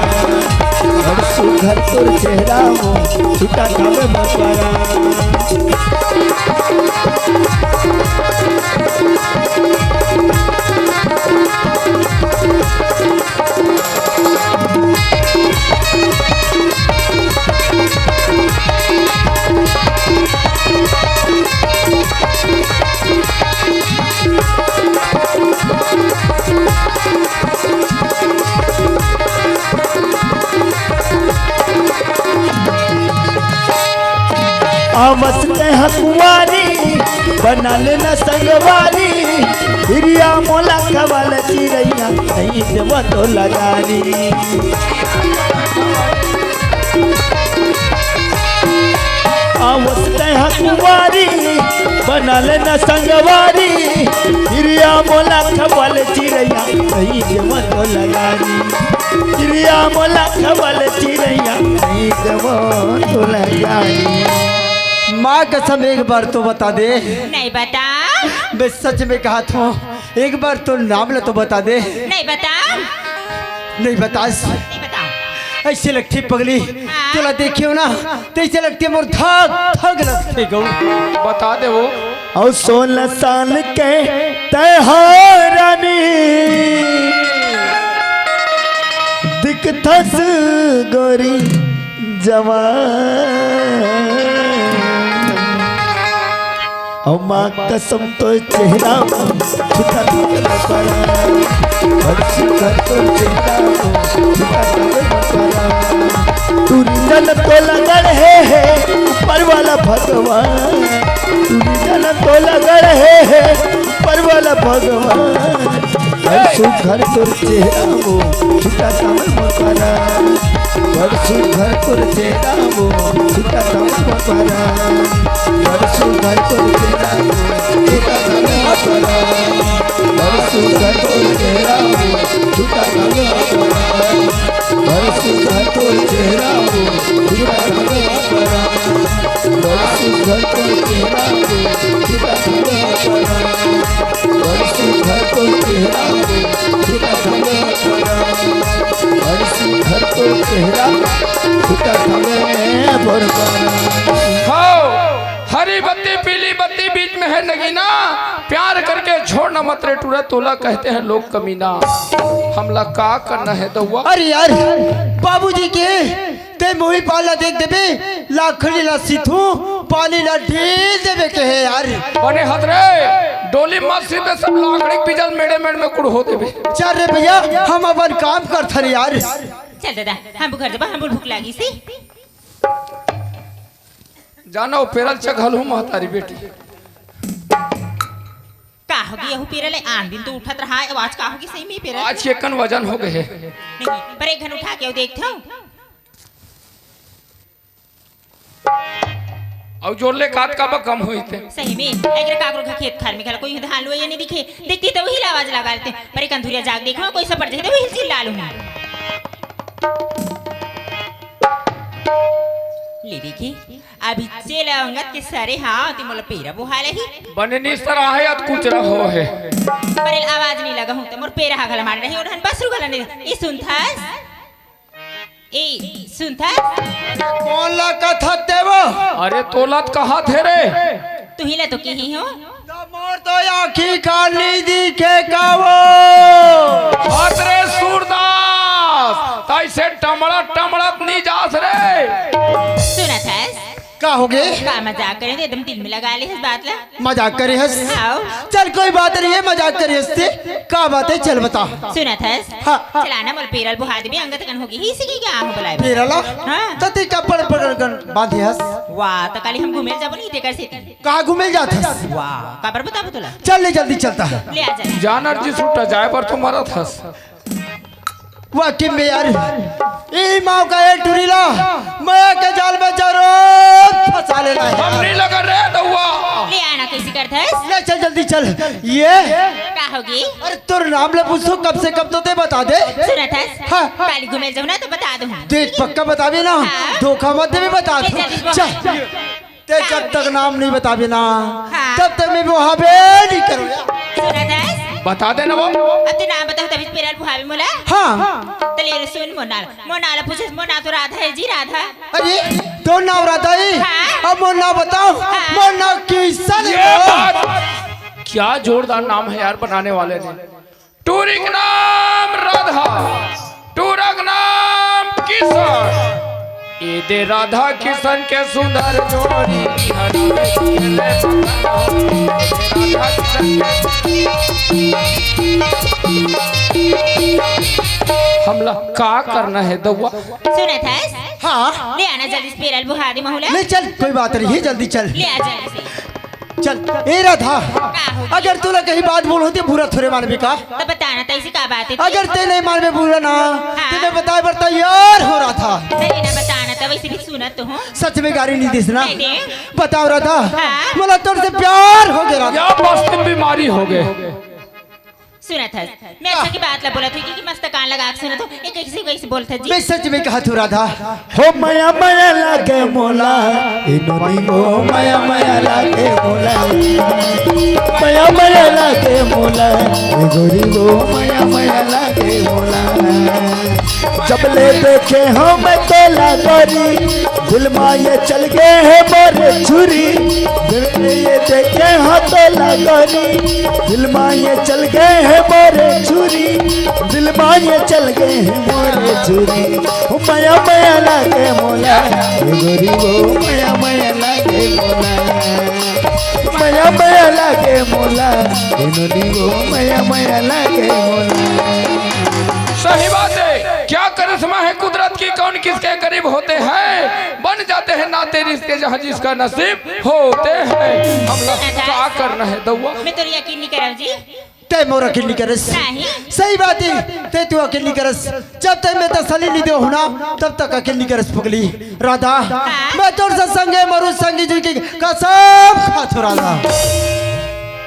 और सुघर तोर चेहरा वो छुटा था बपरा। अवसते हकुआरी बना लेना संगवारी, हिरिया मोला कवल चिरैया नहीं देव तो लगानी आवत कुमारी बनल न संगवारी हिरिया मोला खबल चिड़ैया नहीं देव तो लगानी हिरिया मोला खबल चिड़ैया नहीं देव तो लगानी। माँ कसम एक बार तो बता दे। नहीं बता। मैं सच में कहा था एक बार तो नाम ले तो बता दे। नहीं बता। नहीं बता। नहीं बता। ऐसे लगती पगली चला देखियो ना तो ऐसे लगती मोर थक थक लगते गौ। बता दे वो। और 16 साल के तैहारानी दिखथस गोरी जवान और माँ कसम तो चेहरा छुटा पड़ा तो चेहरा छुटा पड़ा तू रिजन तो लगन है ऊपर वाला भगवान तू रिजन तो लगन है ऊपर वाला भगवान घर तोर चेहरा वो छुटा पड़ा घर तोर चेहरा वो छुटा पड़ा घर तोर चेहरा घर तोर चेहरा छुटा घर तोर चेहरा छुटा घर तोर चेहरा छुटा घर तोर चेहरा घर तोर चेहरा छुटा हो हरी बत्ती पीली बत्ती बीच में है नगीना प्यार करके छोड़ना मत रे टूरा तोला कहते हैं लोग कमीना हमला का करना है दौआ। अरे यार बाबूजी के ते मोही पाला देख देबे लाखड़ी ला सीथू पानी ला ढील देबे के है यार बने हद रे डोली मस्जिद में सब लाकड़ी पिजल मेड़े मेड़ में कुड़ हो देबे। चल रे भैया हम अपन काम करत हन यार। चल दादा हम घर जब हम भूख लागी सी जानो पेरल चघल हूँ महतारी बेटी का होगी यहू पेरले आन दिन तो उठत रहा आवाज का होगी सही में पेरल आज एकन वजन हो गए नहीं पर एक घन उठा के देखता हूं और जोड़ले काट का कम हुई थे सही में अगर काकरो का खेत खार में खला कोई धान लो या नहीं दिखे देखती तो वही आवाज लगा लेते पर एक अंधुरिया जाग देखो कोई सब पड़ जाए तो वही चिल्ला लूं ले देखी अभी चेला अंगत के सारे हाँ ती मोला पेरा बुहाले ही बने निस्तर आहे अत कुछ रहो है पर आवाज नहीं लगा हूं तो मोर पेरा हा गला मार रही और हन बसरु गला ने ई सुनथास ए सुनथास कौन ला कथा देवो अरे तोलत कहाँ थे रे तू ही ले तो की ही हो मोर तो आँखी काली दिखे कावो रे सूरदास तैसे टमड़ा टमड़त नहीं जास रे सुना था का हो गए का मजाक करे थे एकदम दिल में लगा ले इस बात ला मजाक करे हंस आओ चल कोई बात नहीं है मजाक करे हंसते का बात है चल बता सुना था हाँ। चलाना मोल पेरल बुहाद भी अंगत कन होगी ही सिकी क्या हम बुलाए तेरा ला हाँ। तते का पड़ कर बांधे हंस वाह तो काली हम घूमे जाबो नहीं देकर से कहाँ घूमे जात हंस वाह काबर बता बतला चल ले जल्दी चलता ले आ जा जानर जी छूटा जाए पर तुम्हारा थस वाकई में यार ई माँ का ये टुरीला मैं के जाल में जरो फंसा लेना है हम नहीं लगा रे दौआ ले आना कैसे करता है ले चल जल्दी चल ये का होगी अरे तोर नाम ले पूछो कब से कब तो ते बता दे सुना था हाँ। काली घूमे जाओ ना तो बता दूं देख पक्का बताबे ना हाँ। धोखा मत दे बता ले दो जल्दी चल ते जब तक नाम नहीं बताबे ना हाँ। तब तक मैं वहाबे नहीं करूँ सुना था बता देना वो अब तो नाम बताओ तभी पेरल बुहावे मोला हाँ तो ले सुन मोनाल पूछे मोना तो राधा है जी राधा अरे तो नाम राधा ही हाँ। अब मोर नाम बताओ मोर नाम किसन ये बात क्या जोरदार नाम है यार बनाने वाले ने टूरी का नाम राधा टूरा का नाम किशन ये दे राधा किशन के सुंदर जोड़ी हमला का करना है दौआ सुना था हाँ ले आना जल्दी पेरल बुहादी महुला ले चल कोई बात नहीं है जल्दी चल ले आ जल्दी से चल ए राधा, का हो अगर तूने कहीं बात बोल होती बुरा थोड़े मानवी का। तो बताना तो ऐसी का बात है अगर ते नहीं मानवे बुरा ना तुम्हें बताए बरता यार हो रहा था। नहीं ना बताना तो वैसे भी सुना तो हूँ सच में गाड़ी नहीं दिसना। नहीं दे। बताओ राधा, हाँ। बोला तुझसे प्यार हो गया या राधा। बस तुम बीमारी हो गए। सुना था मैं अच्छा की बात ला बोला था कि मस्त कान लगा के सुना तो एक कैसे बोलता जी मैं सच में कहा तू राधा, हो माया माया लागे मोला इनोनी हो माया माया लागे मोला, माया माया लागे मोला ए गोरी हो माया माया लागे मोला। जब ले देखे हो मैं तोला गोरी दिल माये चल गए है मोरे छुरी, दिल में ये देखे हो तोला गोरी दिल माये चल गए है मोरे छुरी, दिल माये चल गए हैं मोरे छुरी। ओ माया माया लागे मोला ये गोरी वो माया माया लागे मोला, माया माया लागे मोला इन्होंने वो माया माया लागे मोला। सही बात है। क्या करिश्मा है कुदरत की, कौन किसके करीब होते हैं, बन जाते हैं नाते रिश्ते जहाँ जिसका नसीब होते हैं। हम लोग क्या करना है दौआ। मैं तो यकीन नहीं कर रहा हूँ जी। ते मोर अकेली करस, नहीं सही बात है ते तू अकेली करस। जब तक मैं तसली नहीं दे होना तब तक अकेली करस पगली राधा। मैं तोर से संगे मरु संगी जी की कसम खातो राधा।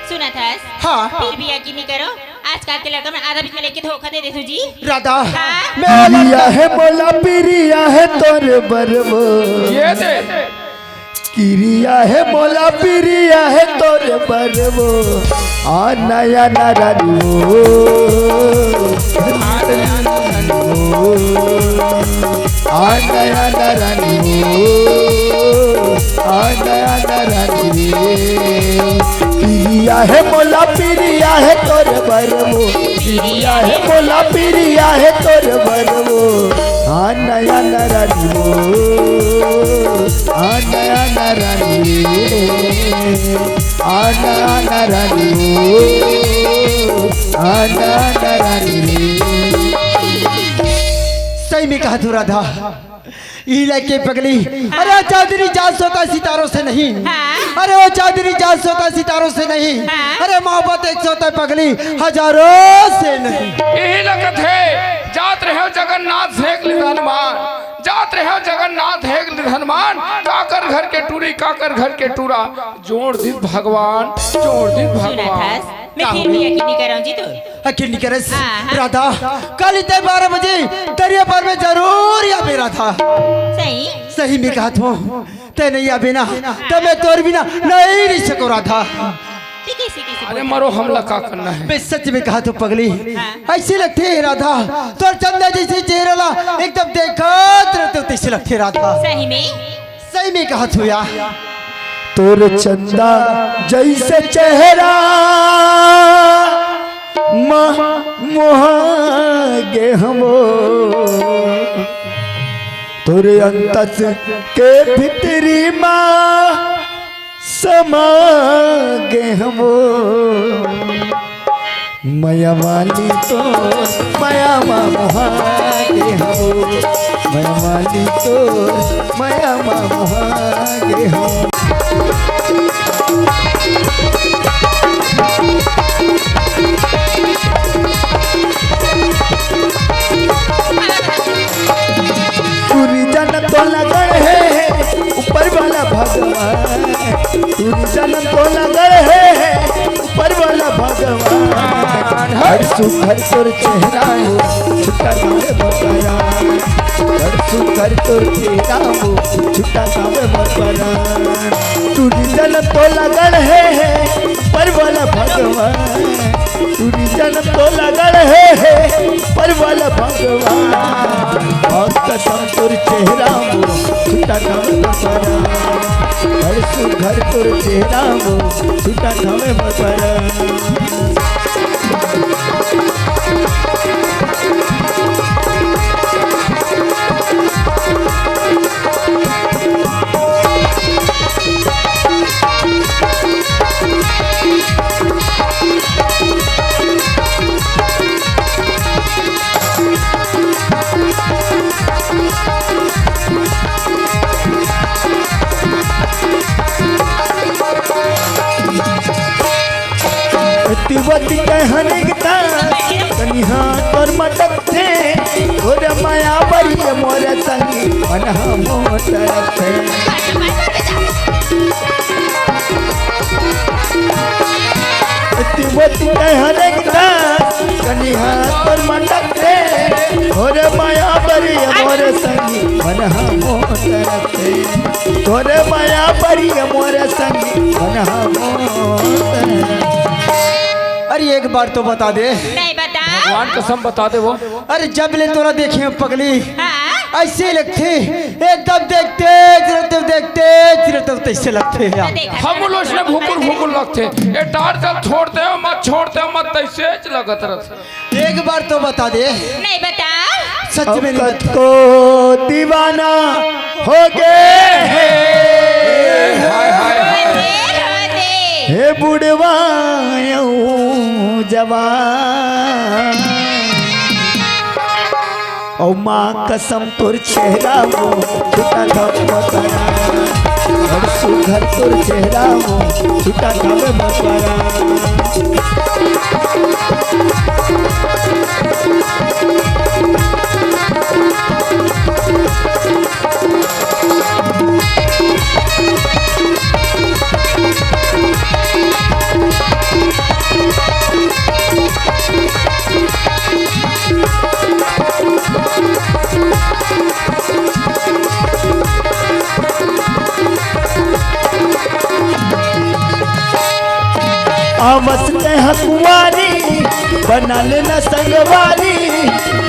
सुना था हाँ। फिर भी यकीन नहीं करो, आजकल के लड़का में आधा बीच में लेके धोखा दे देते जी राधा हाँ। मेरिया है मोला पिरिया है तोर बरवो, ये दे किरिया है मोला पिरिया है तोर बरवो, आ नया नारानी हो आ नया नारानी हो आ नया नारानी पिरिया है मोला पिरिया है तोर बरवो, पिरिया है मोला पिरिया है तोर बरवो, आ नया नारानी हो आ नया नारानी आ नया नारानी हो आ नया नारानी। सही में कहा तू राधा, इलाके पगली। अरे चादरी जात सोता सितारों से नहीं, अरे वो चादरी जात सोता सितारों से नहीं, अरे मोहब्बत एक सोता पगली हजारों से नहीं। यही लगत है। जात रहे जगन्नाथ हेग हनुमान, जात रहे जगन्नाथ हेग हनुमान, काकर घर के टूरी काकर घर के टूरा, जोड़ दी भगवान जोड़ दी सुना भगवान। था मैं फिर भी यकीन नहीं कर रहा हूँ जी। तो अकेली करस हाँ। राधा, कल इतने 12 बजे दरिया पर में जरूर या मेरा था। सही सही में कहा तू ते नहीं आ बिना तो मैं तोर बिना नहीं रह सको राधा। ठीक है किसी अरे मरो हमला का करना है। मैं सच में कहा तू पगली ऐसी लगती है राधा, तोर चंदा जैसे चेहरा एकदम देखत रहते तैसे लगती राधा। सही में कहा तू यार, तोर चंदा जैसे चेहरा मोहागे हमो, तोरे अंतस के भितरी माँ समागे हमो, माया वाली तो माया माँ मोहागे हमो, माया वाली तो माया माँ मोहागे हमो। तो लगन है ऊपर वाला भगवान, जन्म तो लगन है ऊपर वाला भगवान, हर सुखर तोर चेहरा हो छुट्टा सावे बताया, हर सुखर तोर चेहरा हो छुट्टा सावे बताया, तुझी जन्म तो लगन है ऊपर वाला भगवान, तुझी जन्म तो लगन है ऊपर वाला भगवान, कसम तोर चेहरा वो छुट्टा खावे बपरा, हर सुघर तोर चेहरा वो छुट्टा खावे बपरा। मटकते और माया बरी मोर संगी मन मोटरते तिमती हरेक कनिहा पर मटकते और माया बरी मोर संगी मन मोटरते तोरे माया बरी मोर संगी मन मोटरते। अरे एक बार तो बता दे। नहीं बता। भगवान कसम बता दे वो। अरे जब ले तोरा देखे पगली हाँ? ऐसे लगते एकदम देखते ऐसे लगते तो देखा हम लोग इसने भूकुल भूकुल लगते ये टार चल छोड़ते हो मत छोड़ते हो मत ऐसे लगत रहते। एक बार तो बता दे। नहीं बता। सच में को दीवाना हो गए हाय हाय हाय हे बुढ़वा जवान ओ माँ कसम तोर चेहरा वो छुटा धमकरा और सुघर तोर चेहरा वो छुटा धमकरा आवसते हकुआरी बना लेना संगवारी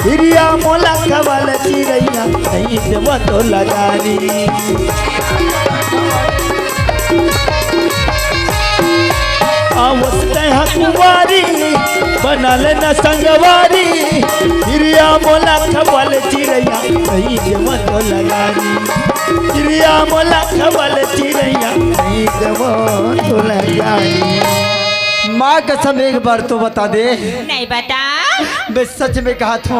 हिरिया मोला कवल चिरैया नहीं देव तो लगारी आवसते हकुआरी बना लेना संगवारी हिरिया मोला कवल चिरैया नहीं देव तो लगारी हिरिया मोला कवल चिरैया नहीं देव तो लगारी। माँ कसम एक बार तो बता दे। नहीं बता। मैं सच में कहा था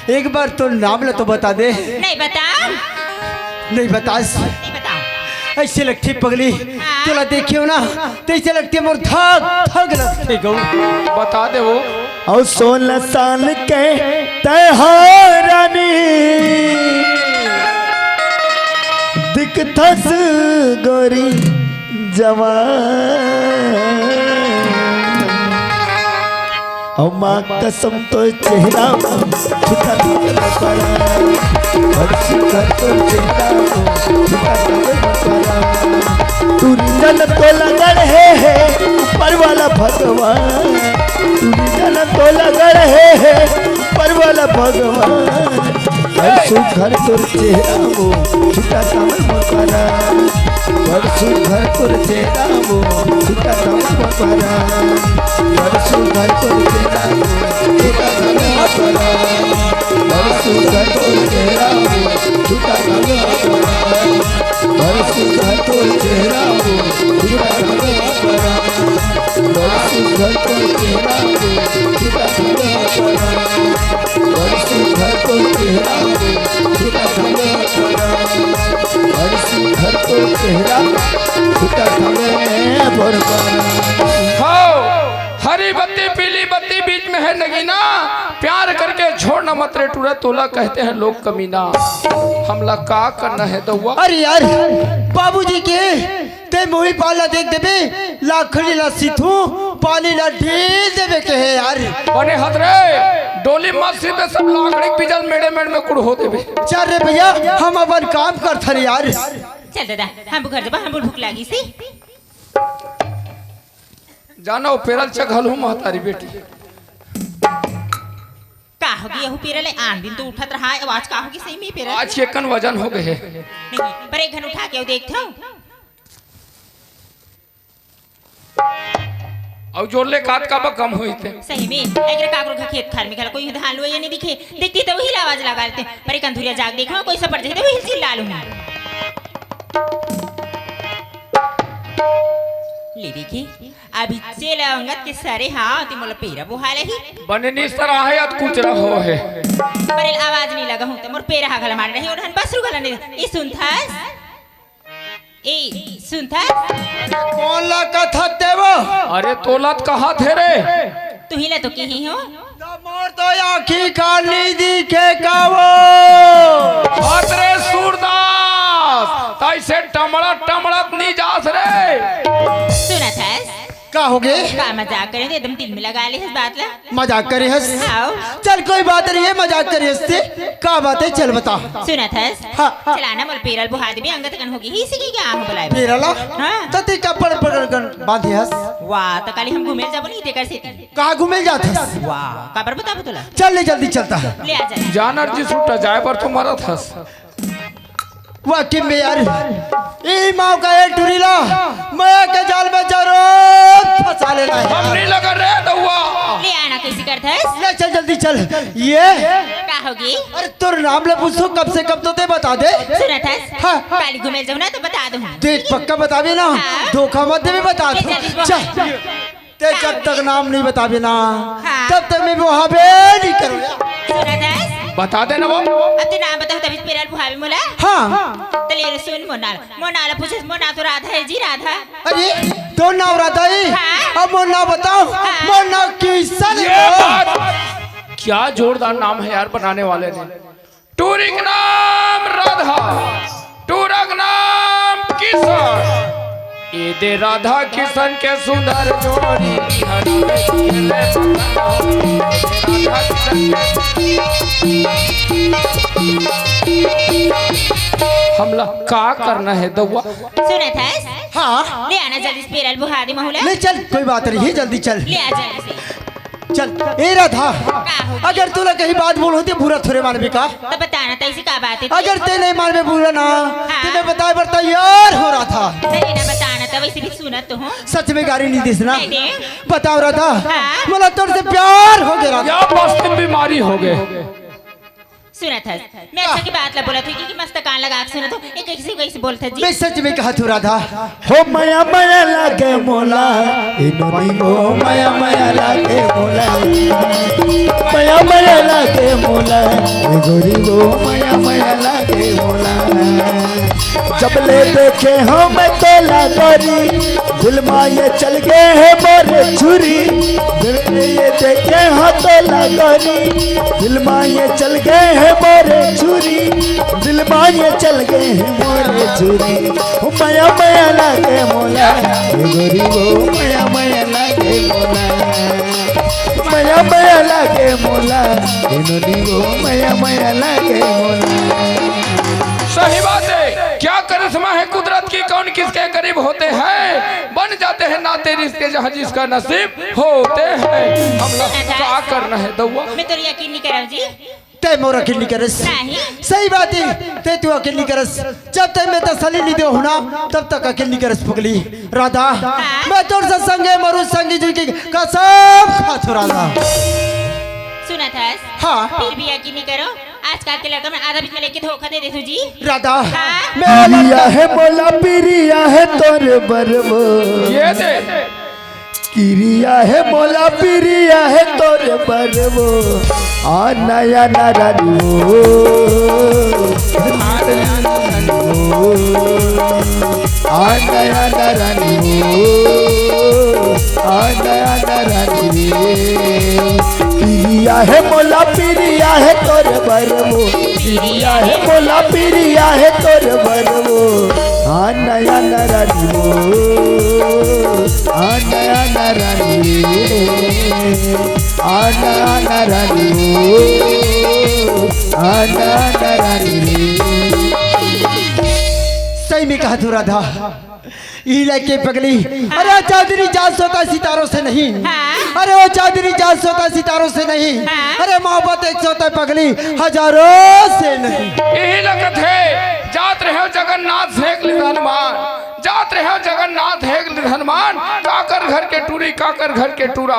एक बार तो नाम ले तो बता दे। नहीं बता। नहीं बता। नहीं बता। ऐसे लगती पगली हाँ? तोला देखियो ना तो ऐसे लगती मोर धक धक लगते गौ। बता दे वो। और 16 साल के तैहारानी दिखथस गोरी जवान और माँ कसम तो चेहरा छुटा और सुखर तो चेहरा छुटा तुरिजन तो लगड़ है ऊपर वाला भगवान तुरिजन तो लगड़ है ऊपर वाला भगवान और सुखर तो चेहरा वो छुटा मकरा और सुखर तो चेहरा वो छुटा मकरा और सुखर तो चेहरा वो छुटा मकरा और सुखर तो चेहरा वो छुटा मकरा और सुखर तो चेहरा वो छुटा मकरा और सुखर तो चेहरा वो छुटा मकरा और सुखर तो चेहरा वो छुटा मकरा और सुखर तो चेहरा छुटा मकरा। हो हरी बत्ती पीली बत्ती बीच में है नगीना प्यार करके छोड़ना मत रे टूरा तोला कहते हैं लोग कमीना हमला का करना है दौआ। अरे यार बाबूजी के ते मोही पाला देख देबे लाखड़ी ला सीथू पानी ला ढेल देबे के है यार बने हद रे डोली मत सीधे सब लाकड़ी पिजल मेड़े मेड़ में कुड़ हो देबे। चल रे भैया हम अपन काम करथ रे यार। चल दादा हम घर जब हम भूख लागी सी जानो पेरल चघल हूँ महतारी बेटी का होगी यहू पेरल आन दिन तो उठत रहा आवाज का होगी सही में पेरल आज चिकन वजन हो गए नहीं पर एक घन उठा के देखता हूं और जोड़ले काट का कम हुई थे सही में अगर काकरो का खेत खार में खला कोई हाल हुआ या नहीं दिखे देखती तो वही आवाज लगा लेते पर एक अंधुरिया जाग देखो कोई सब पड़ जाए तो वही चिल्ला लूं ले देखी अभी चले अंगत के सारे हाँ ती मोला पेरा बुहाल ही बने निस्तर आहे अत कुछ रहो है पर आवाज नहीं लगा हूं तो मोर पेरा हगल मार रही और हन बस रुगल नहीं ई सुनथास ए सुनथास कौन ला कथा देवो अरे तोलत कहाँ थे रे तू ही ला तो की ही हो मोर तो आँखी खाली दिखे का वो अरे सूरदास तैसे टमड़त टमड़त नहीं जास रे। सुना था का हो गए का मजाक करे थे एकदम दिल में लगा ली इस बात ला। मजाक करे हंस आओ चल कोई बात नहीं है मजाक करे हंसते का बात है चल बता सुना था हाँ। चलाना मोल पेरल बुहा दे भी अंगत कन होगी ही सिकी क्या आम बुलाए तेरा ला हाँ। तते का पड़ बांधे हंस वाह तो काली हम घूमे जाबो नहीं देकर से कहाँ घूमे जात हंस वाह काबर बता बतला चल ले जल्दी चलता ले आ जा जानर जी छूटा जाए पर तुम्हारा थस वाकई में यार ई माँ का एक टुरीला मैं के जाल में जरो फंसा लेना है हम नहीं लगा रे दउआ। ले आना कैसे करता है ले चल जल्दी चल ये का होगी अरे तोर नाम ले पूछो कब से कब तो ते बता दे सुना था हाँ। काली घूमे जाओ ना तो बता दूं देख पक्का बतावे ना हाँ। धोखा मत दे बता ले दो जल्दी बोल। चल ते जब तक नाम नहीं बतावे ना हाँ। तब तक मैं वो हबे नहीं करूँ सुना था बता देना वो अब तो नाम बताओ तभी पेरल बुहा भी मोला हाँ तो ले सुन मोनाला पूछे मोना तो राधा है जी राधा अरे तो नाम राधा ही हाँ। अब मोर नाम बताओ मोर नाम किसन ये बात क्या जोरदार नाम है यार बनाने वाले ने। टूरी का नाम राधा, टूरा का नाम किशन। ये दे राधा किशन के सुंदर जोड़ी हमला का करना है दउआ। सुना था हाँ ले आना जल्दी पेरल बुहा दे महुला ले चल कोई बात नहीं जल्दी चल ले आ जल्दी से चल ए राधा का होगी अगर तूने कहीं बात बोल होती बुरा थोड़े मान भी का तो बताना था इसी का बात है अगर ते नहीं मान में बुरा ना तेने बताए पर तैयार हो रहा था नहीं ना बताना था वैसे भी सुना तो हूँ सच में गाड़ी नहीं दिसना नहीं दे बताओ राधा हाँ। बोला तोर से प्यार हो गया राधा या बस तुम बीमारी हो गए। सुना था मैं अच्छा की बात ला बोला थी कि मस्त कान लगा के सुना तो एक कैसे कैसे बोलता जी मैं सच में कहा तू राधा हो माया माया लागे मोला इनोनी हो माया माया लागे मोला माया माया लागे मोला गोरी हो माया माया लागे मोला जब ले देखे हो मैं तोला गोरी दिल माये चल गए हैं मोरे छुरी दिल ये देखे हो तोला गोरी दिल माये चल गए हैं मोरे छुरी दिल माये चल गए हैं मोरे छुरी हो माया माया लागे मोला गोरी हो माया माया लागे मोला माया माया लागे मोला इनोनी हो माया माया लागे मोला। सही बात है। क्या करिश्मा है कुदरत की, कौन किसके करीब होते हैं, बन जाते हैं नाते रिश्ते जहाँ जिसका नसीब होते हैं। हम लोग क्या करना है दउआ। मैं तो यकीन नहीं कर रहा हूँ जी ते मोर अकेली करस नहीं सही बात है ते तू अकेली करस जब तक मैं तसल्ली नहीं दे होना तब तक अकेली करस पगली राधा मैं तोर से संगे मरु संगी जी की कसम खाथू राधा सुना था हाँ। फिर भी यकीन नहीं करो आजकल के लड़का में आधा बीच में लेके धोखा दे देती जी राधा हाँ। मेरा है बोला पिरिया है तोर बरवो ये दे किरिया है मोला पिरिया है तोर बरवो आ नया नारानी हो आ नया नारानी हो आ नया नारानी पिरिया है मोला पिरिया है तोर बरवो पिरिया है मोला पिरिया है तोर बरवो आ नया नारानी हो आ नया नारानी आ नया नारानी हो आ नया नारानी। सही में कहा तू राधा इलाके पगली अरे चांदनी जान सोता सितारों से नहीं अरे वो चांदनी जान सोता सितारों से नहीं अरे मोहब्बत एक सोता पगली हजारों से नहीं। यही लगत है जात रहे जगन्नाथ हेग हनुमान, जात रहे जगन्नाथ हेग हनुमान, काकर घर के टूरी काकर घर के टूरा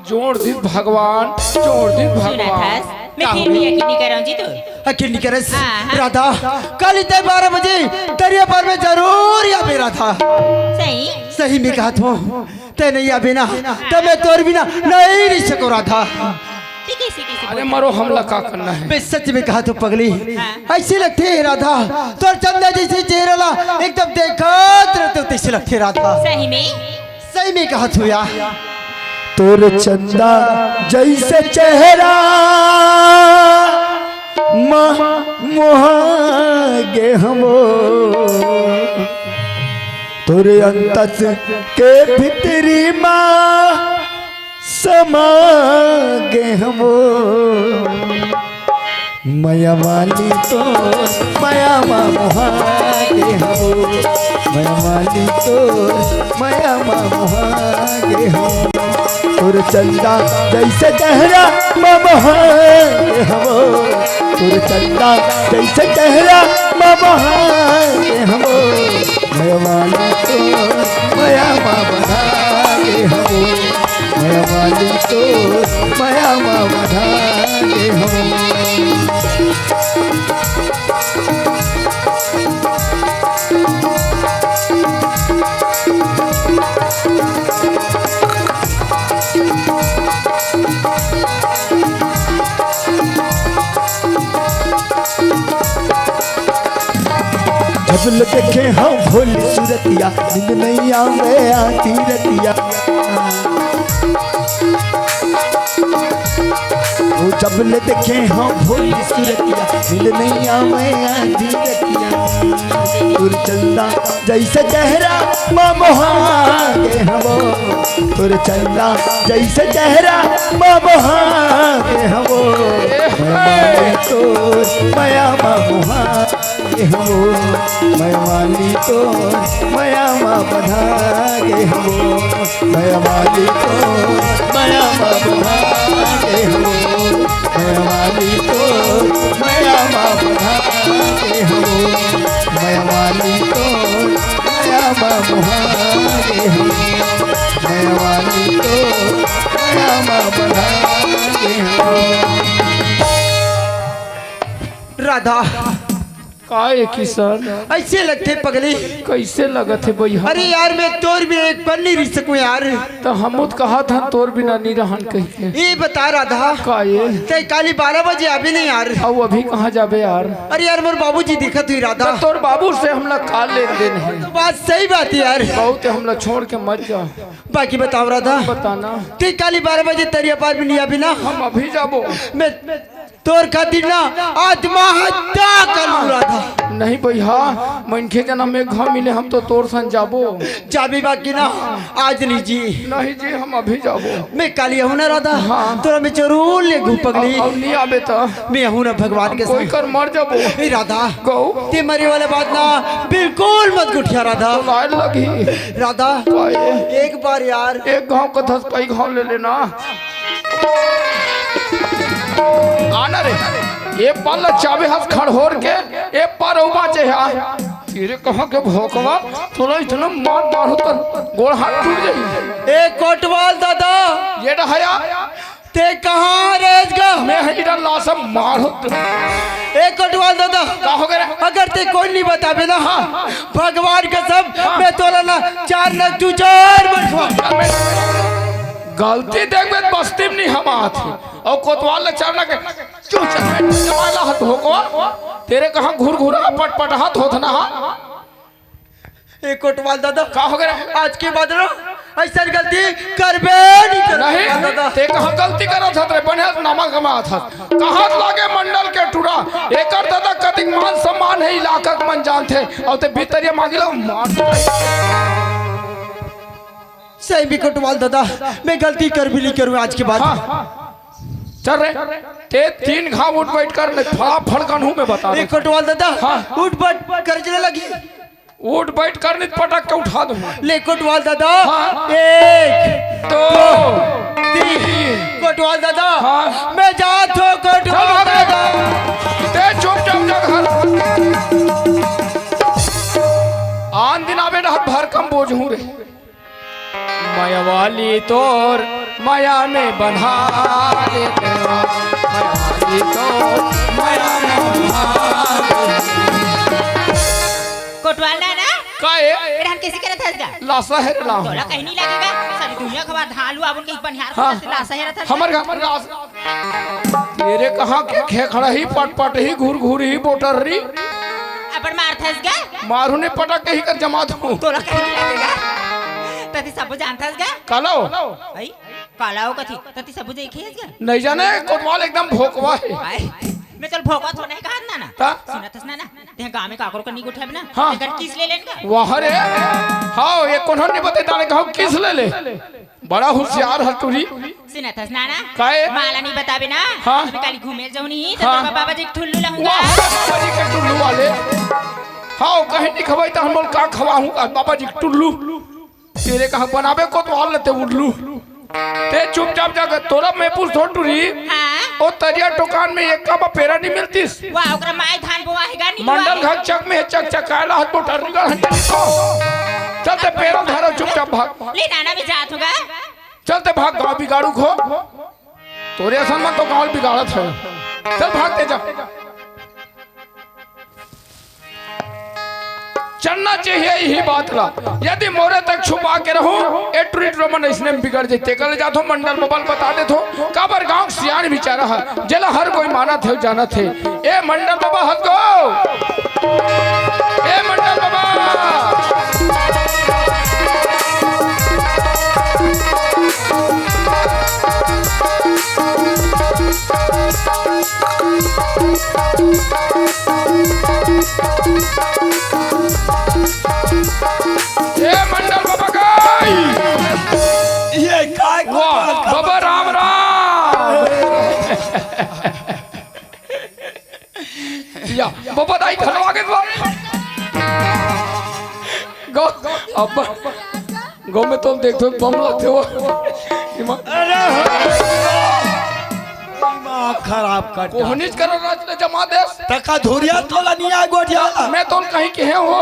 जोड़ दी भगवान जोड़ दी सुना भगवान। था मैं फिर भी यकीन नहीं कर रहा हूँ जी तो अकेली करस हाँ। राधा कल इतने 12 बजे दरिया पर में जरूर या मेरा था सही सही में कहा तू ते नहीं आ बिना तो मैं तोर बिना नहीं रह सको राधा। ठीक है इसी किसी अरे मरो हमला का करना है। मैं सच में कहा तू पगली ऐसी लगती है राधा तोर चंदा जैसी चेहरा एकदम देखत रहते हो तैसे लगती है राधा। सही में सही में कहा तू यार तोर चंदा जैसे चेहरा मोहागे हमो तोरे अंतस के भीतरी माँ समागे हमो माया वाली तो माया माँ मोहागे हमो माया वाली तो माया माँ मोहागे हमो तोर चंदा जैसे चेहरा माँ मोहागे हमो तोर चंदा जैसे चेहरा माँ मोहागे हमो माया वाली तो माया माँ मोहागे हमो माया वाली तो माया माँ मोहागे हमो जब देखे हम भोली सूरतिया नींद नहीं आवे आती रतिया वो जब देखे हम भोली सूरतिया नींद नहीं आवे आती रतिया तुर चंदा जैसे चेहरा माँ मोहागे हमो तुर चंदा जैसे चेहरा माँ मोहागे हमो तो माया माँ मोहागे हमो माया वाली तो माया माँ बधागे हमो माया वाली तो माया माँ बधागे हमो माया वाली तो माया माँ बधागे हमो माया वाली तो माया माँ बधागे हमो माया वाली तो माया माँ बधागे हमो राधा काहे किसान ऐसे लगते पगली कैसे लगत है भैया? अरे यार मैं तोर भी एक पल नहीं रह सकूं यार तो हम तो कहा था तोर बिना नहीं रहन कह के ये बता राधा काहे ते काली 12 बजे अभी नहीं यार अब अभी कहाँ जाबे यार? अरे यार मोर बाबूजी दिखत हुई राधा तो तोर बाबू से हमला का लेन देन है? तो बात सही बात है यार बहुत हमला छोड़ के मत जा। बाकी बताओ राधा बताना ते काली 12 बजे तेरी पार भी नहीं अभी ना हम अभी जाबो मैं तोर खातिर ना आत्महत्या करूं राधा नहीं भैया मनखे जन्म में घर मिले हम तो तोर सन जाबो जाबी बाकी ना आज नहीं जी नहीं जी हम अभी जाबो मैं काली हूं ना राधा हाँ। तोरा मैं जरूर ले घू पगली अब नहीं आबे तो मैं हूं ना भगवान के कोई साथ कर मर जाबो ए राधा गौ ते मरे वाले बात ना बिल्कुल मत गुठिया राधा लाइन लगी राधा काहे? एक बार यार एक गांव का 10 कई गांव ले लेना आना रे ये पाला चाबे हाथ खड़होर के ए पार उबा चे है तेरे कहां के भोकवा तोला इतना मार मार होता गोड़ हाथ टूट जाई। ए कोटवाल दादा ये रहया ते कहां रेज गा मैं हजीरा लासम मार होत ए कोटवाल दादा का हो गया? अगर ते कोई नहीं बताबे ना भगवान कसम मैं तोला ना 4 न तू 4 बनवा गलती देखबे बस्ती में नहीं हम आथे और कोतवाल चढ़ना के क्यों चढ़े जमाला हाथ भोकवा तेरे कहां घुर घुरा पटपट हाथ होत ना ए कोटवाल दादा का हो गया? आज के बाद ना ऐसा गलती करबे नहीं कर नहीं दादा ते कहां गलती करत हत रे बने नामा कमात हत कहां लागे मंडल के टुरा एकर दादा कतिक मान सम्मान है इलाका के मन जानथे और ते भीतरिया मांगिला मार सही भी कोटवाल दादा मैं गलती कर भी नहीं करूँ आज के बाद चल रे ते 3 घाव उठ बैठ कर ले फड़ा फड़कन हूं मैं बता ए दे कोटवाल दादा हाँ। उठ बैठ करने लगी उठ बैठ कर नहीं पटक के उठा दूं ले कोटवाल दादा हाँ। 1 तो 3 कोटवाल दादा हाँ। मैं जात हो कोटवाल दादा ते चुपचाप जा घर आन दिन आवे ना भर कम बोझ हूं रे माया वाली तोर माया में बंधा दे तेरा माया वाली तोर माया में बंधा कोटवाल ना ना काहे रहन कैसे करत हसगा लासा है रे लाम तोला कहीं नहीं लगेगा सारी दुनिया खबर धालू आबन के बनिहार हाँ। से लासा है रहत हमर घर लास तेरे कहां के खे खड़ा ही पटपट ही घूर घूर ही बोटर री अपन मार हसगा मारू ने पटक के ही कर जमा दूं तोला कहीं नहीं लगेगा तती सब जानता हसगा कालो आई काला हो कथी तती सब देखे क्या नहीं जाने कोतवाल एकदम भोकवा है। आए मैं चल भोका तो नहीं कहा ना ता? सुनतस ना ते गांव में काकर कनी उठाब ना हाँ। एकर किस ले लेन का वाह रे हाँ ये कौन नहीं बते दाने कहो किस ले ले बड़ा होशियार हटूरी सुनतस ना काहे? माला नहीं बताबे ना हाँ। अबे काली घूमे जाऊनी तो हाँ। तेरे बाबा जी ठुल्लू लाऊंगा वाह बाबा जी के टुल्लू वाले हाँ कहीं नहीं खवाई तो हम लोग का खवाऊंगा बाबा जी के टुल्लू तेरे कहा बनाबे कोतवाल लेते उल्लू ते चुपचाप जाकर तोरा मैं पूछ टूरी हां ओ तरिया दुकान में एक का पेरा नहीं मिलती वाह ओकरा माय धान बोआ हैगा नहीं मंडल घक चक में चक चकाला हाथ मोटर निकल चलते पेरा धरो चुपचाप भाग ले नाना भी जात होगा चलते भाग गांव बिगाड़ू खो तोरे असन में तो गांव बिगाड़त है चल भागते जा चलना चाहिए यही बात ला यदि मोरे तक छुपा के रहो ए ट्रीट रोमन इसने बिगड़ जेते कल जातो मंडल मोबाइल बता दे थो काबर गांव सियान बिचारा है जला हर कोई माना थे जाना थे ए मंडल बाबा हट गो ए मंडल बाबा ए मंडल बाबा का ये काय वाह बाबा राम राम या बाबा दाई खलवा के गो अब गो में तुम देखो बम लाते हो अरे दिमाग खराब कर कोहनिज करो राज ने जमा दे तका धुरिया तोला नहीं आ गोठिया मैं तो कहीं के हो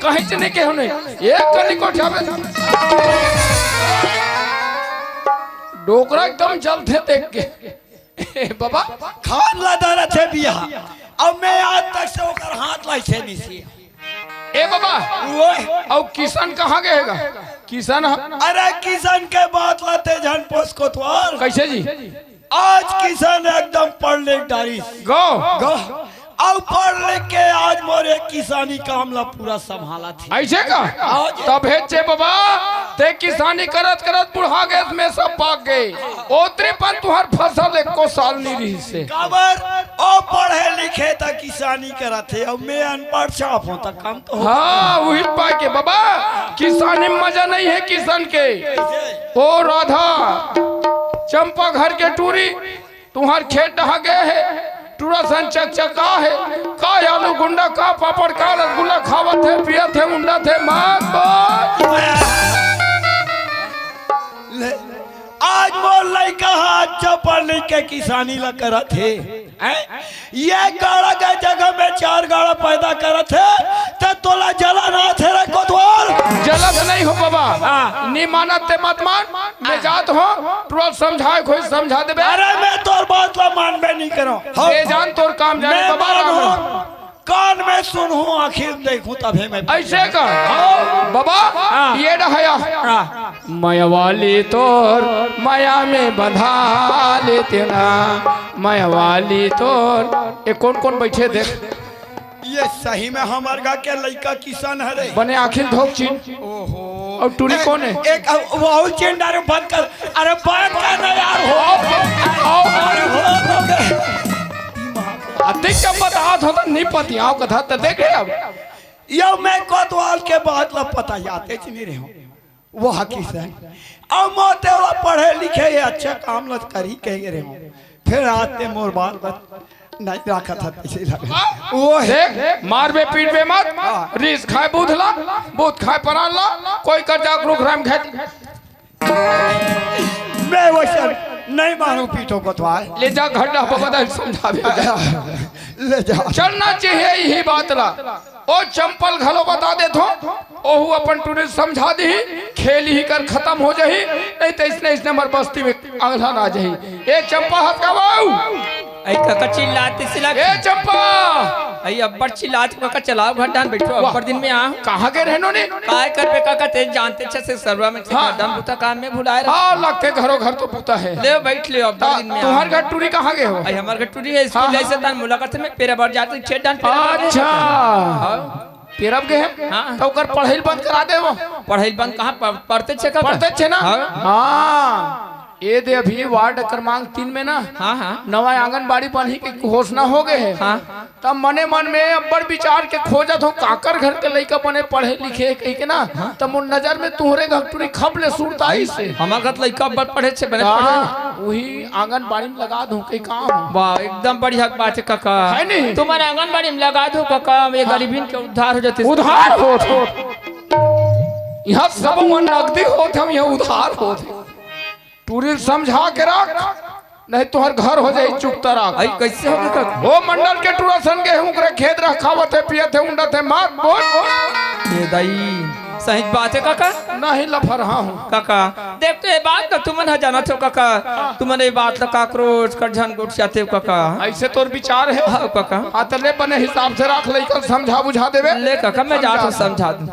कहीं से नहीं के हो नहीं एक कनी को जावे डोकरा एकदम जलते देख के बाबा खान लदा रहे बिया अब मैं आज तक से ओकर हाथ लाई छे निसी ए बाबा वो और किसान कहाँ गएगा किसान अरे किसान के बात लाते जन पोस कोतवाल कैसे जी आज किसान एकदम पढ़ ले डारी गो गो अब पढ़ लिख के आज मोरे किसानी कामला पूरा संभाला थी ऐसे का तब हेचे बाबा ते किसानी करत करत बुढ़ा गए में सब पाक गए ओतरे पर तुहार फसल एक को साल नहीं रही से काबर ओ पढ़े लिखे त किसानी करत है अब मैं अनपढ़ छाप हूं त काम तो हाँ वही पाए के बाबा किसानी में मजा नहीं है किसान के ओ राधा चंपा घर के टूरी तुम्हार खेत ढहा गए है टूरा सन चकचका है का आलू गुंडा का पापड़ का रसगुल्ला खावत है पियत है मुंडा थे आज मोर लड़का हाथ चपड़ लिख के किसानी ला करत है ये गाड़ा के जगह में 4 गाड़ा पैदा करत है त तोला जला ना थे रे कोतवाल जलत नहीं हो बाबा नहीं मानत ते मत मान मैं जात हो तुरंत समझाए कोई समझा दे अरे मैं तोर बात ला मानबे नहीं करो ये जान तोर काम जाने मैं बाबा राम राम। मानूं, कान में सुनूं आखिर देखूं तभी मैं ऐसे का बाबा ये रहया माया वाली तोर माया में बंधा लेते ना माया वाली तोर ये कौन कौन बैठे देख ये सही में हमार गा के लड़का किसान है रे बने आखिर धोक चीन ओहो और टूरी कौन है एक वो चेंडारे बंद कर अरे बंद कर ना यार हो अरे हो अधिक जब बता तो नहीं पति आओ कथा तो देख रहे अब यो मैं कोतवाल के बाद ला पता जाते नहीं रहे हो वो किसान अब मोते वाला पढ़े लिखे ये अच्छा काम लत करी कह रहे हो फिर आते मोर बाल बत नहीं रखा था पीछे लगा वो है देख मारबे पीटबे मत रीस खाए बूधला बूध खाए पराला कोई कर जा रुक राम खाए मैं वैसे नहीं मारू पीठो कोतवाल ले जा घड्डा बदल समझावे ले जा चलना चाहिए यही बात ला ओ चंपल घलो बता दे थो ओहू अपन टूरिस्ट समझा दी खेल ही कर खत्म हो जाही नहीं तो इसने हमारे बस्ती में आंगला ना जाही ए चंपा हाथ का बाऊ आई काका चिल्लाते सिला ए चंपा आई अब्बर चिल्लात काका चलाओ घटान बैठो अब्बर दिन में आ कहाँ के रहनो ने काय करबे काका ते जानते छ से सर्वा में घटान बुता काम में भुलाए रहा हाँ लगते घरों घर तो पुता है ले बैठ ले अब्बर दिन में तुम्हार घर टूरी कहाँ गए हो आई हमार घर टूरी है स्कूल ऐसे तान मुलाकात में पेरा बार जाते छेड़ डान अच्छा पेरब के हैं हाँ। तो कर पढ़ाई बंद करा दे वो पढ़ाई बंद कहाँ पढ़ते छे का पढ़ते छे ना हाँ ये दे अभी वार्ड क्रमांक 3 में ना हाँ हाँ नवा आंगनबाड़ी बनी की घोषणा हो गए है। हाँ तब मने मन में अब्बड़ विचार के खोजत हो काकर घर के लइका बने पढ़े लिखे कही के ना तब मोर नजर में तुहरे घटुरी खप ले सुरताई से हमार घर लइका बड़ पढ़े छे बने पढ़े वही आंगनबाड़ी में लगा दूं कई काम वाह एकदम बढ़िया बात है काका है नहीं? तुम्हारे आंगनबाड़ी में लगा दो काका ये गरीबीन के उद्धार हो जाते उधार हो यहाँ सब मन नकदी होते हम यहाँ उधार होते टूरिस्ट समझा के रख नहीं तो हर घर हो जाए चुपता रख। आई कैसे हो काका वो मंडल के टूरसन गेहूं के खेत रखावत है पियत है उंडत है मार बोल ये दाई सही बात है काका नहीं लफर रहा हूँ काका देख तो ये बात का तुमन है जाना छो काका तुमन ये बात का काकरोच करझन गुट जाते हो काका ऐसे तोर विचार है हाँ काका हाँ तो ले बने हिसाब से रख ले समझा बुझा देवे ले काका मैं जाता हूँ समझा दूँ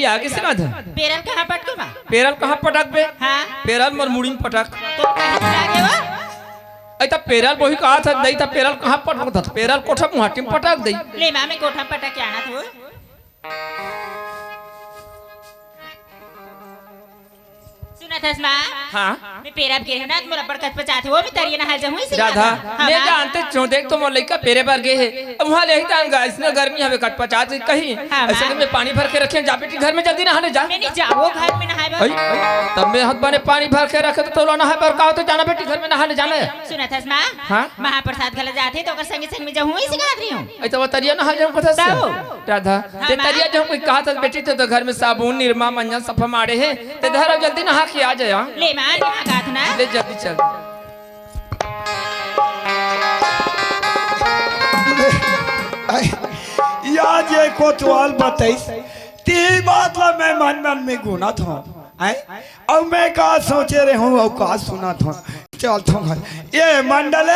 आगे से ना था पेरल कहाँ पटको माँ पेरल कहाँ पटक बे हाँ पेरल मोर मुड़ी में पटक तो कहाँ लागे वो ऐ तब पेरल वही कहा था नहीं था पेरल कहाँ पटक था पेरल कोठा मुहाटी में पटक दई ले माँ में कोठा पटक के आना था सुना था माँ हाँ मैं पेरा गिरे ना मोरा बड़कत पचाते वो भी तरिया नहा जाऊँ इसी राधा मैं जानते क्यों देख तो मोर लइका पेरे पर गए है अब वहाँ ले जाऊंगा इसने गर्मी हमें कट पचाते कहीं ऐसे में पानी भर के रखे जा बेटी घर में जल्दी नहाने जा मैं नहीं जाओ घर में नहाए बा तब मैं हाथ बने पानी भर के रखे तो नहाए पर कहो तो जाना बेटी घर में नहाने जाना सुना था माँ हाँ महाप्रसाद गला जाते तो संगे संग में जाऊँ इसी गात रही हूँ ऐ तो तरिया नहा जाऊँ कथा से राधा ते तरिया जाऊँ कोई कहा था बेटी तो घर में साबुन निरमा मंजन सफा मारे है ते धर जल्दी नहा के आ जाए ले माँ नहा गात ना ले जल्दी चल या जे कोतवाल बताइस ती बात ला मैं मन मन में गुना था अब मैं का सोचे रहे हूँ और का सुना था चल था ये मंडल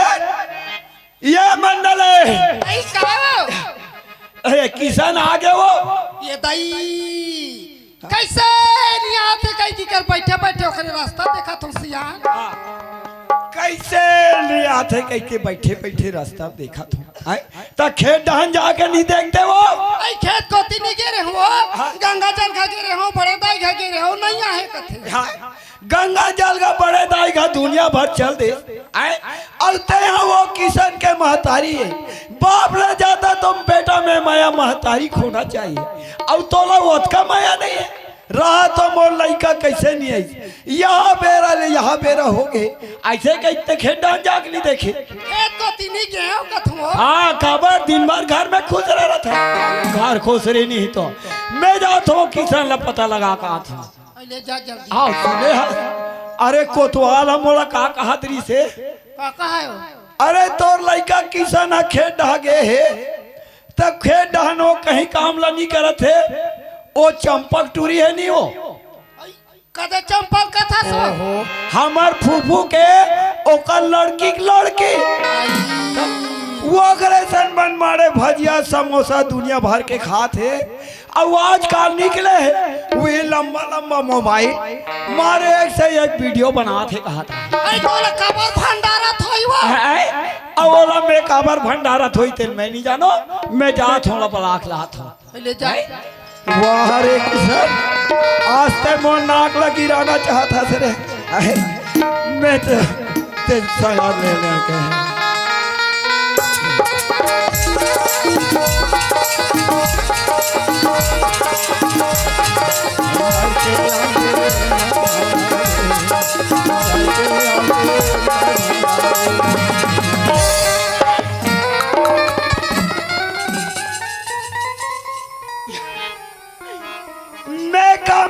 अरे किसान आ गए वो ये दाई कैसे नहीं आते कई की कर बैठे बैठे ओकरे रास्ता देखा तुम सियान कैसे ले आते कई के बैठे बैठे रास्ता देखा था ता खेत डहन जाके नहीं देखते वो आई खेत कोती नहीं गिरे हो गंगा जल खा गिरे हो बड़े दाई खा गिरे हो नहीं आहे कथे गंगा जल का बड़े दाई का दुनिया भर चल दे और ते वो किसान के महतारी है बाप ले जाता तुम बेटा में माया महतारी खोना चाहिए और तोला उसका माया नहीं है रहा तो मोर लड़का कैसे नहीं आई यहाँ बेरा ले यहाँ बेरा हो गए ऐसे कहते खेड़ा जाग नहीं देखे खेत कोती नहीं गए हो कथो हाँ खबर दिन भर घर में खुश रह था घर खुश रही नहीं तो मैं जाता हूँ किसान ला पता लगा कहा था ले जा जल्दी हाँ सुने अरे कोतवाल हम बोला कहा तरी से का है अरे तोर लड़का किसान खेत डहा गए है तब खेत डहनो कहीं काम ला नहीं करत है वो चंपक टूरी है नहीं वो कदे चंपल कथा सो हमार फूफू के ओकर लड़की वो अग्रेसन बन मारे भजिया समोसा दुनिया भर के खाते और आजकल निकले है वही लंबा लंबा मोबाइल मारे एक से एक वीडियो बनाते कहा था आई तोला खबर भंडारा थोई वो अवला में खबर भंडारा थोई तेल मैं नहीं जानो मैं जा थोड़ा बलाक ला था ले जा वाह रे किसान आज ते मोन नाक लगी रहना चाहता से रे मैं तो ते सलाह ले लेके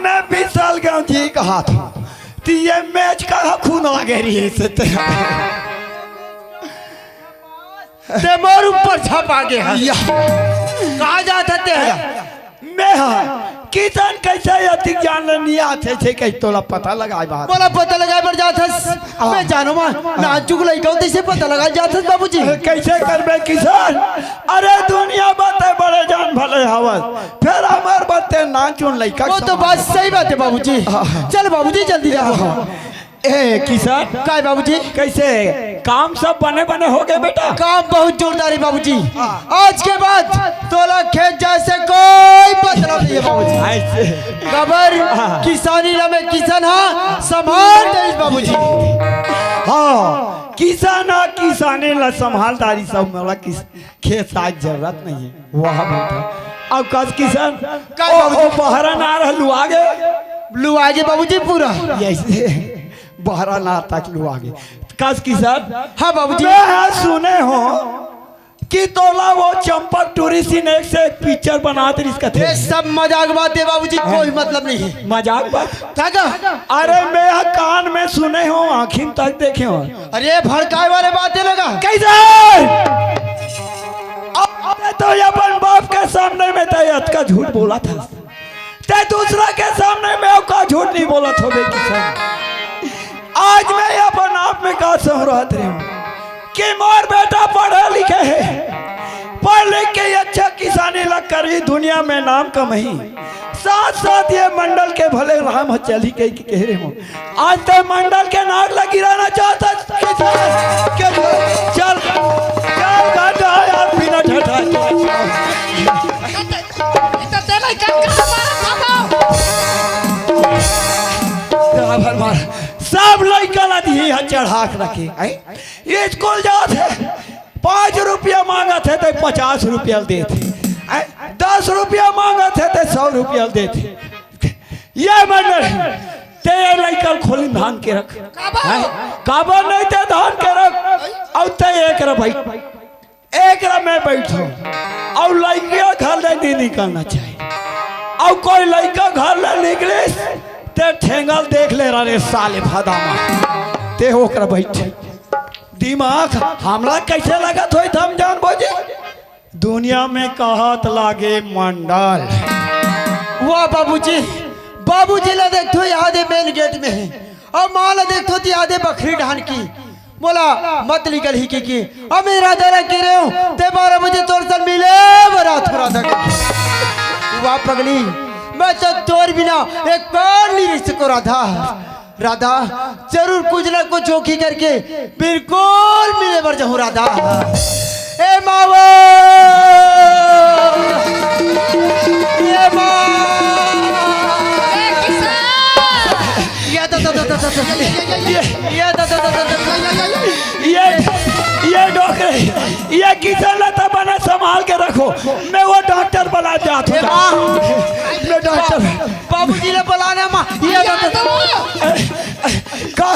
मैं 20 साल का जी कहा था कि ये मैच का खून आ गई है से ते मोर ऊपर छप आ गया कहा जाता तेरा मैं किसान कैसे अति जान नहीं आते थे कहीं तोला पता लगाए बात बोला पता लगाए पर जाथस मैं जानो मां ना चुक लइका तैसे पता लगा जाथस बाबूजी। कैसे करबे किसान? अरे दुनिया बातें बड़े जान भले हवस फिर हमार बातें ना चुन लइका। वो तो बात सही बात है बाबूजी। चल बाबूजी जल्दी जाओ। ए किसान काय बाबूजी? कैसे काम सब बने बने हो गए बेटा? काम बहुत जोरदार है बाबूजी। आज के बाद तोला खेत जैसे कोई बदलाव नहीं है बाबूजी। ऐसे खबर किसानी ना में किसान हाँ संभाल दे बाबूजी। हाँ किसानी ला संभालदारी सब मला किस खेत आज जरूरत नहीं है वहाँ बेटा। अब कस किसान ओ बहरा ना रहलू आगे लू आगे बाबूजी पूरा ऐसे बहरा ना तक लू आगे कस किसान। हाँ बाबूजी। मैं सुने हो कि तोला वो चंपक टूरिस्ट ने एक से एक पिक्चर बनाते इसका थे। ये सब मजाक बात है बाबूजी कोई मतलब नहीं है। मजाक बात काका अरे मैं कान में सुने हो आँखिन तक देखे हो। अरे भड़काए वाले बातें लगा कैसे अब तो अपन बाप के सामने में तैयत का झूठ बोला था ते दूसरा के सामने में का झूठ नहीं बोला था बे किसान। आज मैं अपन आप में का सहरत रही हूँ कि मोर बेटा पढ़े लिखे है पढ़ लिख के अच्छा किसानी लग कर ही दुनिया में नाम कमाई साथ साथ ये मंडल के भले राम चली गई कि कह रहे हो आज तो मंडल के नाक लगी रहना चाहता चल बिना सब लड़का ला दिए चढ़ा के रखे ये स्कूल जाते 5 रुपया मांगा थे तो 50 रुपया देते 10 रुपया मांगा थे तो 100 रुपया देते। ये मंडल ते लड़का खोली धान के रख काबर नहीं ते धान के रख और ते एक रा भाई एक रा मैं बैठो और लड़कियां घर ले नहीं निकलना चाहिए और कोई लड़का घर ले निकले ते ठेंगल देख ले रहा रे साले फदामा ते होकर बैठे दिमाग हमला कैसे लगा थोड़ी थम जान बोझे दुनिया में कहत लागे मंडल। वाह बाबूजी बाबूजी ला देखो याद है मेन गेट में है और माँ ला देखो तो याद है बकरी ढान की बोला मत निकल ही की अब मेरा दरा के रहे हूँ ते 12 बजे तोर सन मिले बरात हो रहा था। वाह पगली मैं तो तोर बिना एक बार नहीं रिश्ते को राधा जरूर कुछ ना कुछ चौकी करके बिल्कुल मिले बर जाऊं राधा। ए मावो ये ये डॉक्टर ये किसान लता बना संभाल के रखो मैं वो डॉक्टर बुला जाता हूँ मैं डॉक्टर बाबूजी ने बुलाना माँ ये का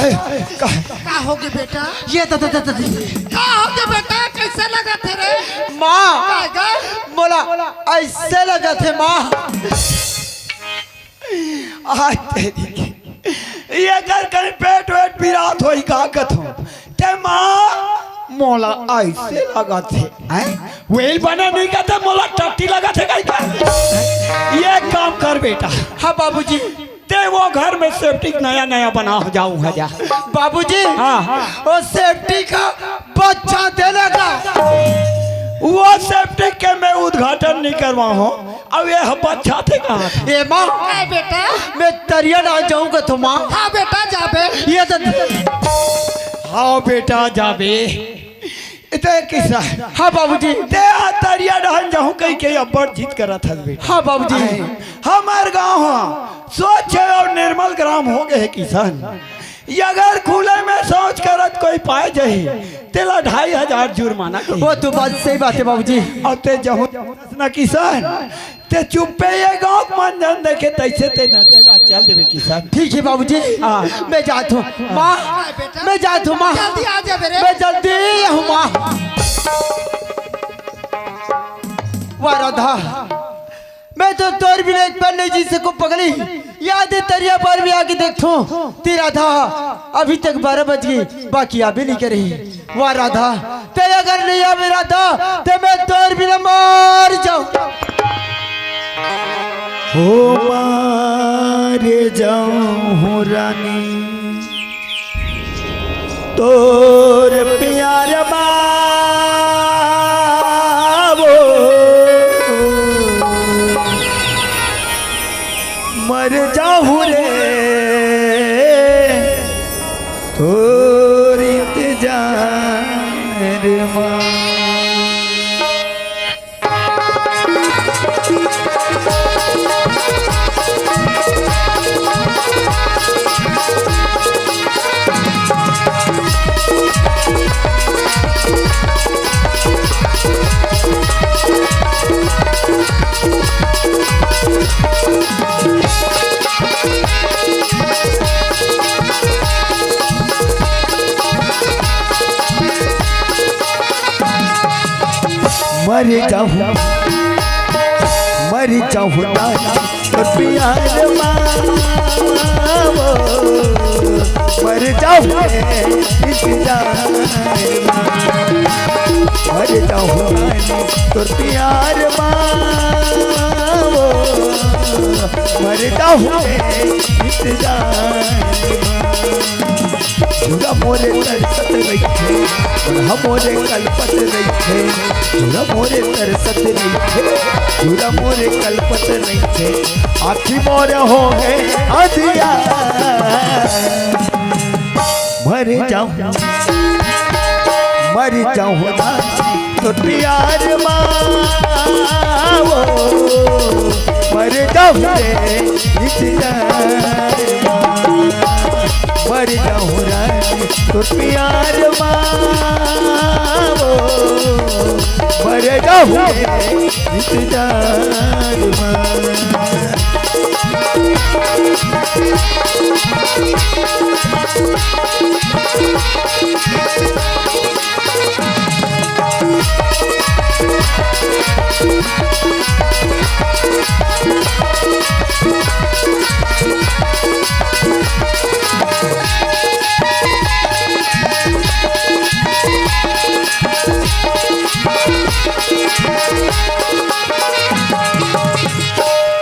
होगी बेटा? ये का होगी बेटा? कैसे लगा थे रे माँ बोला ऐसे लगा थे माँ आज तेरी ये अगर कहीं पेट वेट पिरात हो काकत हो ते माँ मोला ऐसे लगा थे वेल बना नहीं कहते मोला टट्टी लगा थे ये काम कर बेटा। हाँ बाबूजी ते वो घर में सेफ्टिक नया बना हो जाऊं है बाबूजी। हाँ वो सेफ्टी का बच्चा देने का वो सेफ्टिक के मैं उद्घाटन नहीं करवा हूँ अब ये बच्चा थे कहाँ ये माँ बेटा मैं तरिया डाल जाऊंगा तो माँ। हाँ बेटा जाबे ये तो हाँ बेटा जाबे इतने किस्सा। हाँ बाबूजी ते तरिया डाल जाऊं कहीं के अब्बड़ जीत करा था बेटा। हाँ बाबूजी हमारे गाँव स्वच्छ और निर्मल ग्राम हो गए किसान अगर खुले में शौच करत कोई पाए जाए तेला 2500 जुर्माना वो तो बात सही बात है बाबूजी। और ते जहूं न किसान ते चुप्पे ये गाँव मन जान देखे तैसे ते न चल देवे किसान। ठीक है बाबूजी मैं जाता हूँ माँ मैं जाता हूँ माँ जल्दी आ जा मेरे मैं जल्दी हूँ माँ। वाह राधा मैं तो तोर बिना एक बार नहीं जी सकूं पगली याद है तरिया पर भी आके देखो ती राधा अभी तक 12 बज गई बाकी अभी नहीं कर रही। वाह राधा ते अगर नहीं आवे राधा ते मैं तोर बिना मर जाऊं। हो मारे जाऊं रानी तोर प्यार बाबो मर जाऊं रे तोर इंतजार मां मर जाऊं तो प्यार मावो मर जाऊं इंतजार मर जाऊं तो प्यार मावो मर जाऊं इंतजार जुड़ा मोरे तरसत रखे हम मोरे कलपत रखे जुड़ा मोरे तरसत रखे जुड़ा मोरे कलपत रखे आखी मोर हो गए अधिया मर जाऊं ना तो प्यार मावो मर जाऊं रे इंतजार मर जाऊं रानी तो प्यार मावो मर जाऊं इंतजार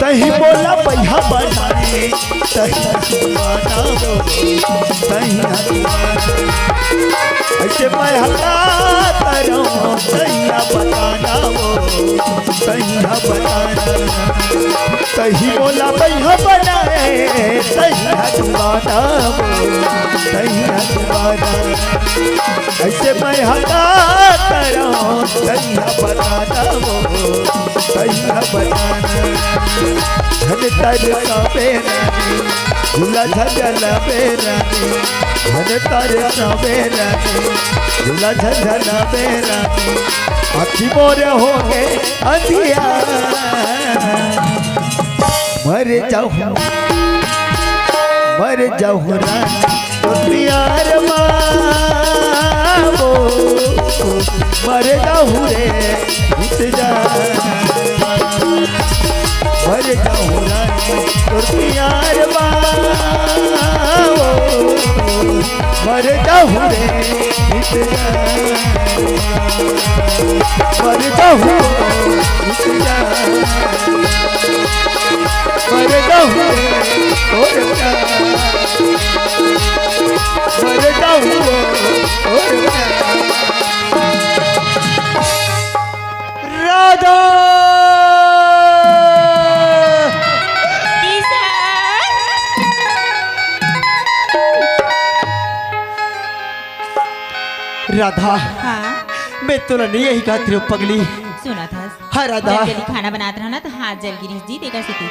तही बोला पैहा बनाने तही दीवाना हो तही दीवाना ऐसे मैं हल्ला करो तहिया बताना हो तहिया बताना तही बोला पैहा बनाए तहिया दीवाना हो तहिया दीवाना ऐसे मैं हल्ला करो तहिया बताना हो तहिया बताना धन तर का बेरानी झूला झंझला बेरानी धन तर का बेरानी झूला झंझला बेरानी आखी मोर हो गए अंधिया मर जाऊं रानी तो प्यार मावो मर जाऊं रे इंतजार मर जाऊं रानी तो प्यार मावो मर जाऊं रे इंतजार मर जाऊं इंतजार मर जाऊं और प्यार मर जाऊं और प्यार राधा राधा हाँ मैं तो नहीं यही कहती हूँ पगली सुना था हाँ राधा जल्दी खाना बनाते रहो ना तो हाथ जल गिरी जी देखा सीखी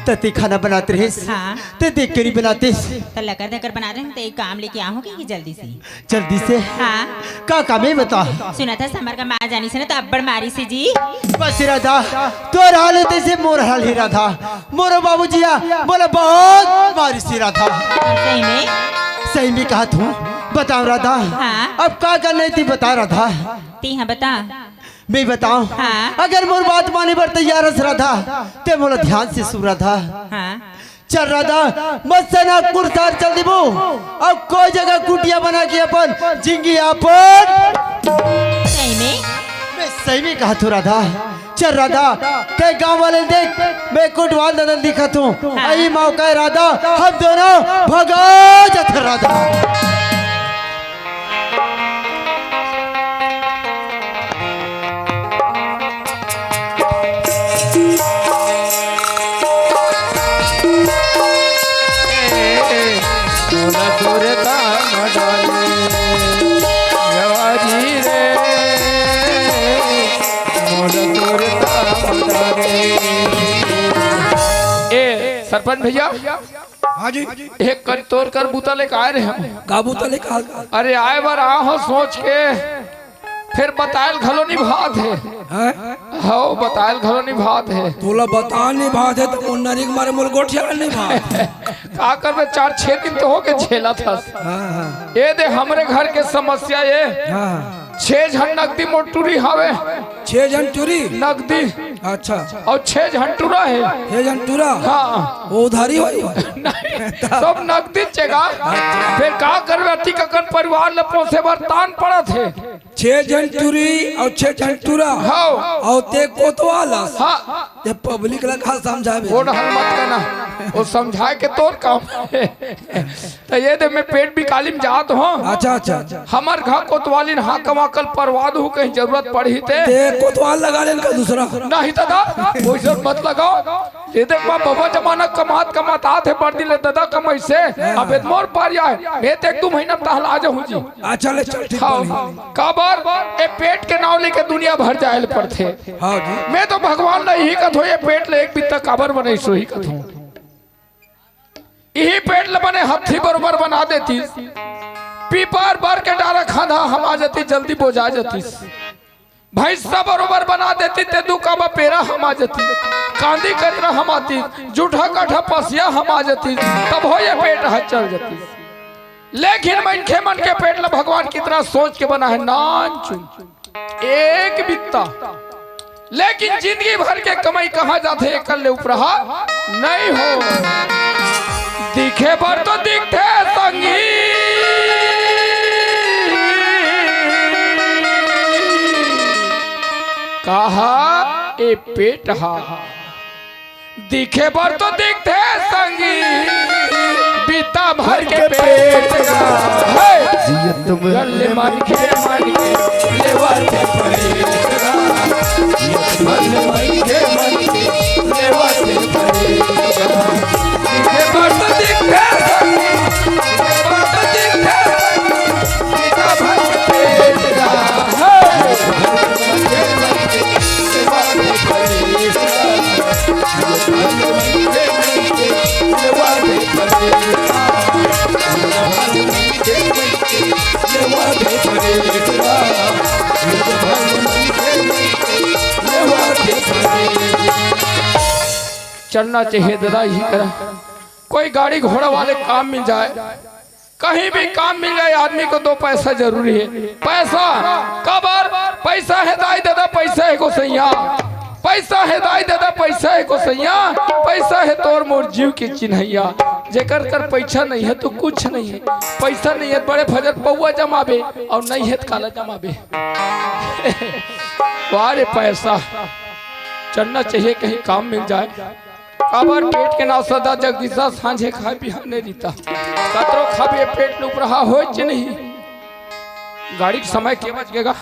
तते खाना बनाते रहे हाँ ते देख कर ही बनाते तो लकर देकर बना रहे हैं तो एक काम लेके आओगे कि जल्दी से जल्दी से हाँ का काम है बता सुना था समर का माँ जानी से ना तो अब्बड़ मारी से जी बस राधा तो हाल है तैसे मोर हाल ही राधा मोरो बाबूजिया बोला बहुत मारी सी राधा सही में कहा तू बताओ राधा हाँ। अब क्या करना थी बता राधा ती हाँ बता मैं बताऊं हाँ। अगर मोर बात माने पर तैयार है राधा ते बोला ध्यान से सुन राधा हाँ चल राधा मत सना कुर्तार चल देबो अब कोई जगह कुटिया बना के अपन जिंगी अपन सही में मैं सही में कहा तू राधा चल राधा ते गांव वाले देख मैं कोटवाल दादा दिखत हूँ आई मौका है राधा हम दोनों भगा जाते राधा सरपंच भैया हाँ जी एक कर तोड़ कर बूता लेकर आए रहे हम काबू तले कहा अरे आए बार आ हो सोच के फिर बतायल घलो नहीं भात है हो बतायल घलो नहीं भात है तोला बता नहीं बात है तो मुन्नरी के मारे मुल गोठिया नहीं बात का कर में 4-6 दिन तो हो के झेला था ये दे हमरे घर के समस्या ये 6 झन नकदी मोटूरी हवे 6 जन टूरी नकदी अच्छा और 6 झन टूरा है 6 जन टूरा हाँ वो उधारी हुई नहीं, सब नकदी चेगा फिर का करवे अति ककन परिवार ले पोसे बर्तान पड़ा थे 6 जन टूरी और 6 जन टूरा हाँ और ते कोतवाला हाँ ये पब्लिक ला खा समझावे वो हल मत करना वो समझाए के तोर काम तो ये दे मैं पेट भी कालिम जात हूँ अच्छा अच्छा अच्छा हमार घर कोतवाली हाँ कमा कल परवाद हो कहीं जरूरत पड़ी थे ते कोतवाल लगा लेन का दूसरा नहीं दादा कोई जरूरत मत लगाओ ये देख बाबा जमाना कमात आते पड़ दिले दादा कमाई से अब मोर पारिया है मैं तो 1-2 महीना तहल आ जाऊँ जी अच्छा ले चल ठीक काबर ए पेट के नाव लेके दुनिया भर जाए पड़ते हाँ जी मैं तो भगवान ने ही कथो ये पेट ले एक बित्ता काबर बने सो ही कथो यही पेट ले बने हथी बरोबर बना देती पीपर भर के डारा खाना हम आ जाती जल्दी बोझा जाती भैंसा बरोबर बना देती ते दू काबा पेरा हम आ जाती कांदी कचरा हम आती जूठा काठा पसिया हम आ जाती तब हो ये पेट हट चल जाती लेकिन मन के पेट ला भगवान कितना सोच के बना है नान चुन एक बित्ता लेकिन जिंदगी भर के कमाई कहाँ जाते कल उपरहा नहीं हो दिखे पर तो दिखते संगी कहा ए पेट हा दिखे पर तो दिखते संगी बीता भर के पेट गले मन के लेवर के परेगा गले मन के लेवर के परेगा दिखे पर तो दिखते संगी पर तो दिखते बीता भर के पेट चलना चाहिए दादा ही करा कोई गाड़ी घोड़ा वाले काम मिल जाए कहीं भी काम मिल जाए आदमी को 2 पैसा जरूरी है पैसा कबर पैसा है दाई दादा पैसा है को सैया पैसा है दाई दादा पैसा है को सैया पैसा है तोर मोर जीव के चिन्हैया जेकर कर पैसा नहीं है तो कुछ नहीं है पैसा नहीं है बड़े फजर पौआ जमाबे और नहीं है काला जमाबे वारे पैसा चलना चाहिए कहीं काम मिल जाए काबर पेट के नाव सदा जगदीशा सांझे खाए बिहाने रीता कतरो खाबे पेट न उपरहा होय च नहीं गाड़ी के समय के बच गएगा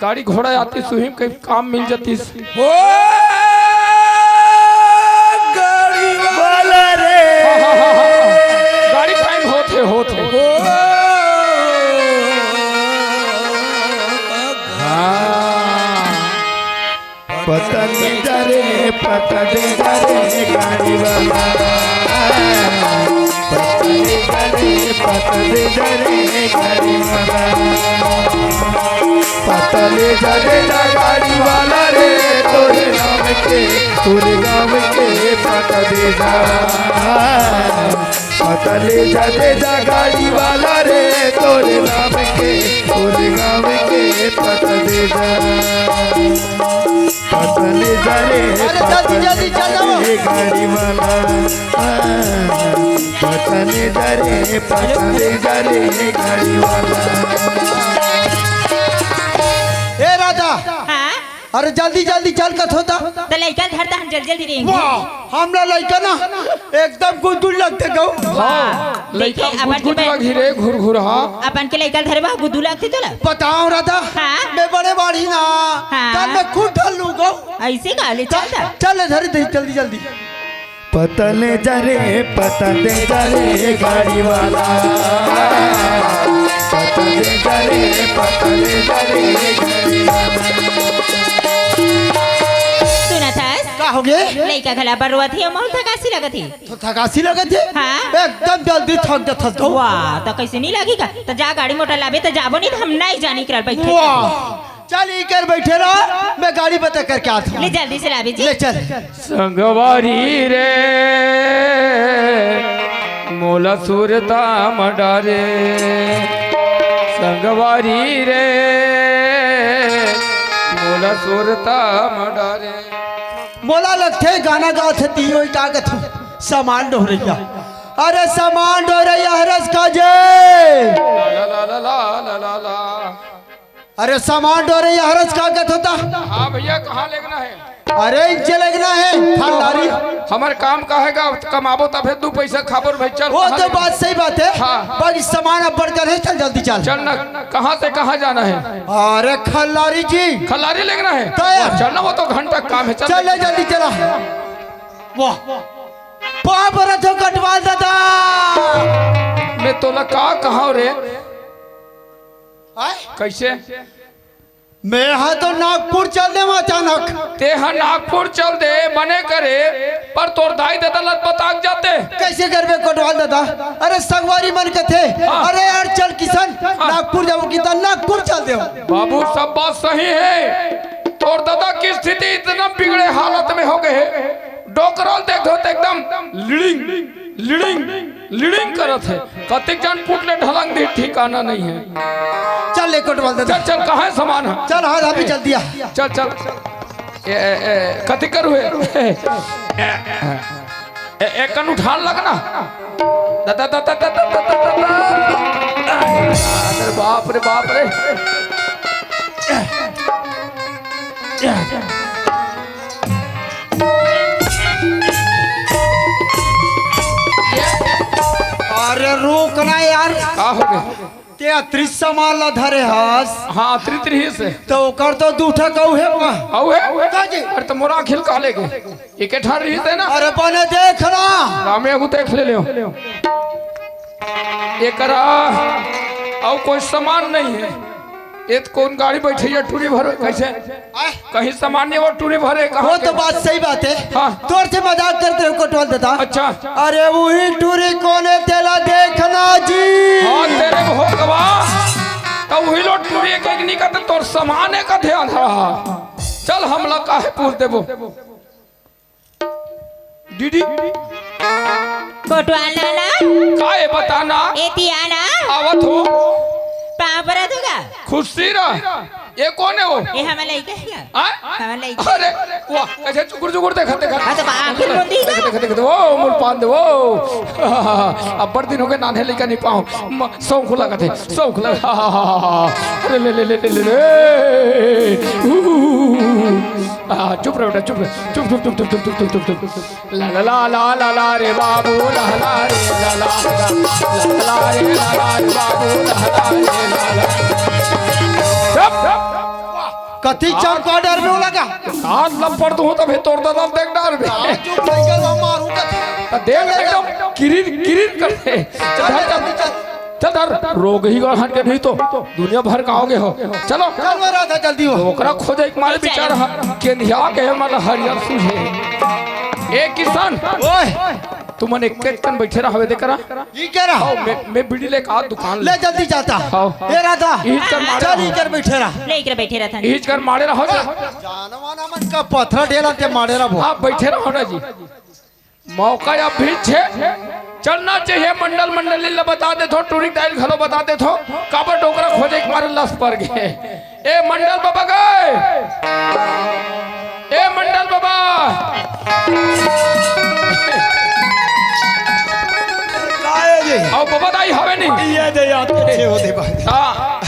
गाड़ी घोड़ा आती सुहिम कहीं काम मिल जाती ओ गाड़ी वाला रे गाड़ी टाइम होते पतन डरे पतन डरे गाड़ी वाला पतन डरे गाड़ी वाला पतन डरे गाड़ी वाला रे तोरे नाम के पूरे गाँव के पतन डरे गाड़ी वाला रे तोरे नाम के पूरे गाँव के पतन पतले जाए गाड़ी वाला पतले जाए गाड़ी वाला ए राजा हाँ अरे जल्दी जल्दी चल कथ होता। तो लड़का धरता हम जल्दी जल्दी रहेंगे। वाह हमरा लड़का ना एकदम गुदगुद लगते गौ। हाँ लड़का देखिए, अपन गुद के घिरे घुर घुर। हाँ अपन के लड़का धरबा गुदू लगती तो बताओ राधा हाँ? मैं बड़े बाड़ी ना हाँ? तब मैं खुद ढल लू गौ। ऐसे गाले चलता। चल धरी दे जल्दी जल्दी। पतले जरे गाड़ी वाला, पतले जरे गाड़ी वाला। सुना था का हो गए? लड़का गला पर रोआ थी और थकासी लगा थी। तो थकासी लगे थे? हाँ? एकदम जल्दी थक जा थक गौ। वाह तो कैसे नहीं लगेगा? तो जा गाड़ी मोटर लावे तो जाबो नहीं तो हम नहीं जानी कर बैठे। वाह चल इकर बैठे रहो मैं गाड़ी बता करके आता हूँ। ले जल्दी से लावे जी। ले चल। संगवारी रे मोला सुरता मडारे, संगवारी रे मोला सुरता मडारे। मोला लगते गाना गाते तीनों ही कागत सामान ढो रही। अरे सामान ढो रही हरस का जे। ला ला ला ला ला ला ला। अरे सामान ढो रही हरस कागत होता। हाँ भैया कहाँ लेगना है? अरे इनसे लगना है खंडारी। हमारे काम का है कमाबो तब दो पैसा खाबर भाई। चल वो तो बात सही बात है। हाँ। बाकी सामान अब बढ़कर है। चल जल्दी चल। चल ना कहाँ से कहाँ जाना है? अरे खल्लारी जी खलारी लेगना है तो यार। चलना वो तो घंटा काम है। चल चल जल्दी चला। वाह पाँव पर तो कटवा दादा। मैं तोला का कहा रे आय? कैसे? मैं हाँ तो नागपुर चल दे अचानक। ते हाँ नागपुर चल दे बने करे पर तोर दाई दादा लत बताक जाते। कैसे घर में कटवा दादा? अरे संगवारी मन के थे। हाँ। अरे यार चल किसान नागपुर जाओ कि नागपुर चल दे। बाबू सब बात सही है। तोर दादा की स्थिति इतना बिगड़े हालत में हो गए डोकरल देखो तो एकदम लिडिंग लिडिंग लिडिंग करत है। कतिक जन पुटले ढलंग दी ठिकाना नहीं है। चल ले कटवा दादा। चल चल कहाँ है सामान है? चल हाँ अभी चल दिया। चल चल कति कर हुए एक कन उठान लगना दादा दादा दादा दादा। अरे बाप रे बाप रे। अरे रुकना यार। का हो गए? ते अतिरिक्त सामान ला धरे हस हाँ त्रित्री से तो ओकर तो दूठा कहू है आओ है काजी। अरे तो मोरा खिल का लेगे एक ठार रही थे ना। अरे बने देखना रामे को देख ले लियो ये करा और कोई सामान नहीं है। ये तो कौन गाड़ी बैठी है टूरी भरे कैसे कहीं सामान नहीं वो टूरी भरे कहाँ? वो तो बात सही बात है। हाँ। तोर से मजाक करते हो कटवा देता। अच्छा अरे वही टूरी कोने तेला देखना जी। हाँ तेरे भोगवा तो वही लोग टूरी एक नहीं करते तोर सामान का ध्यान रहा। चल हम लोग काहे पूछ देबो दीदी कोटवाला ना काहे बताना एतियाना आवत हो पाँव पर दूंगा। खुशी रह ये कौन है वो? ये हमारा लड़का है। हाँ? हमारा लड़का। अरे वाह कैसे चुकुर चुकुर देखा देखा हाँ तो आखिर मुंडी का। देखा देखा वो मुड़ पान दे वो अब बड़ दिन हो गए नाने लेकर नहीं पाऊँ सौ खुला का थे सौ खुला। अरे ले ले ले ले ले चुप रहो बेटा चुप चुप चुप चुप चुप चुप चुप चुप चुप ला ला ला ला ला रे बाबू ला ला रे ला ला ला रे ला ला रे बाबू ला ला रे ला ला। चुप कथी चौका डर में लगा। हाथ लपड़ तो तब तोड़ दादा देख डर में चुप नहीं कर मारू का। देख एकदम किरीर किरीर करते। चल धर रोग ही गढ़ के नहीं तो दुनिया भर का होगे हो। चलो चल रहा था जल्दी हो। ओकरा खोजे एक मारे विचार केंधिया के मतलब हरियर सूझे ए किसान ओए तू मने केतन बैठे रहा हवे देखरा ये क्या रहा? मैं बिड़ी लेके आ दुकान ले जल्दी जाता। हाँ। ये राधा ईज कर मारे चल इकर बैठे रहा। लेकर बैठे रहता। ईज कर मारे रहो जानवाना मन का पत्थर ढेला ते मारे रहा। आप बैठे रहो ना जी मौका या भी छे चलना चाहिए मंडल मंडली ला बता दे थो टूरिंग टाइल घलो बता दे थो काबर टोकरा खोजे के मारे लस पर गए। ए मंडल बाबा गए ए मंडल बाबा काहे जी आओ बाबा दाई हवे नहीं ये दे याद अच्छे हो दे भाई। हाँ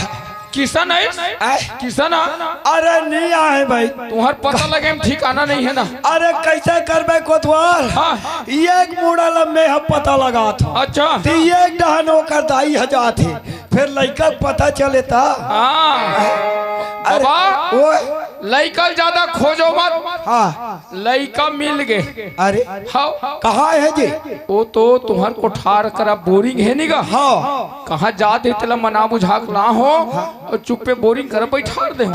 किशन है किशन अरे नहीं आए भाई तुम्हार पता लगे ठिकाना नहीं है ना। अरे कैसे करबे कोतवाल हाँ। एक मुड़ा लम्बे हम पता लगा था अच्छा तो एक डहानो कर दाई हजार थे फिर लड़का पता चले था। हाँ बाबा लड़का ज्यादा खोजो मत। हाँ लड़का मिल गए। अरे हाँ कहाँ है जी? वो तो तुम्हार कोठार करा बोरिंग है निगा। हाँ कहाँ जाते तला मना बुझाक ना हो और चुप्पे बोरिंग कर बैठा दे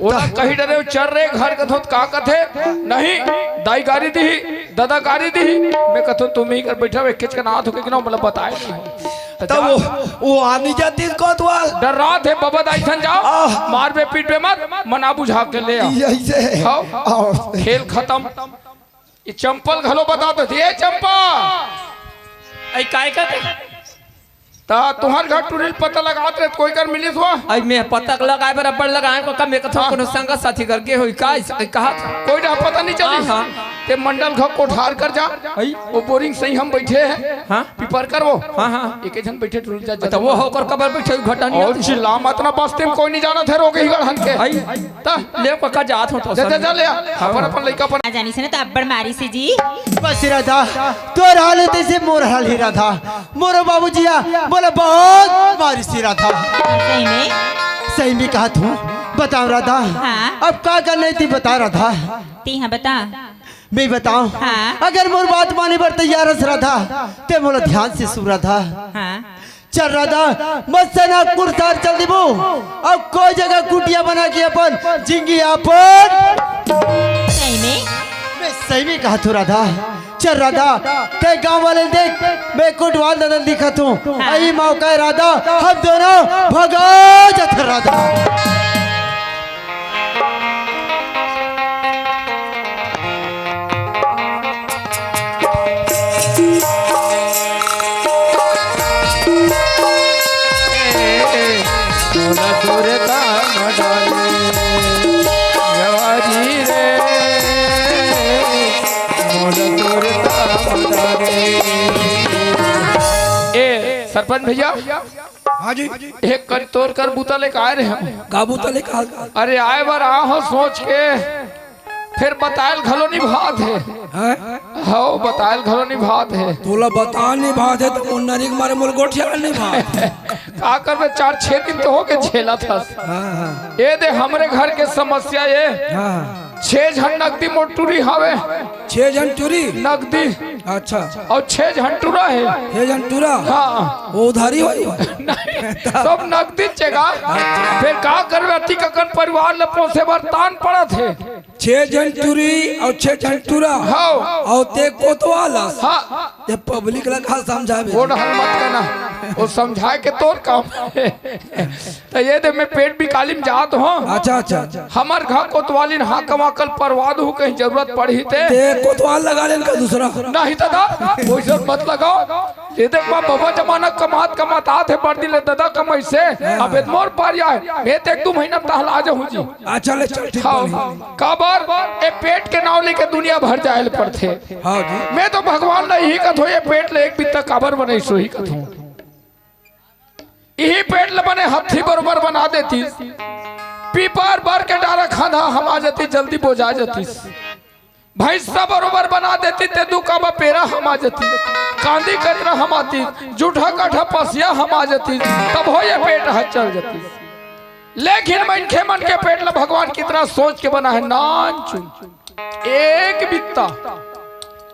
ओला कहीं डरे चल रहे घर कथो का कथे नहीं दाई गाड़ी दी दादा गाड़ी दी मैं कथो तुम ही कर बैठा किच का ना होके ना मतलब बताए तब वो आनी जाती कोतवाल डर रहा थे बाबा दाई थन जाओ मार पे पीट पे मत मना बुझा के ले आओ। ऐसे आओ खेल खत्म। ये चंपल घलो बता दो ये चंपा आई काय का ता तुम्हार घर टूरिल पता लगात रहे कोई कर मिली हुआ आई मैं पता लगाए बराबर लगाए को कम एक था कोनो संग साथी करके होई काय कहा था कोई ना पता नहीं चली। हाँ। ते मंडल घर कोठार कर जा वो बोरिंग सही हम बैठे हैं। हाँ। पीपर कर वो हाँ हाँ एक जन बैठे टूरिल जा तो वो होकर कबर बैठे घटा नहीं और चिल्ला मत ना बस्ते में कोई नहीं जाना थे रोके ही गढ़न के आई ता ले पका जात हो तो दे जा ले अपन अपन लइका अपन आ जानी से ना तो अब्बड़ मारी से जी बस राधा तोर हालत ऐसे मोर हाल ही राधा मोरो बाबूजिया बोले बहुत मारी सी राधा। सही में सही में कहा तू बताओ राधा। हाँ। अब क्या करना थी बता राधा। ती हाँ बता मैं बताऊं हाँ। अगर मोर बात माने पर तैयार है राधा ते बोला ध्यान से सुन राधा। हाँ चल राधा मत से ना कुर्तार चल दिबो अब कोई जगह कुटिया बना के अपन जिंगी अपन सही में मैं सही में कहा तू राधा। चल राधा ते गांव वाले देख मैं कुटवाल ददन दिखा तू यही मौका है राधा हम दोनों भगा जत राधा। सरपंच भैया हाँ जी एक कर तोड़ कर बूता लेकर आए रहे हम। गाबू तले कहा अरे आए बार हो सोच के फिर बतायल घलो नहीं भात है हो बतायल घलो नहीं भात है तोला बता नहीं बात है तो मुन्नरी के मारे मुल गोठिया नहीं बात का कर में 4-6 दिन तो हो के झेला था। ये दे हमरे घर के समस्या ये 6 झन नकदी मोटूरी हवे 6 जन चोरी नकदी अच्छा और 6 झंटूरा है 6 जन टूरा हाँ वो उधारी हुई नहीं सब नकदी चेगा फिर का करवे अति ककन परिवार ल पोसे बर्तान पड़ा थे 6 जन चोरी और 6 जन टूरा हाँ और ते कोतवाला हाँ ये पब्लिक ला खा समझावे वो ढंग मत करना वो समझाए के तोर काम तो ये दे मैं पेट भी कालिम जात हूँ। अच्छा अच्छा अच्छा हमार घर कोतवालिन हाँ कमा कल परवाद हो कहीं जरूरत पड़ी थे ते कोतवाल लगा लेन का दूसरा नहीं दादा कोई जरूरत मत लगाओ ये देख बाबा जमाना कमात कमात आते पड़ दिले दादा कमाई से अब मोर पारिया है मैं तो 1-2 महीना तहल आ जाऊँ जी। अच्छा ले चल ठीक हाँ काबर ए पेट के नाव लेके दुनिया भर जाए पड़ते। हाँ जी मैं तो भगवान ने यही कथो ये पेट ले एक बित्ता काबर बने सो ही कथो यही पेट ले बने हथी बरोबर बना देती पीपर भर के डारा खाना हम आ जाती जल्दी बोझा जाती भैंसा बरोबर बना देती ते दुकाबा पेरा हम आ जाती कांदी कचरा हम आती जूठा काठा पसिया हम आ जाती तब हो ये पेट हट चल जाती। लेकिन मनखे मन के पेट ला भगवान कितना सोच के बना है नान चुन एक बित्ता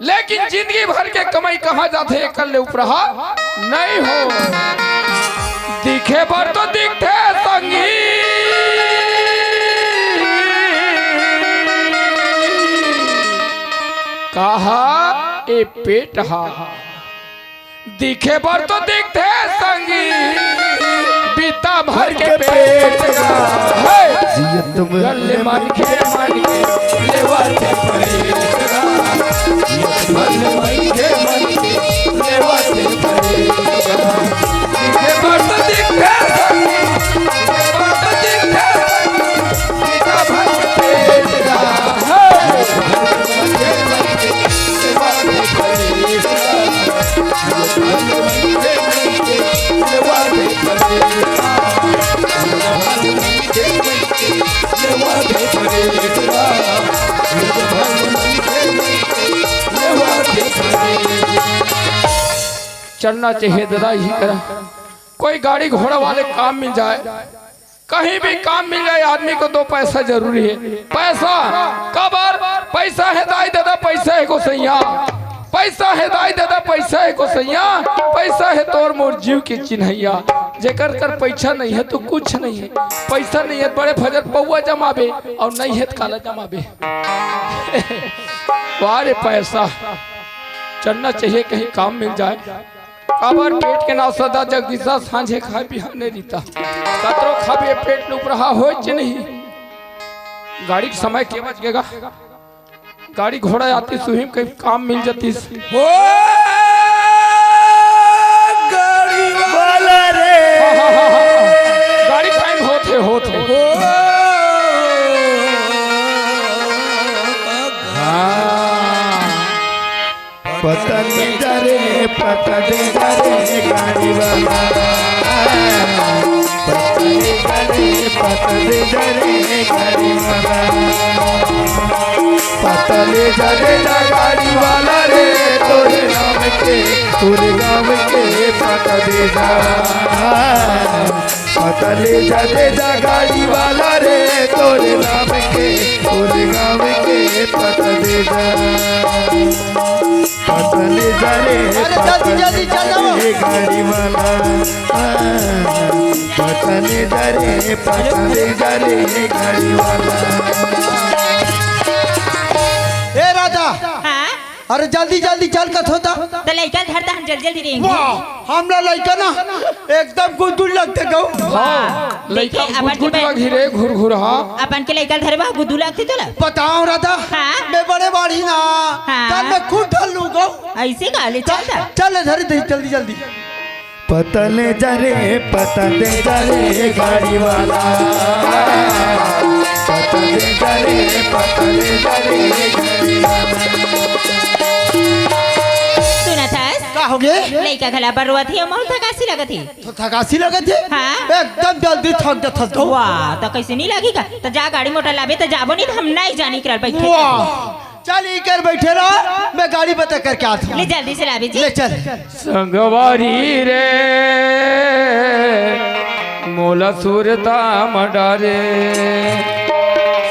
लेकिन जिंदगी भर के कमाई कहाँ जाते कल उपरहा नहीं हो दिखे पर तो दिखते संगी कहा ए पेट हा दिखे पर तो दिखते संगी बीता भर के पेट गले मन के लेवा के पड़ेगा गले मन के लेवा के पड़ेगा दिखे पर तो दिखते संगी बीता भर के पेट चलना चाहिए दादा यही करा। कोई गाड़ी घोड़ा वाले काम मिल जाए, कहीं भी काम मिल जाए, आदमी को 2 पैसा जरूरी है। पैसा कबर पैसा है दाई दादा, पैसा है को सैया, पैसा है दाई दादा, पैसा है को सैया, पैसा है तोर मोर जीव के चिन्हैया। जेकर कर पैसा नहीं है तो कुछ नहीं है। पैसा नहीं है बड़े फजर पौआ जमाबे और नहीं है काला जमाबे। वारे पैसा चलना चाहिए, कहीं काम मिल जाए। काबर पेट के नाव सदा जगदीशा सांझे खाए बिहाने रीता कतरो खाबे पेट लुप रहा हो च नहीं। गाड़ी के समय के बच गएगा, गाड़ी घोड़ा आती सुही कहीं काम मिल जाती। हो गाड़ी वाला रे, गाड़ी टाइम होते पतन जरे पतन जरे गाड़ी वाला, पतन जरे गाड़ी वाला, पतन जरे गाड़ी वाला रे तोरे नाम के पूरे गाँव के पतन जा, पतन जरे गाड़ी वाला रे तोरे नाम के पूरे गाँव के पतन जा, पतन जरे जल्दी गाड़ी वाला, पतन जरे गाड़ी वाला। ए राजा, हाँ अरे जल्दी जल्दी चल कथ होता। तो लड़का धरता हम जल्दी जल्दी रहेंगे। वाह हमरा लड़का ना एकदम गुदगुद लगते गौ। लइका गुदगुद घिरे घुर हाँ अपन के लड़का धरबा गुदू लगती तो बताओ राजा, हाँ? मैं बड़े बाड़ी ना, हाँ? कल मैं खुद ढल लूँ गौ। ऐसे गाले चलता चल धरे जल्दी जल्दी। पतन जरे गाड़ी वाला, पतन जरे गाड़ी वाला। सुना था का हो गए? लड़का खला पर रोआ थी और थकासी लगा थी। तो थकासी लगे थे? हाँ? एकदम जल्दी थक जाता था। वाह तो कैसे नहीं लगेगा? तो जा गाड़ी मोटर लावे तो जाबो नहीं, तो हम नहीं जानी कर बैठे। वाह चल कर बैठे रहो, मैं गाड़ी बता करके आता हूँ। ले जल्दी से लावे जी। ले चल। संगवारी रे मोला सुरता मडारे,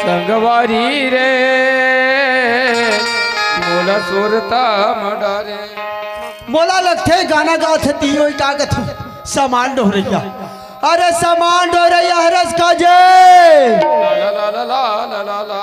संगवारी रे मोला सुरता मडारे। मोला लगते गाना गाते तीनों ही कागत सामान ढो रही, अरे सामान ढो रही हरस का जे, ला ला ला ला ला ला ला।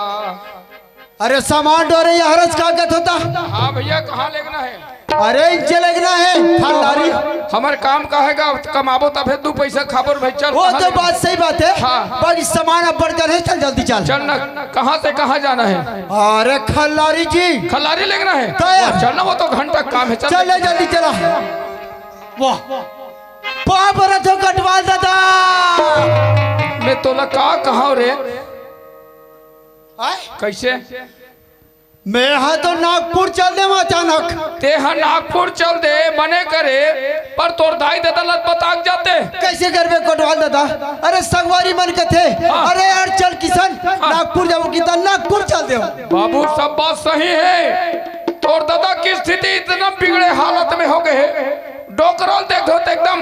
अरे सामान ढो रही हरस कागत होता। हाँ भैया कहाँ लेना है? अरे इनसे लगना है खानदारी। हमार काम कहेगा कमाबो तब 2 पैसा खाबो भाई। चल वो तो बात सही बात है, हाँ। पर इस सामान अब बढ़कर है, चल जल्दी चल। चल ना, कहाँ से कहाँ जाना है? अरे खल्लारी जी खलारी लेना है? तैयार। चलना, वो तो घंटा काम है। चल ले जल्दी चला। वाह पापरा तो कटवा दादा। मैं तोला का कहा रे? आए? कैसे? मैं हाँ तो नागपुर चल दे अचानक। ते हाँ नागपुर चल दे बने करे, पर तोर दाई दादा लत बताक जाते। कैसे घर में कटवाल दादा? अरे संगवारी मन के थे। हाँ। अरे यार चल किसान, नागपुर जाओ कि नागपुर चल दे। बाबू सब बात सही है, तोर दादा की स्थिति इतना बिगड़े हालत में हो गए, डोकरल देखो तो एकदम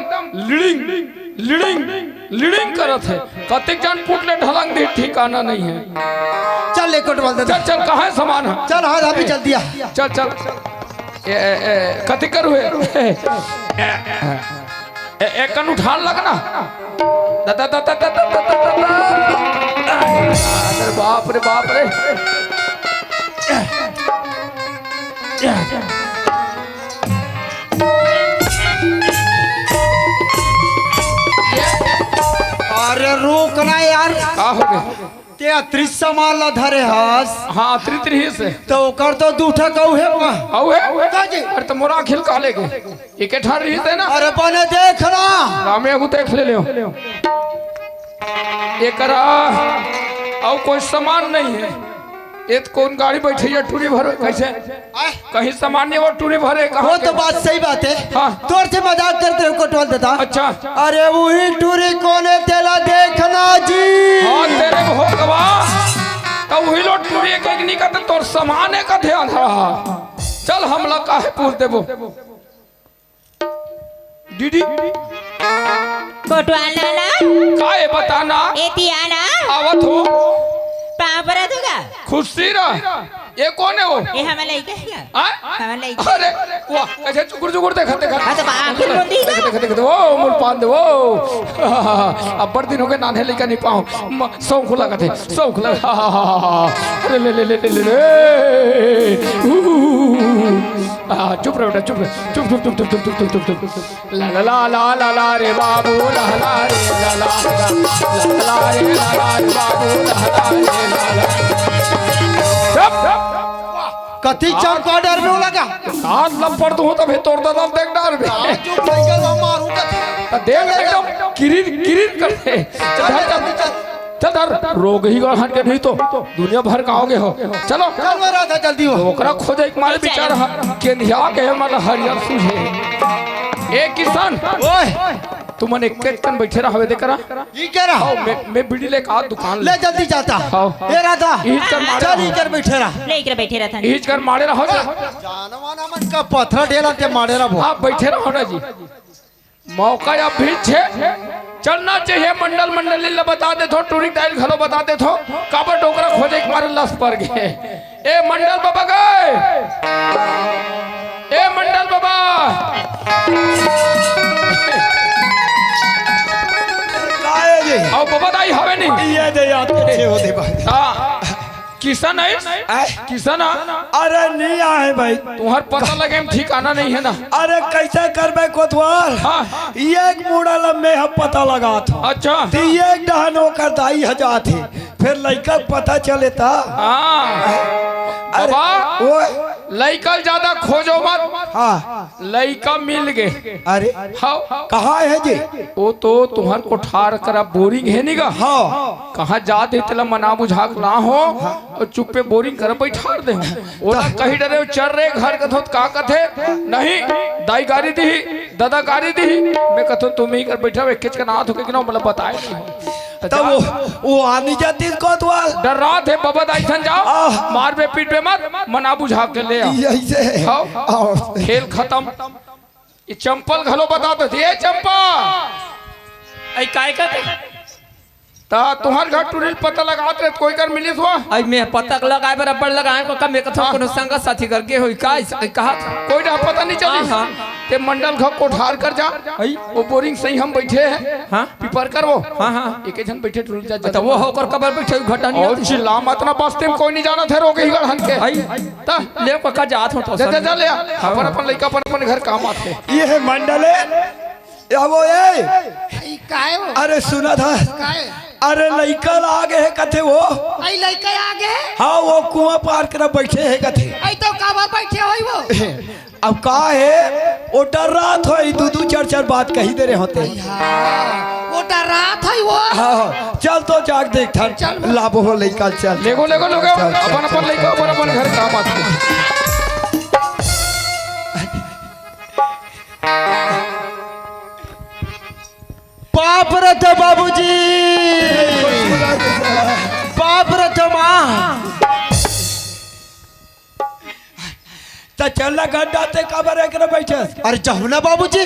लिडिंग करत है। कतिक जन पुटले ढलंग दी ठिकाना नहीं है। चल ले कटवाल दादा। चल चल, कहाँ है सामान? है चल हाँ अभी चल दिया। चल चल। कति कर हुए एक कन उठान लगना। दादा दादा दादा दादा, अरे बाप रे बाप रे। अरे रोकना यार, का हो गए? ते अतिरिक्त सामान ला धरे हस। हाँ त्रित्री से तो ओकर तो दूठा कहू है वहाँ। आओ है अरे तो मोरा खिल का लेके एक ठार रही थे ना। अरे बने देखना रामे अगु देख ले लियो एकरा और कोई सामान नहीं है। ये तो कौन गाड़ी बैठी है टूरी भरे कैसे? कहीं सामान नहीं वो टूरी भरे कहाँ? वो तो बात सही बात है। हाँ। तोर से मजाक करते हो कटवाल दादा। अच्छा अरे वही टूरी कोने तेला देखना जी। हाँ तेरे भोगवा तो वही लोग टूरी एक नहीं करते, तोर सामान का ध्यान रहा। चल हम लोग काहे पूछ देबो। दीदी कोटवाल नाना काय बताना एतियाना आवत हो पाँव पर दूंगा खुशी रह ये कौन है वो ये हमारा लड़का है हाँ? हमारा लड़का अरे वाह कैसे चुकुर चुकुर देखा देखा हाँ तो आखिर में दी देखा देखा वो मुल पान दे वो अब बड़ दिन हो गए नाने लेकर नहीं पाऊँ सौ खुला का थे सौ खुला अरे ले ले ले ले ले चुप रहो बेटा चुप चुप चुप चुप चुप चुप चुप चुप चुप ला ला ला ला ला ला रे बाबू ला ला रे ला ला ला रे ला ला रे बाबू ला ला रे ला ला चुप कथी चौका डर में लगा हाथ लपड़ तो तब तोड़ दादा देख डाल बे चुप नहीं कर मारूं कथी देख एकदम किरीर किरीर करते चल धर रोग ही गढ़ के नहीं तो दुनिया भर का आओगे हो चलो चल मेरा था जल्दी हो ओकरा खोजे एक मारे बिचार केंधिया के मतलब हरियर सूझे ए किसान ओए तू मने केतन बैठे रहा देखरा ये कह रहा मैं बिड़ी ले का दुकान ले जल्दी जाता हाँ। ए राधा ईज कर मारे चल कर बैठे रहा लेकर बैठे रहता ईज कर मारे रहो जानवाना मन का पत्थर ढेला ते मारे रहा आप बैठे रहो ना जी मौका या भी छे चलना चाहिए मंडल मंडली ले बता दे थो टूरिंग डायल घलो बता दे थो काबर टोकरा खोजे के मारे लस पर गए ए मंडल बाबा गए ए मंडल बाबा काहे जी आओ बाबा दाई हवे नहीं ये दे याद अच्छे हो दे भाई हाँ किसान है किसान अरे नहीं आए भाई तुम्हार पता लगे ठिकाना नहीं है ना अरे कैसे करबे कोतवाल हाँ ये एक मुड़ा लम्बे हम पता लगा था अच्छा तो ये एक डहानो कर दाई हजार थे फिर लड़का पता चले था हाँ बाबा वो लइका ज्यादा खोजो मत हाँ लइका मिल गए अरे हाँ कहाँ है जी वो तो तुम्हार कोठार करा बोरिंग है नी गा हाँ कहाँ जा दे तेला मना बुझाक ना हो और चुप्पे बोरिंग कर बैठा दे ओला कहीं डरे चल रहे घर कथो का कथे नहीं दाई गाड़ी दी दादा गाड़ी दी मैं कथो तुम ही कर बैठा वे किच का ना हो के ना मतलब बताए नहीं तब वो आनी जाती कोतवाल डर रहा थे बाबा दाई सन जाओ मार पे पीट पे मत मना बुझा के ले आओ यही से आओ खेल खत्म ये चंपल घलो बता दो ये चंपा आई काय का ता तुम्हार घर टूरिल पता लगात रे कोई कर मिलिस हुआ आई मैं पता लगाए बराबर लगाए को कम एक थो कोनो संग साथी करके होई काय कहा कोई ना पता नहीं चली हाँ। ते मंडल घर कोठार कर जा आई वो बोरिंग सही हम बैठे हैं हाँ पीपर कर वो हाँ हाँ एक जन बैठे टूरिल जा तो वो होकर कबर बैठे घटा नहीं और चिल्ला मत ना बस्ते में कोई नहीं जाना थे रोके ही गढ़न के आई ता ले को का जात हो तो जा जा ले अपन अपन लइका अपन घर काम आते ये है मंडल है या वो ये काहे वो अरे सुना था काहे अरे लड़का आगे है कथे वो आई लइका आगे हाँ वो कुआं पार कर बैठे है कथे आई तो काबर बैठे होई वो अब का है वो डर रहा था दू दू चार चार बात कही दे रहे होते वो डर रहा था वो हाँ चल तो जाग देख था लाभो हो लड़का चल लेगो लेगो लोगे अपन अपन लइका अपन घर काम आते पाप रथ बाबूजी पाप रथ माँ तो चलना गड्ढा ते कबर है कर बैठे अरे जाहू ना बाबूजी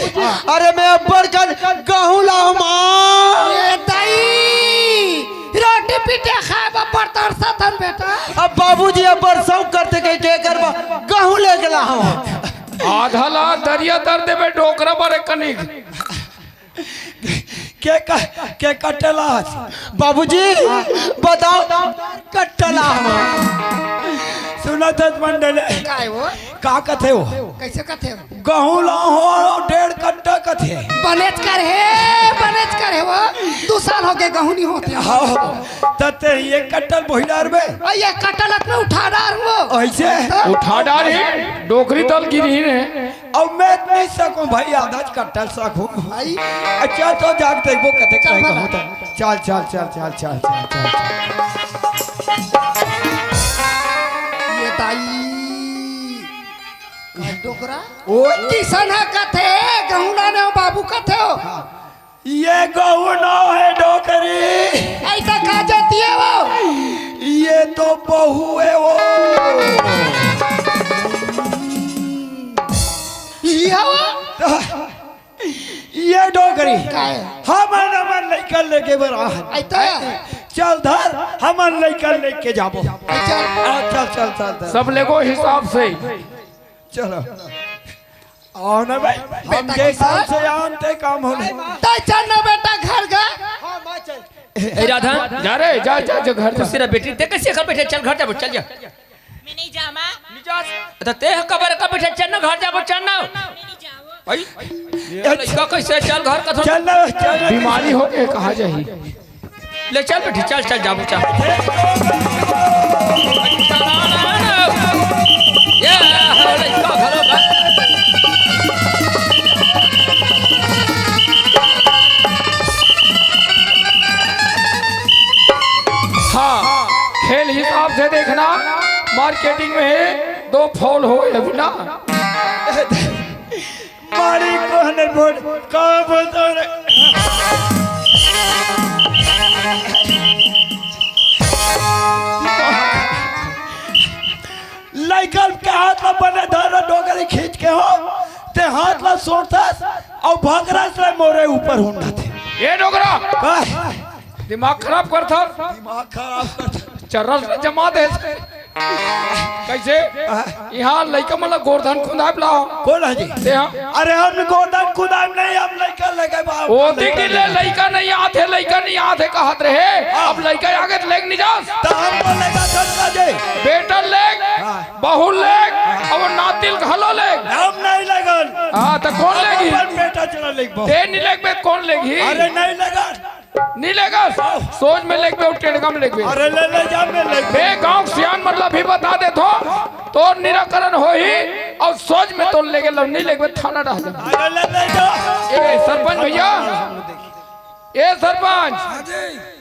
अरे मैं अब्बर कल गहूँ लाऊं माँ ए दाई रोटी पीटे खाए बपर तरसतन बेटा अब बाबूजी अब्बर सब करते कहीं के करवा गहूँ ले गला हूँ आधा ला दरिया दर दे बे डोकरा पर एक कनिक के कटला बाबूजी बताओ कटला सुना था मंडल काहे वो का कथे हो कैसे कथे गहूँ लाओ हो 1.5 कट्टा कथे बनेज कर है वो 2 साल हो गए गहूं नहीं होते हाँ तते ये कट्टल बहिदार में और ये कटलत में उठा डार वो ऐसे उठा डाली डोकरी तल गिरी ने अब मैं नहीं सकूं भाई आधा कट्टल सकूं आई अच्छा तो जाग देखो कथे चल कहे बना। चल चल चल चल चल चल चल ये दाई डोकरा ओ किसन है कथे गहूं लाने हो बाबू कथे हो ये गहूँ ना है डोकरी ऐसा खा जाती है वो ये तो बहू है वो ये वो ये डोगरी काय हमन लइका लेके बरा आइता चल धर हमन लइका लेके जाबो चल चल चल चल चल सब लेगो हिसाब से चलो आओ ना भाई हम बेटा के किसान। काम से आम ते काम होने तो चल ना बेटा घर गा ए राधा जा रे जा जा जा घर जा तेरा बेटी ते कैसे घर बैठे चल घर जा चल जा मैं नहीं जामा तो ते कबर का बैठे चल ना घर जा चल ना भाई ये लड़का कैसे चल घर का चल ना चल ना। बीमारी हो के कहा जाही ले चल बेटी चल चल जाबू चल ये लड़का घरों का हाँ खेल हिसाब से देखना मार्केटिंग में 2 फॉल हो गए अभी ना मारी कोहने बोल कब बोलतो रे लइकल के हाथ में बने धर डोगरी खींच के हो ते हाथ में सोटस और भगरस रे मोरे ऊपर हुंडा थे ये डोगरा का दिमाग खराब करता दिमाग खराब कर चरस में जमा दे कैसे यहाँ लड़का मतलब गोरधन खुदाब लाओ कौन है जी दे हाँ अरे हम गोदन कुदाम नहीं हम लइका लगे बाप वो दिखी ले लड़का नहीं आते लड़का नहीं आते कहत रहे अब लड़का आगे तो लेग नहीं जा तो हमको लगा धक्का दे बेटा लेग बहू लेग अब नातिल घलो लेग हम नहीं लगन हाँ तो कौन लेगी अपन बेटा चला लेग बहु। ते नहीं लेग बे कौन लेगी अरे नहीं लगन नहीं लेगा सोच में लेग बे और टेढ़गा में लेग बे अरे ले जा मैं लेग बे गांव सियान मतलब भी बता दे तो निराकरण हो ही और सोच में तो लेगे लो नहीं लेगे थाना डाल दे अरे ले जा ए सरपंच भैया ए सरपंच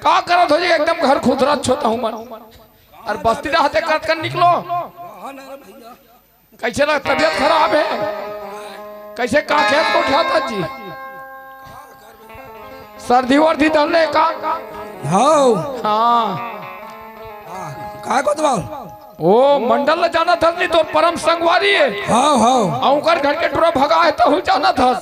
का करत हो जी एकदम घर खुदरा छोता हूं मन और बस्ती रहते कर निकलो कैसे लग तबीयत खराब है कैसे का खेत को उठाता जी सर्दी वर्दी डलने का हाँ हाँ काय को दबाओ ओ मंडल ले जाना था नहीं तो परम संगवारी है हाँ हाँ औकर घर के टुरा भगा है तो हो जाना था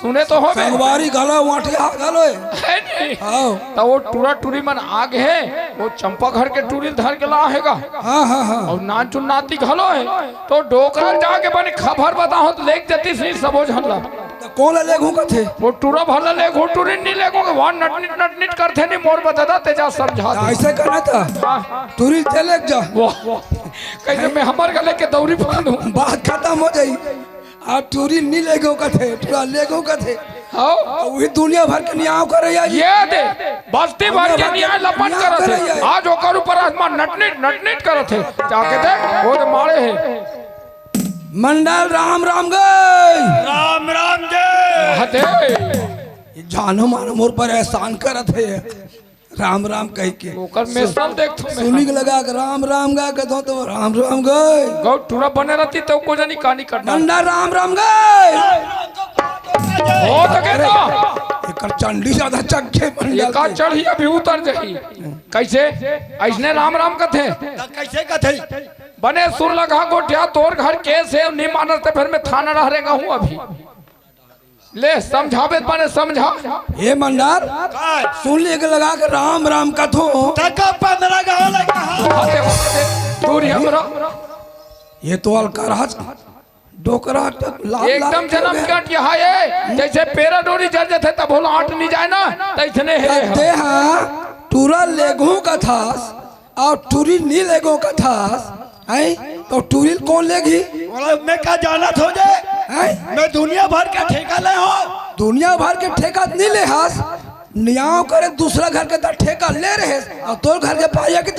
सुने तो हो बे। संगवारी गलो वाटिया गलो है नहीं हाँ तो वो टूरा टूरी मन आगे है वो चंपा घर के टूरी धर के ला हैगा हाँ हाँ हाँ और नाचु नाती घलो है तो डोकरल जाके बने खबर बताओ तो लेक जती सी सबो झल्ला तो कौन ले घू कथे वो टूरा भला ले घो टूरी नहीं ले को वहां नटनिट करते नहीं मोर बता तेजा समझा दे ऐसे करना था टूरी चले जा वो कैसे मैं हमर गले के दौरी पकड़ूं बात खत्म हो जाई आप टूरी नहीं ले गो कथे टूरा ले गो कथे हां वही दुनिया भर के नियाव करे या ये दे बस्ती भर के न्याय लपट करत है आज ओकर ऊपर आसमान नटनिट करत है जाके देख वो तो मारे है मंडल राम राम गए राम राम जय हते जानो मानो मोर पर एहसान करत है राम राम कह के ओकर में सब देख तो सुनी के लगा के राम राम गा के तो राम राम गए गौ टूरा बने रहती तो को जानी कहानी करना मंडल राम राम गए हो तो कहता एकर चंडी ज्यादा चक्के ये मंडल का के। चढ़ी अभी उतर जाई कैसे ऐसने राम राम कथे तो कैसे कथई बने सुर लगा गोटिया तोर घर केस है नहीं मानत फिर मैं थाना रह रहेगा हूँ अभी ले समझावे बने समझा हे मंडल सुन ले के लगा के राम राम कथो तका 15 गांव लगा हाथे दूर हमरा ये तो अलकराज डोकरा तक लाल एकदम जन्म कट यहाँ है जैसे पेरा डोरी जल जाते तब बोला आट नहीं जाए ना तैसने है कहते हैं टूरा लेगो का थास और टूरी नी लेगो का थास है तो टूरी कौन लेगी बोला मैं का जाना हो जाए है मैं दुनिया भर का ठेका ले हो दुनिया भर के ठेका नहीं ले हास नियाव करे दूसरा घर के तर ठेका ले रहे और तोर घर के पाया के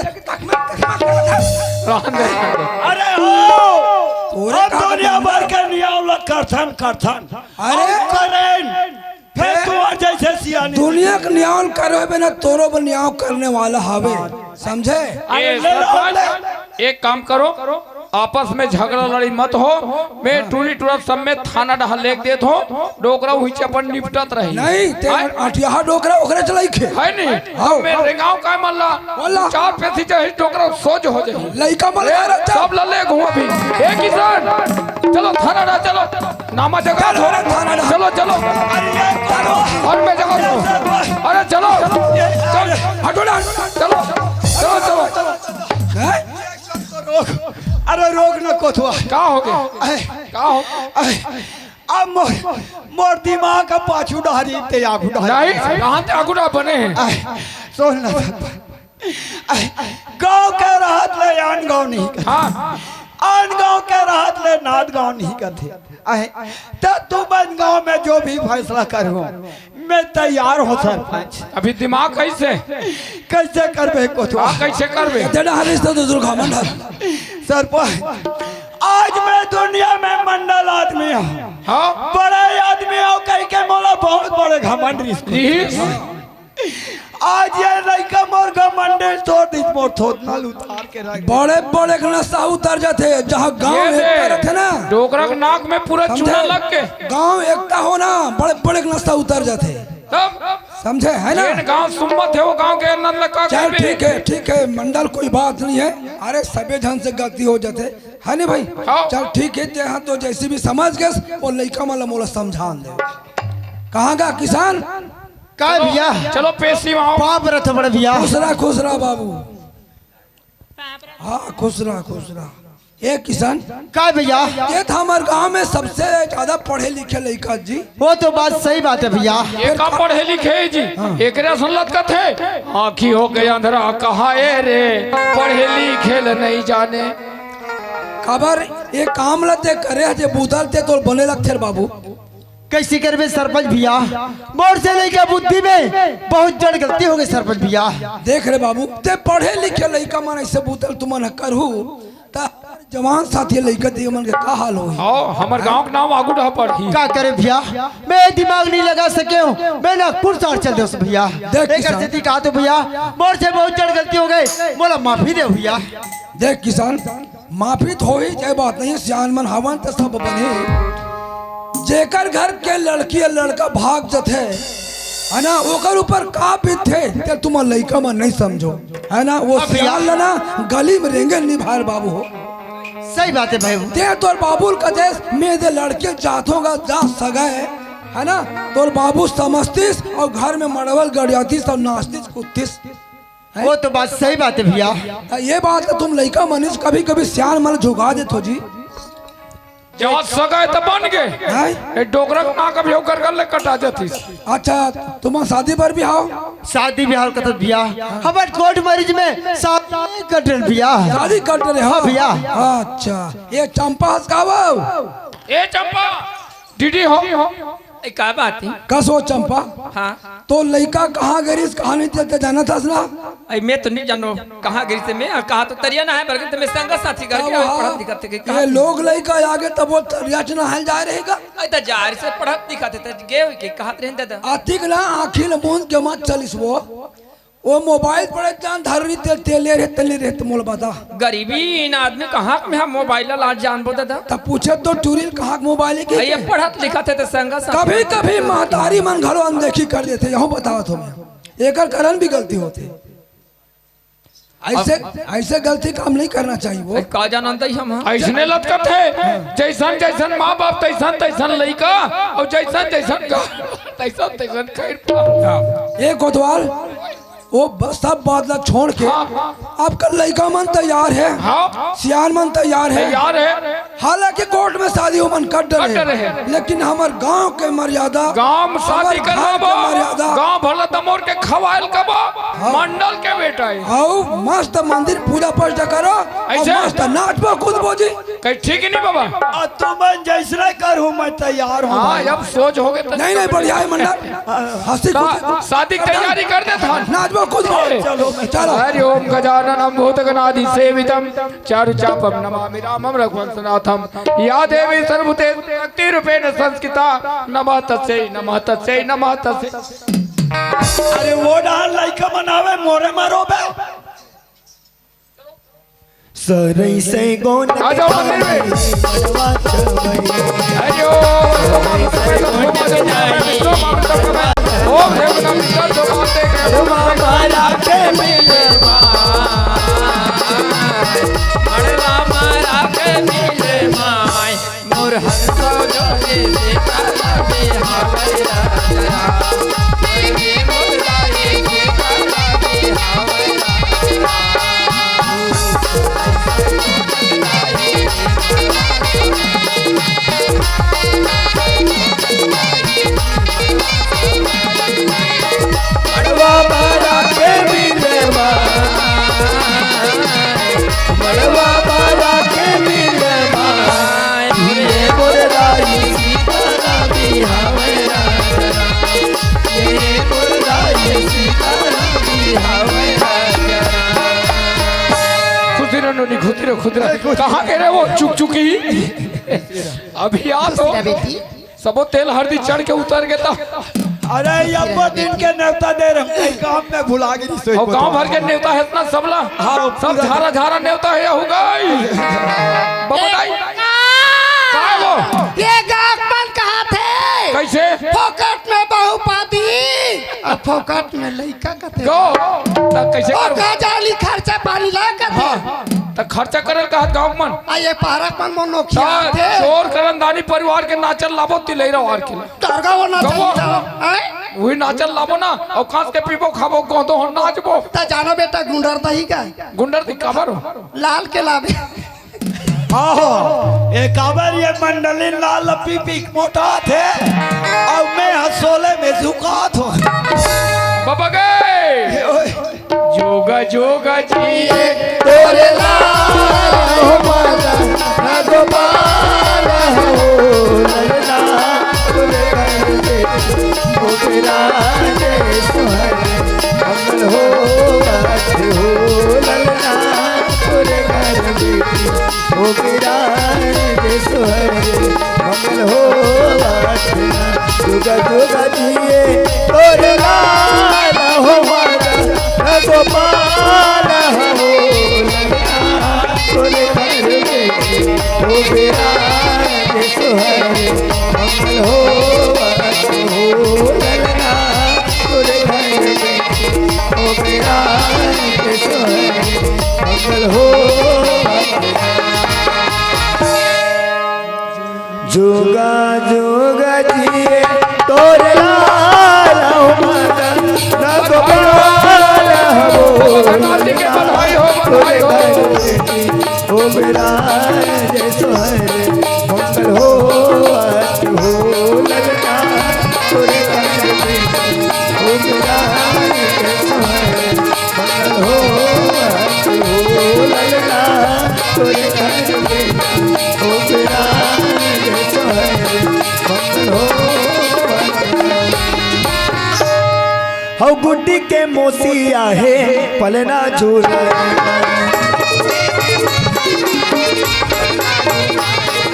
अरे हो तोरे हम का दुनिया भर के नियावला करथन अरे करें फिर तू और जैसे सियानी दुनिया के न्याय करे बिना तोरो पर न्याय करने वाला हवे समझे ए, सरपंच, एक काम करो आपस में झगड़ा लड़ी मत हो मैं टूरी टूरा सब में थाना डहा लेक देत हो डोकरा हुई अपन निपटत रही नहीं ते अठिया डोकरा ओकरे चलाई खे है नहीं आओ, मैं रेगांव का मल्ला मल्ला। 4 पैसे चाहे डोकरा सोच हो जाए लइका मन सब लले घूम अभी ए किसान चलो थाना ना चलो नामा जगह चलो रे थाना ना। चलो चलो अरे ये करो और मैं जगह दो अरे चलो चल हटो ना चलो चलो चलो हैं? रोक अरे रोक न कोथवा क्या हो गया क्या हो अब मोर दिमाग का पाछू डहरी ते आगू डहरी नहीं कहाँ से आगुड़ा बने हैं सुन ना गांव के राहत ले आन गांव नहीं करते हाँ आन गांव के राहत ले नाद गांव नहीं करते तो तू बन गांव में जो भी फैसला करो मैं तैयार हूँ सरपंच अभी दिमाग कैसे कैसे करबे कोथवा कैसे करबे तेरा हालिस तो दुर्गा मंडल सरपंच आज मैं दुनिया में मंडल आदमी हूँ हाँ बड़े आदमी हो कह के मोला बहुत बड़े घमंड आज ये लड़का मोर घमंडे तोड़ दी मोर थोतनाल उतार के रख बड़े बड़े का नशा उतर जाते जहाँ गांव एकता रहते ना डोकरा के नाक में पूरा चूना लग के गांव एकता हो ना बड़े बड़े का नशा उतर जाते तब समझे है ना ये गांव सुम्मत है वो गांव के अंदर लगा चल ठीक है मंडल कोई बात नहीं है अरे सबे जन से गलती हो जाते है ना भाई हाँ। चल ठीक है यहाँ तो जैसे भी समझ गए वो लड़का वाला मोला समझा दे कहाँ का किसान का भैया चलो पेशी वहाँ पाप रथ बड़े भैया खुश रहा बाबू हाँ खुश रहा ए किसान का भैया ये था हमारे गांव में सबसे ज्यादा पढ़े लिखे लड़का जी वो तो बात सही बात है भैया ये का पढ़े लिखे जी एक सुनलत का थे आँखी हो गए अंधरा कहा ए रे पढ़े लिखे नहीं जाने खबर ये काम लते करे जे बूतलते तो बने लगते बाबू कैसे करबे सरपंच भैया मोर से लेके बुद्धि में बहुत जड़ गलती हो गई सरपंच भैया देख रे बाबू ते पढ़े लिखे लड़का मन ऐसे बूतल तुमन करहू ता जवान साथी लड़का दे मन के का हाल हो हाँ हमारे गांव का नाम आगू रहा पड़ी का करे भैया मैं दिमाग नहीं लगा सके हूँ मैं नागपुर से चल दे भैया देख एक किसान। स्थिति कहा तो भैया मोर से बहुत जड़ गलती हो गई बोला माफी दे भैया देख किसान माफी तो हो ही जाए बात नहीं सियान मन हवन तो सब बने जेकर घर के लड़की या लड़का भाग जाते है ना ओकर ऊपर का बीते ते तुम लड़का मन नहीं समझो है ना वो सियाल ना गली में रेंगे निभार बाबू हो सही बात है भाई ते तोर बाबुल का देश में दे लड़के जातों का जा सगा है ना तोर बाबू समझतीस और घर में मड़वल गड़ियातीस और नाचतीस कुत्तीस वो तो बात सही बात है भैया ये बात है तुम लड़का मनीष कभी कभी सियान मन झुका देते हो जी जहाँ सगाए तो बन गए डोकरा का नाक अभी होकर कर ले कटा जाती अच्छा तुम शादी पर भी आओ शादी ब्याह का भैया हमारे कोर्ट मैरिज में शादी कटल भैया शादी कर रहे हो भैया अच्छा ये चंपा हंसकावो ए चंपा दीदी हो का बात है कसो चंपा हाँ तो लड़का कहाँ गिरीश कहाँ नहीं चलते जाना था ना अरे मैं तो नहीं जानो कहाँ गिरी से मैं और कहाँ तो तरिया ना है बल्कि तो मैं संग साथी करके पढ़त दिखते के ये लोग लड़का आगे तब वो तरियाचना हल जा रहेगा अरे तो जार से पढ़त दिखाते थे गे के कहाँ रहे दादा आतिक ना आखिल मूंद के मत चलिस वो मोबाइल पर जान धरनी तेले रहे तो मोल बता गरीबी इन आदमी कहाँ में हम मोबाइल लाज जानबो दादा तब पूछे तो टूरिल कहाँ मोबाइल की ये पढ़त लिखते थे संग साथी कभी कभी महतारी मन घरों अनदेखी कर देते यहाँ बताओ तुम्हें एक कारण भी गलती होती ऐसे गलती काम नहीं करना चाहिए वो का जानता ही हम ऐसने लटकत है जैसन जैसन माँ बाप तैसन तैसन लड़का और जैसन जैसन तैसन तैसन खैर एक कोतवाल वो सब बादला छोड़ के अब कल लड़का मन तैयार है हाँ सियान मन तैयार है यार है हालांकि कोर्ट में शादी मन कट कट रहे रहे। लेकिन हमार गांव के मर्यादा गांव में शादी हमार घर करवाबो के मर्यादा गांव भला तमोर के खवाइल कबो मंडल के बेटा है आओ मस्त मंदिर पूजा पाठ करो और ऐसे? मस्त नाचबो कूदबो जी कहीं ठीक नहीं बाबा तुम जैसा करूँ मैं तैयार हूँ हाँ अब सोच हो गए नहीं नहीं बढ़िया है मंडल हंसी खुशी शादी की तैयारी कर दे था नाचबो कूदबो चलो हरि ओम गजाननम भूतगणाधि सेवितम चारुचापम नमामि रामम रघुवंशनाथम या देवी सर्वभूते शक्ति रूपेण संस्कृता नमः तस्यै नमः तस्यै नमः तस्यै अरे वो डाल लड़का बनावे मोरे मारो बे सरई से गोन आ जाओ मंदिर में हरि ओम देवनाम हमारा के मिले हमारा के मिले माय मोर खुदरा नोनी खुदरा खुदरा कहाँ के रे वो चुक चुकी अभी आ तो बेटी सबो तेल हल्दी चढ़ के उतर गया अरे अब दिन के न्योता दे रहे हैं काम में भुला गई और गांव भर के नेवता है इतना सबला सब झारा झारा नेवता है हो गई बबदाई काय वो ये गागमन कहाँ थे कैसे फोकट में बहू पाती और फोकट में लड़का कथे गो त कैसे और करू का जाली खर्चा पानी ला कथे हां त खर्चा करल का गांव मन आ ये पारक मन मोनोखिया थे चोर करनदानी परिवार के नाचल लाबो तिलैरा वार के दरगाह वो ना गबो। चाहिए वही नाचल लाबो ना और खास के पीबो खाबो गोदो हो नाचबो ता जानो बेटा गुंडर दही का गुंडर दी खबर हो लाल के लावे हाँ एक काबर ये मंडली लाल पीपी मोटा थे और मैं हंसोले में झुका था बाबा गए जोगा जोगा जी तोरे लाल हो माला ना गोपाल हो ललना तोरे गए ओ तेरा जय सुहरे अमल हो बात हो ललना तोरे घर बेटी ओ तेरा जय सुहरे अमल हो बात जुगा जुगा जिए तोरे लाल हो माला ना गोपाल हो ललना तोरे घर बेटी ओ तेरा जय सुहरे अमल हो बात हो ललना तोरे घर बेटी ओ तेरा जय सुहरे अमल हो जोगा जोगा जिए तोरे लाल हो माता ना गोपाल हो के बधाई हो बधाई हो ओ मेरा जय सोहरे मंगल हो आज हो ललना तोरे घर बेटी ओ मेरा जय सोहरे मंगल हो आज हो ललना तोरे घर बेटी ओ मेरा जय सोहरे मंगल हो हौ गुड्डी के मोसिया है पलना झूला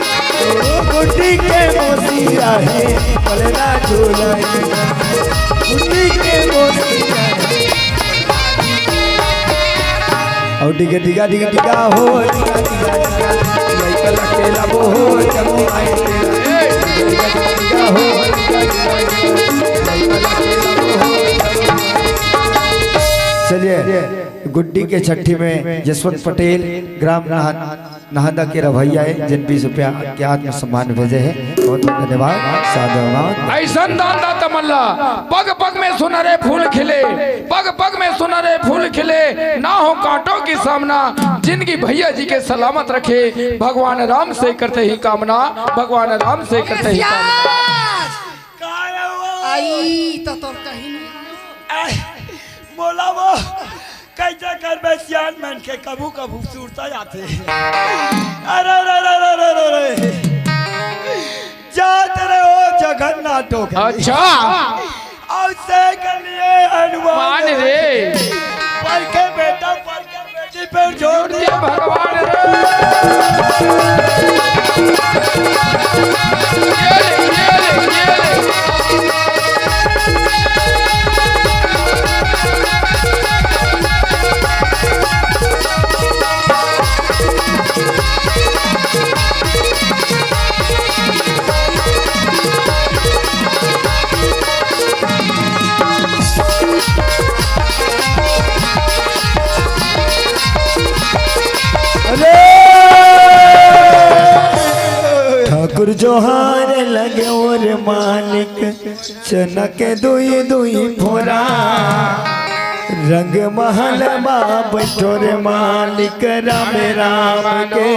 गुड्डी के मोसिया है पलना झूला गुड्डी के मोसिया है और डिगा डिगा डिगा डिगा हो डिगा डिगा डिगा लइका लकेला वो हो जब आए तेरा डिगा डिगा डिगा हो डिगा डिगा डिगा लइका लकेला वो हो चलिए गुड्डी के छठी में जसवंत पटेल ग्राम नहादा के रवैया है जिन 20 रुपया के आत्म सम्मान भेजे हैं बहुत बहुत धन्यवाद साधुवाद ऐसा दान दाता मल्ला पग पग में सुनहरे फूल खिले पग पग में सुनहरे फूल खिले ना हो कांटों की सामना जिनकी भैया जी के सलामत रखे भगवान राम से करते ही कामना भगवान राम से करते ही कामना आई तो तुम कहीं नहीं बोला वो कैसे कर सियान मन के कबू कबू सूरता जाते अरे अरे अरे अरे अरे जाते रहे हो जगन्नाथ हो अच्छा और से के लिए हनुमान मान रे पर के बेटा पर के बेटी पे जोड़ दिया भगवान रे ये ले ठाकुर जोहार लगे और मालिक चनक दुई दुई फोरा रंग महल बाप ठोर मालिक राम राम के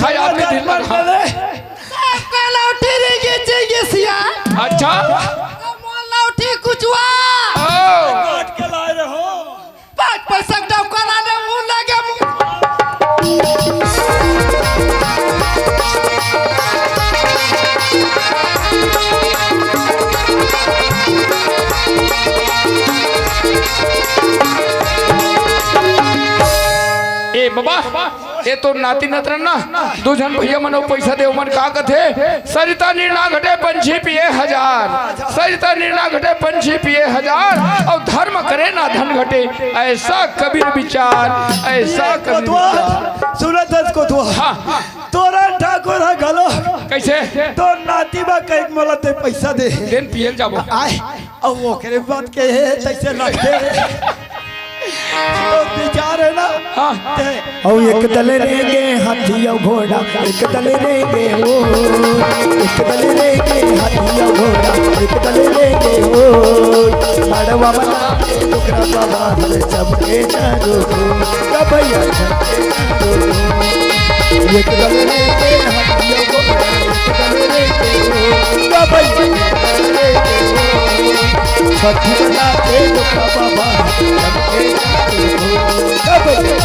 देखा आदमी दिल लगा। सबका लौटी रे गे सिया अच्छा मोल लौटी कुचवा ओ काट के लाए रहो 5 पैसा डबका लाने मुंह लगे ए बाबा ये तो नाती नतरन ना दो जन भैया मनो पैसा दे मन का कथे सरिता नीना घटे पंछी पिए 1000 सरिता नीना घटे पंछी पिए 1000 और धर्म करे ना धन घटे ऐसा कबीर विचार ऐसा कबीर विचार। सुनो दस कोतवा हाँ तोरा ठाकुर है गलो कैसे तो नाती बा कई मोला ते पैसा दे दिन पिए जाबो आए अब वो करे बात के है तैसे रखते तो विचार है ना हाँ और एक दल रेंगे हाथी और घोड़ा एक दल रेंगे वो एक दल रेंगे हाथी और घोड़ा एक दल रेंगे वो माड़वा बना के टुकड़ा बाबा हमें सबके चारों का भैया सबके चारों एक दल रेंगे हाथी और घोड़ा एक दल रेंगे वो का भैया छठी बना के टुकड़ा बाबा सबके चारों का भैया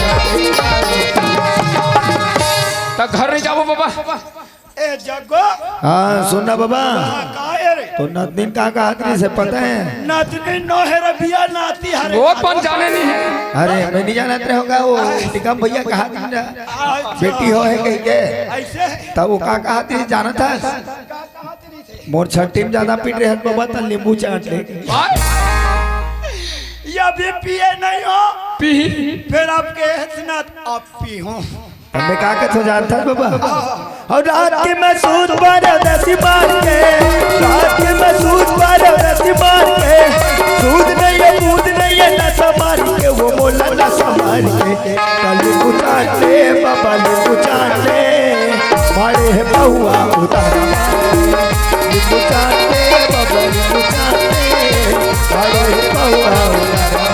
तो घर नहीं जाबो बाबा ए जगो हाँ सुनना बाबा काहे रे तो नातिन का हाथरी से पता है नाती नो है रबिया नाती हरे वो कौन जाने नहीं है अरे मैं नहीं जानते होगा वो निकम भैया कहा बेटी हो है कहीं के ऐसे तब वो का हाथरी जाना था मोर छठी में ज्यादा पीट रहे हैं बाबा तो नींबू चाट ले या भी पिए नहीं हो पी फिर आपके हसनात आप पी हो हमें का हो जानता है बाबा और रात के मैं सूद पर दसी मार के रात के मैं सूद पर दसी मार के सूद नहीं है दूध नहीं है नशा मार के वो बोला नशा मार के कल कुचाट ले बाबा ले कुचाट ले मारे है बहुआ उतारा कुचाट ले बाबा ले कुचाट ले मारे है बहुआ उतारा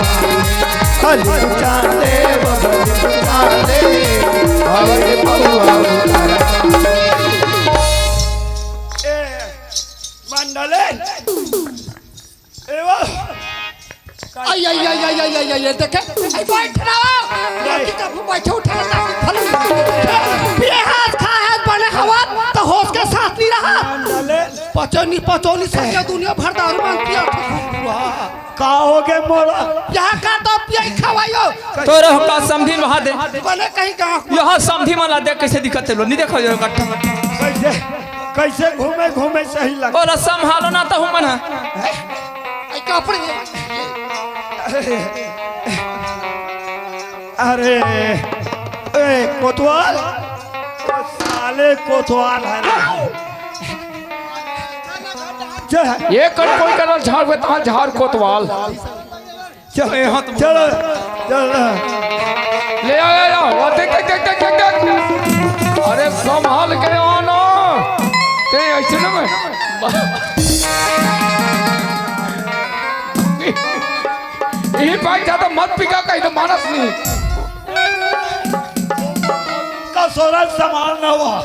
कल कुचाट ले बाबा ले कुचाट ले मारे बहुआ उतारा मंडले एवा आई देखे आई बैठ रहा लड़की का बैठे उठे हाथ खा हाथ बने हवा तो होश के साथ नहीं रहा मंडले पचौनी से क्या दुनिया भर दारू मांगती है का हो गए मोरा यहाँ का तो पिया खवाइयो तोरे का समधी महा दे बने कहीं कहाँ यहाँ समधी मला दे कैसे दिखत लो नहीं देखो जो कट्ठा कैसे कैसे घूमे घूमे सही लग और संभालो ना तो हम ना आई कपड़े अरे ए कोतवाल साले कोतवाल है ये कर कोई करल झाड़ हुए तहां झाड़ कोतवाल चलो यहाँ चलो चलो ले आया वो देख अरे संभाल के आना ते ऐसे ना मैं यही बात ज्यादा मत पिका कहीं तो मानस नहीं का सोरा संभालना हुआ